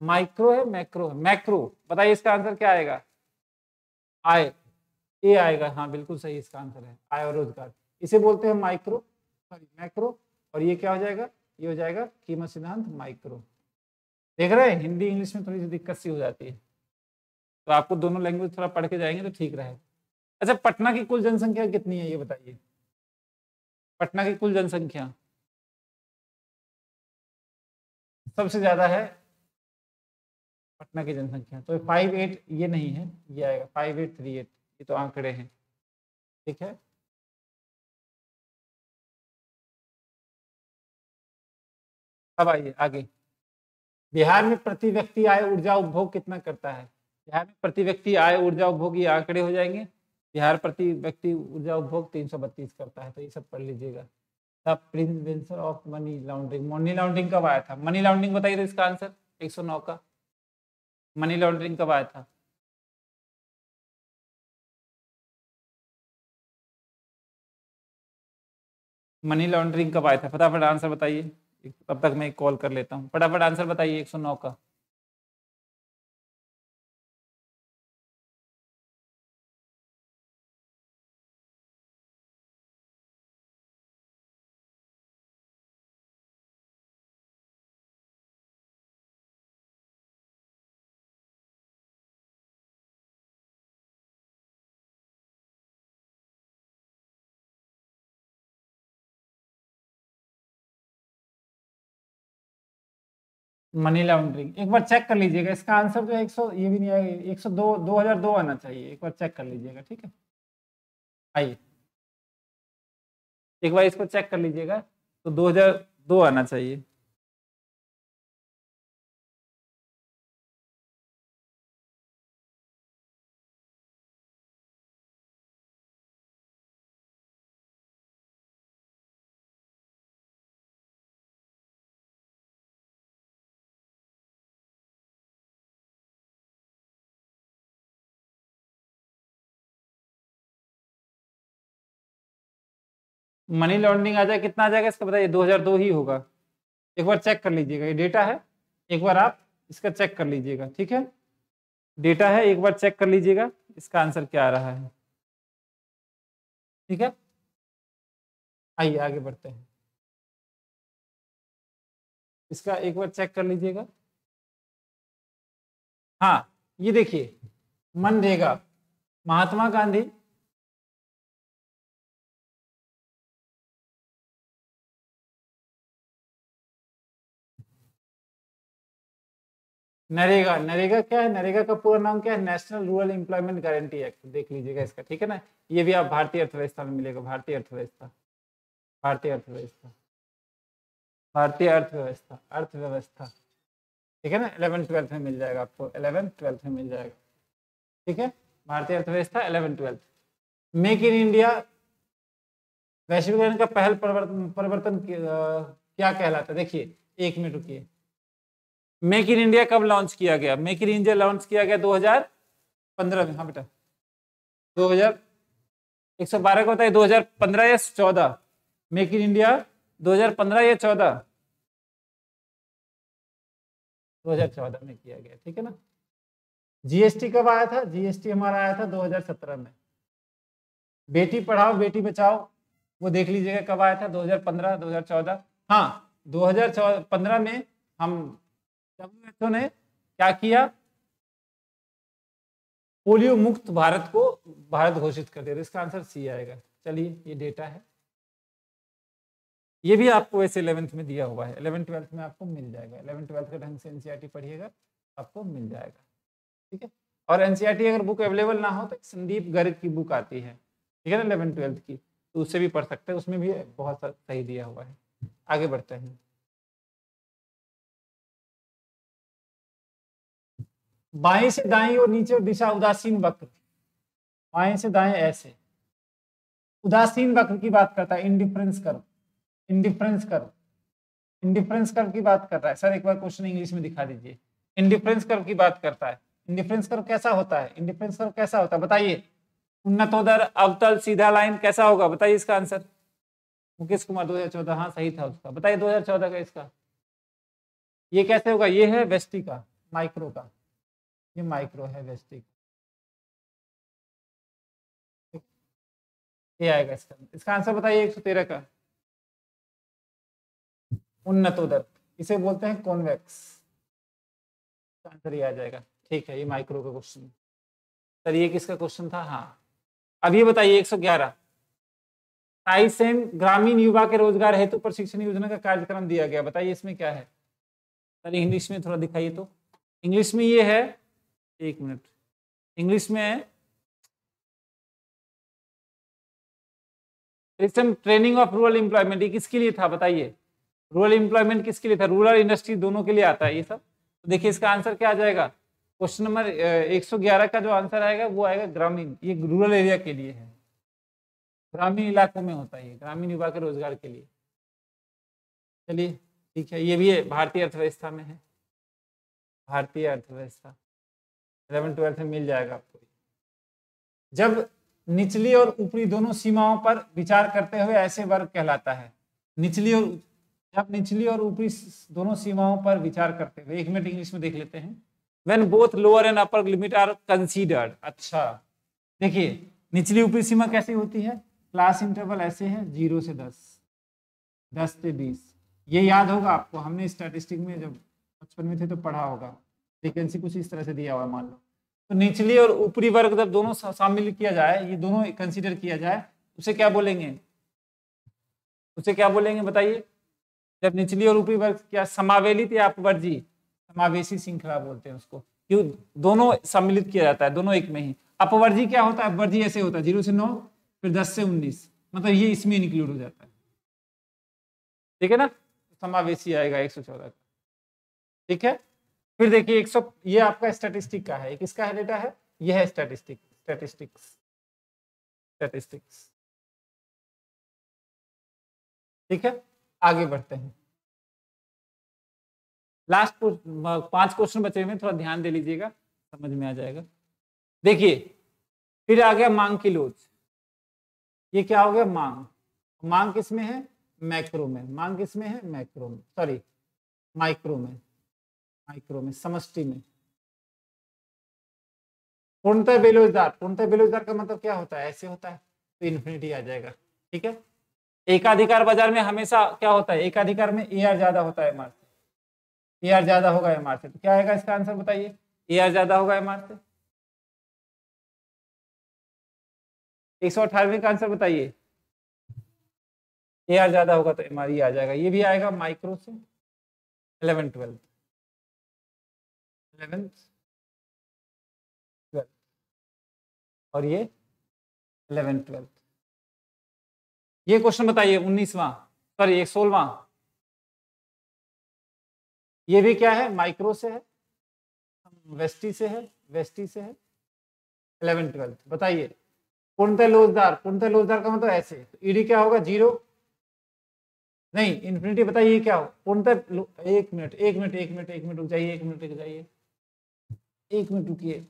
माइक्रो है, मैक्रो है, मैक्रो। बताइए इसका आंसर क्या आएगा। आय, ए आएगा। हाँ बिल्कुल सही, इसका आंसर है आय और रोजगार। इसे बोलते हैं माइक्रो, सॉरी मैक्रो। और ये क्या हो जाएगा, ये हो जाएगा कीमत सिद्धांत माइक्रो। देख रहे हैं, हिंदी इंग्लिश में थोड़ी सी दिक्कत सी हो जाती है, तो आपको दोनों लैंग्वेज थोड़ा पढ़ के जाएंगे तो ठीक रहेगा। अच्छा, पटना की कुल जनसंख्या कितनी है ये बताइए। पटना की कुल जनसंख्या सबसे ज्यादा है पटना की जनसंख्या, तो 58 ये नहीं है, ये आएगा 5838। ये तो आंकड़े हैं, ठीक है। अब आइए आगे। बिहार में प्रति व्यक्ति आय ऊर्जा उपभोग कितना करता है। बिहार में प्रति व्यक्ति आय ऊर्जा उपभोग, ये आंकड़े हो जाएंगे। बिहार प्रति व्यक्ति ऊर्जा उपभोग 332 करता है, तो ये सब पढ़ लीजिएगा। The prevention of money laundering, money laundering कब आया था। मनी लॉन्ड्रिंग बताइए तो इसका आंसर 109 का। मनी लॉन्ड्रिंग कब आया था। मनी लॉन्ड्रिंग कब आया था, फटाफट आंसर बताइए। तब तक मैं कॉल कर लेता हूँ, फटाफट आंसर बताइए 109 का। मनी लॉन्ड्रिंग एक बार चेक कर लीजिएगा, इसका आंसर जो है 100, ये भी नहीं आएगा, 102, 2002 आना चाहिए। एक बार चेक कर लीजिएगा, ठीक है। आइए एक बार इसको चेक कर लीजिएगा, तो 2002 आना चाहिए। मनी लॉन्ड्रिंग आ जाए, कितना आ जाएगा इसका बताइए। 2002 ही होगा। एक बार चेक कर लीजिएगा, ये डेटा है, एक बार आप इसका चेक कर लीजिएगा, ठीक है। डेटा है, एक बार चेक कर लीजिएगा इसका आंसर क्या आ रहा है, ठीक है। आइए आगे बढ़ते हैं, इसका एक बार चेक कर लीजिएगा। हाँ ये देखिए, मनरेगा, महात्मा गांधी, नरेगा, नरेगा क्या है, नरेगा का पूरा नाम क्या है, national rural employment guarantee act. देख लीजिएगा इसका, ठीक है ना। ये भी आप भारतीय अर्थव्यवस्था में मिलेगा, भारतीय अर्थव्यवस्था, भारतीय अर्थव्यवस्था, भारतीय अर्थव्यवस्था, अर्थव्यवस्था, ठीक है ना। 11th-12th में मिल जाएगा आपको, 11th-12th में मिल जाएगा, ठीक है। भारतीय अर्थव्यवस्था 11th-12th। मेक इन इंडिया वैश्वीकरण का पहल परिवर्तन क्या कहलाता है। देखिए एक मिनट रुकिए, मेक इन इंडिया कब लॉन्च किया गया। मेक इन इंडिया लॉन्च किया गया 2015 में। हाँ बेटा 2000, 112 का होता है 2015 या 14। मेक इन इंडिया 2015 या 14, 2014 में किया गया, ठीक है ना। जीएसटी कब आया था, जीएसटी हमारा आया था 2017 में। बेटी पढ़ाओ बेटी बचाओ, वो देख लीजिएगा कब आया था, 2015, 2014। हाँ 2015 में हम WHO ने क्या किया, पोलियो मुक्त भारत को भारत घोषित कर दिया। इसका आंसर सी आएगा। चलिए ये डेटा है, ये भी आपको वैसे 11th में दिया हुआ है, 11th-12th में आपको मिल जाएगा। 11th-12th का ढंग से एनसीईआरटी पढ़िएगा, आपको मिल जाएगा, ठीक है। और एनसीईआरटी अगर बुक अवेलेबल ना हो तो संदीप गर्ग की बुक आती है, ठीक है ना, 11th-12th की, तो उससे भी पढ़ सकते हैं, उसमें भी बहुत सही दिया हुआ है। आगे बढ़ते हैं, बाएं से दाएं और नीचे और दिशा उदासीन वक्र, बाएं से दाएं ऐसे। उदासीन वक्र की बात करता है, indifference curve, indifference curve, indifference curve की बात कर रहा है सर, एक बार क्वेश्चन इंग्लिश में दिखा दीजिए। इंडिफरेंस कर्व की बात करता है। इंडिफरेंस कर्व कैसा होता है? इंडिफरेंस कर्व कैसा होता है बताइए? उन्नतोदर, अवतल, सीधा लाइन, कैसा होगा बताइए इसका आंसर? मुकेश कुमार 2014, हाँ सही था उसका। बताइए 2014 का इसका ये कैसे होगा? ये है वेस्टी का, माइक्रो का, ये माइक्रो है वेस्टी का, ये आएगा इसका। इसका आंसर बताइए 113 का। उन्नतोदर, इसे बोलते हैं कॉन्वेक्स, आंसर ये आ जाएगा। ठीक है, ये माइक्रो का क्वेश्चन। सर ये किसका क्वेश्चन था? हाँ, अब ये बताइए 111, ट्राइसेम ग्रामीण युवा के रोजगार हेतु प्रशिक्षण योजना का कार्यक्रम दिया गया, बताइए इसमें क्या है? सर इंग्लिश में थोड़ा दिखाइए तो। इंग्लिश में ये है, एक मिनट, इंग्लिश में ट्रेनिंग ऑफ रूरल एम्प्लॉयमेंट, ये किसके लिए था बताइए? रूरल एम्प्लॉयमेंट किसके लिए था? रूरल इंडस्ट्री दोनों के लिए आता है ये सब। तो देखिए इसका आंसर क्या आ जाएगा? क्वेश्चन नंबर 111 का जो आंसर आएगा वो आएगा ग्रामीण, ये रूरल एरिया के लिए है, ग्रामीण इलाकों में होता है, ग्रामीण युवा के रोजगार के लिए। चलिए ठीक है, ये भी है, भारतीय अर्थव्यवस्था में है, भारतीय अर्थव्यवस्था 11th-12th में मिल जाएगा आपको। जब निचली और ऊपरी दोनों सीमाओं पर विचार करते हुए ऐसे वर्ग कहलाता है। निचली और, जब निचली और ऊपरी दोनों सीमाओं पर विचार करते हुए, एक मिनट इंग्लिश में देख लेते हैं। When both lower and upper limit are considered। अच्छा देखिए, निचली ऊपरी सीमा कैसी होती है? क्लास इंटरवल ऐसे है 0 से 10, 10 से 20। ये याद होगा आपको, हमने स्टैटिस्टिक में जब बचपन में थे तो पढ़ा होगा। वैकेंसी कुछ इस तरह से दिया हुआ है मान लो, तो निचली और ऊपरी वर्ग जब दोनों शामिल किया जाए, ये दोनों कंसीडर किया जाए, उसे क्या बोलेंगे? उसे क्या बोलेंगे बताइए? जब निचली और ऊपरी वर्ग क्या समावेलित या अपवर्जी, समावेशी श्रृंखला बोलते हैं उसको, क्यों दोनों सम्मिलित किया जाता है, दोनों एक में ही। अपवर्जी क्या होता है? अपवर्जी ऐसे होता है 0 से 9, फिर 10 से 19, मतलब ये इसमें इंक्लूड हो जाता है, ठीक है ना? समावेशी आएगा 114 का, ठीक है। फिर देखिए 100, ये आपका स्टैटिस्टिक का है, किसका है डेटा है? ये है स्टैटिस्टिक्स, ठीक है। आगे बढ़ते हैं, लास्ट 5 क्वेश्चन बचे हुए, थोड़ा ध्यान दे लीजिएगा, समझ में आ जाएगा। देखिए फिर आ गया मांग की लोच, ये क्या हो गया? मांग किस में है? मैक्रो में। मांग किस में है? मैक्रो में, सॉरी माइक्रो में, समष्टि में। पूर्णतः बेरोजगार का मतलब क्या होता है? ऐसे होता है, तो इन्फिनिटी आ जाएगा, ठीक है। एकाधिकार बाजार में हमेशा क्या होता है? एकाधिकार में AR ज्यादा होता है MR से, AR ज्यादा होगा MR से, तो क्या आएगा इसका आंसर बताइए? AR ज्यादा होगा MR से। 118 का आंसर बताइए। AR ज्यादा होगा तो MR ही आ जाएगा, ये भी आएगा माइक्रो से। 11th 12th और ये 11th 12th। ये क्वेश्चन बताइए 19वां, सॉरी 16वां, ये भी क्या है? माइक्रो से है, वेस्टी से है 11th 12th। बताइए पूर्णतः लोचदार का मतलब ऐसे, तो ईडी क्या होगा? 0 नहीं इन्फिनिटी। बताइए क्या हो? पूर्णतः, एक मिनट रुक जाइए, एक मिनट रुकिए।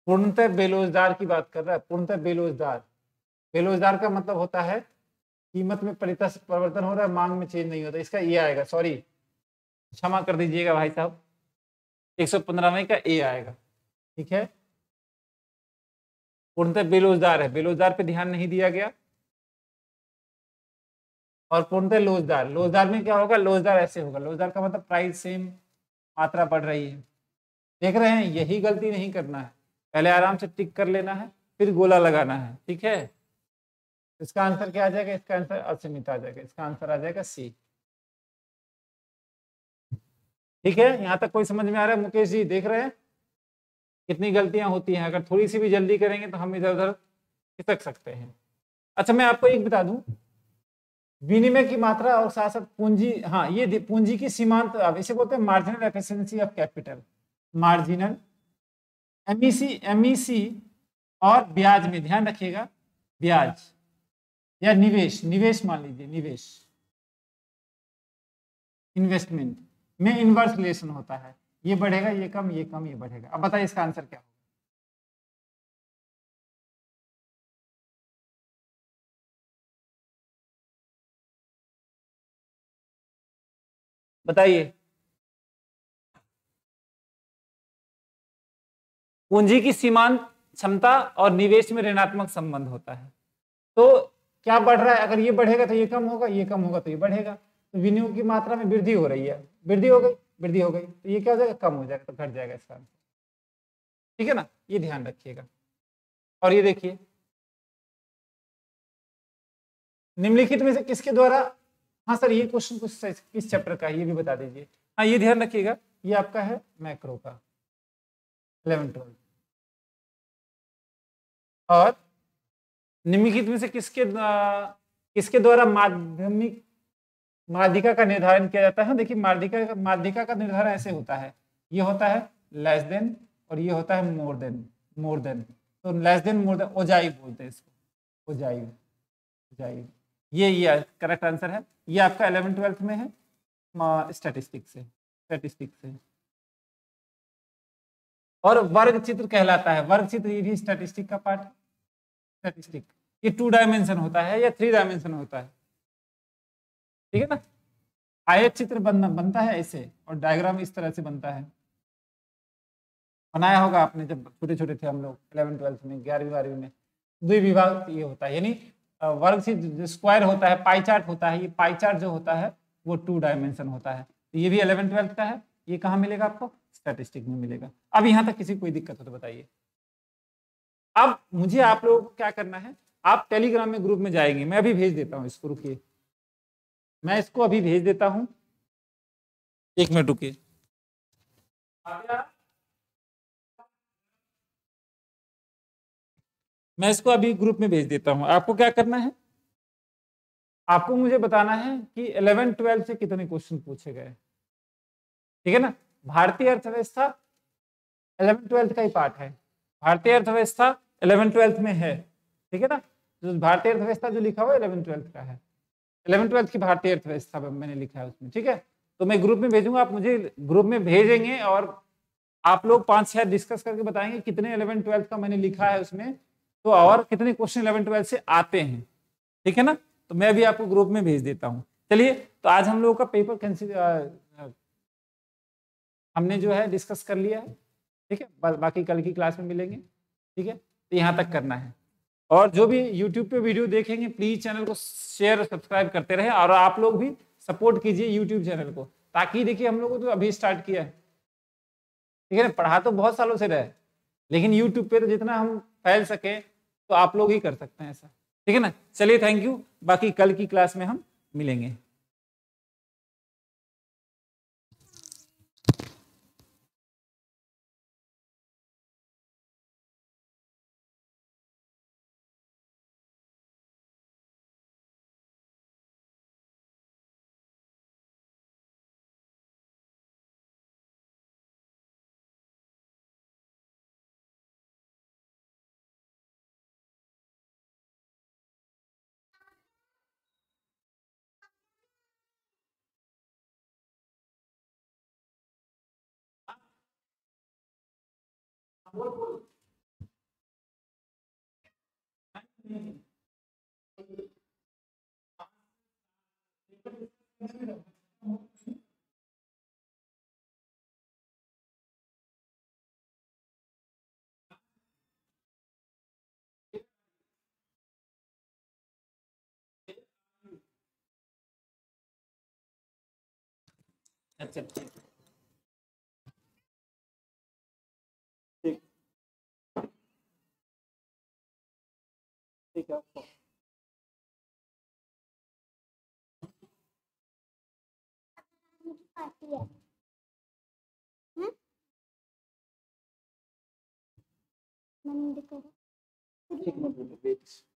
पूर्णतः बेरोजगार की बात कर रहा है, पूर्णतः बेरोजगार का मतलब होता है कीमत में परिवर्तन हो रहा है, मांग में चेंज नहीं होता, इसका ये आएगा, सॉरी क्षमा कर दीजिएगा भाई साहब, 115 में का ए आएगा, ठीक है। पूर्णतः बेरोजगार है, बेरोजगार पे ध्यान नहीं दिया गया। और पूर्णतः लोजदार में क्या होगा? लोजदार ऐसे होगा, लोजदार का मतलब प्राइस सेम, मात्रा बढ़ रही है। देख रहे हैं, यही गलती नहीं करना है, पहले आराम से टिक कर लेना है, फिर गोला लगाना है, ठीक है। इसका आंसर क्या आ जाएगा? इसका आंसर असीमित आ जाएगा, इसका आंसर आ जाएगा सी, ठीक है। यहाँ तक कोई समझ में आ रहा है? मुकेश जी देख रहे हैं कितनी गलतियां होती हैं, अगर थोड़ी सी भी जल्दी करेंगे तो हम इधर उधर खिसक सकते हैं। अच्छा मैं आपको एक बता दूं, विनिमय की मात्रा और साथ साथ पूंजी, हाँ ये पूंजी की सीमांत, अब इसे बोलते हैं marginal efficiency of capital, marginal MEC और ब्याज में ध्यान रखिएगा, ब्याज या निवेश, निवेश मान लीजिए, निवेश, इन्वेस्टमेंट में इनवर्स रिलेशन होता है, ये बढ़ेगा ये कम, ये कम ये बढ़ेगा। अब बताइए इसका आंसर क्या होगा? बताइए। पूंजी की सीमांत क्षमता और निवेश में ऋणात्मक संबंध होता है। तो क्या बढ़ रहा है? अगर ये बढ़ेगा तो ये कम होगा, ये कम होगा तो ये बढ़ेगा। तो विनियोग की मात्रा में वृद्धि हो रही है, वृद्धि हो गई, वृद्धि हो गई, तो ये क्या हो जाएगा? कम हो जाएगा, तो घट जाएगा इसका आंसर। ठीक है ना, ये ध्यान रखिएगा। और ये देखिए, निम्नलिखित में से किसके द्वारा, हाँ सर ये क्वेश्चन कुछ किस चैप्टर का है ये भी बता दीजिए। हाँ ये ध्यान रखिएगा, ये आपका है मैक्रो का 11-12। और निम्नलिखित में से किसके द्वारा माध्यमिक माध्यिका का निर्धारण किया जाता है? देखिए माध्यिका का निर्धारण ऐसे होता है, ये होता है लेस देन और ये होता है मोर देन। तो less than more than ogive बोलते हैं इसको, ओजाइव। ये करेक्ट आंसर है। ये आपका 11-12 में है स्टैटिस्टिक्स से। और वर्ग चित्र कहलाता है, वर्ग चित्र ये भी स्टैटिस्टिक का पार्ट है। स्टैटिस्टिक ये 2 डायमेंशन होता है या 3 डायमेंशन होता है, ठीक है ना। आयत चित्र बनता है ऐसे, और डायग्राम इस तरह से बनता है। बनाया होगा आपने जब छोटे छोटे थे हम लोग 11-12 में, 11वीं-12वीं में। द्विविभाग ये होता है, यानी वर्ग चित्र स्क्वायर होता है, पाई चार्ट होता है। ये पाई चार्ट जो होता है वो 2 डायमेंशन होता है। तो ये भी 11-12 का है। ये कहाँ मिलेगा आपको? स्टैटिस्टिक में मिलेगा। अब यहाँ तक किसी कोई दिक्कत हो तो बताइए। अब मुझे आप लोगों को क्या करना है, आप टेलीग्राम में ग्रुप में जाएंगे, मैं अभी भेज देता हूँ इसको, रुकिए मैं इसको अभी भेज देता हूँ, 1 मिनट रुकिए। मैं इसको अभी ग्रुप में भेज देता हूँ। आपको क्या करना है, आपको मुझे बताना है कि 11-12 से कितने क्वेश्चन पूछे गए, ठीक है ना। भारतीय अर्थव्यवस्था 11-12 का ही पार्ट है। भारतीय अर्थव्यवस्था 11-12 में है, ठीक है ना। जो भारतीय अर्थव्यवस्था जो लिखा हुआ 11-12 का है, 11-12 की भारतीय अर्थव्यवस्था मैंने लिखा है उसमें, ठीक है। तो मैं ग्रुप में भेजूंगा, आप मुझे ग्रुप में भेजेंगे और आप लोग 5-6 डिस्कस करके बताएंगे कितने 11-12 का मैंने लिखा है उसमें, तो और कितने क्वेश्चन 11-12 से आते हैं, ठीक है ना। तो मैं भी आपको ग्रुप में भेज देता हूँ। चलिए, तो आज हम लोगों का पेपर हमने जो है डिस्कस कर लिया है, ठीक है। बाकी कल की क्लास में मिलेंगे, ठीक है। तो यहाँ तक करना है। और जो भी YouTube पे वीडियो देखेंगे प्लीज चैनल को शेयर और सब्सक्राइब करते रहे, और आप लोग भी सपोर्ट कीजिए YouTube चैनल को, ताकि देखिए हम लोगों को तो अभी स्टार्ट किया है, ठीक है ना। पढ़ा तो बहुत सालों से रहे, लेकिन YouTube पे तो जितना हम फैल सके तो आप लोग ही कर सकते हैं ऐसा, ठीक है ना। चलिए, थैंक यू। बाकी कल की क्लास में हम मिलेंगे। अच्छा, ठीक ठीक ठीक है। आती है। हम्म? मैंने देखा। एक मिनट वेट।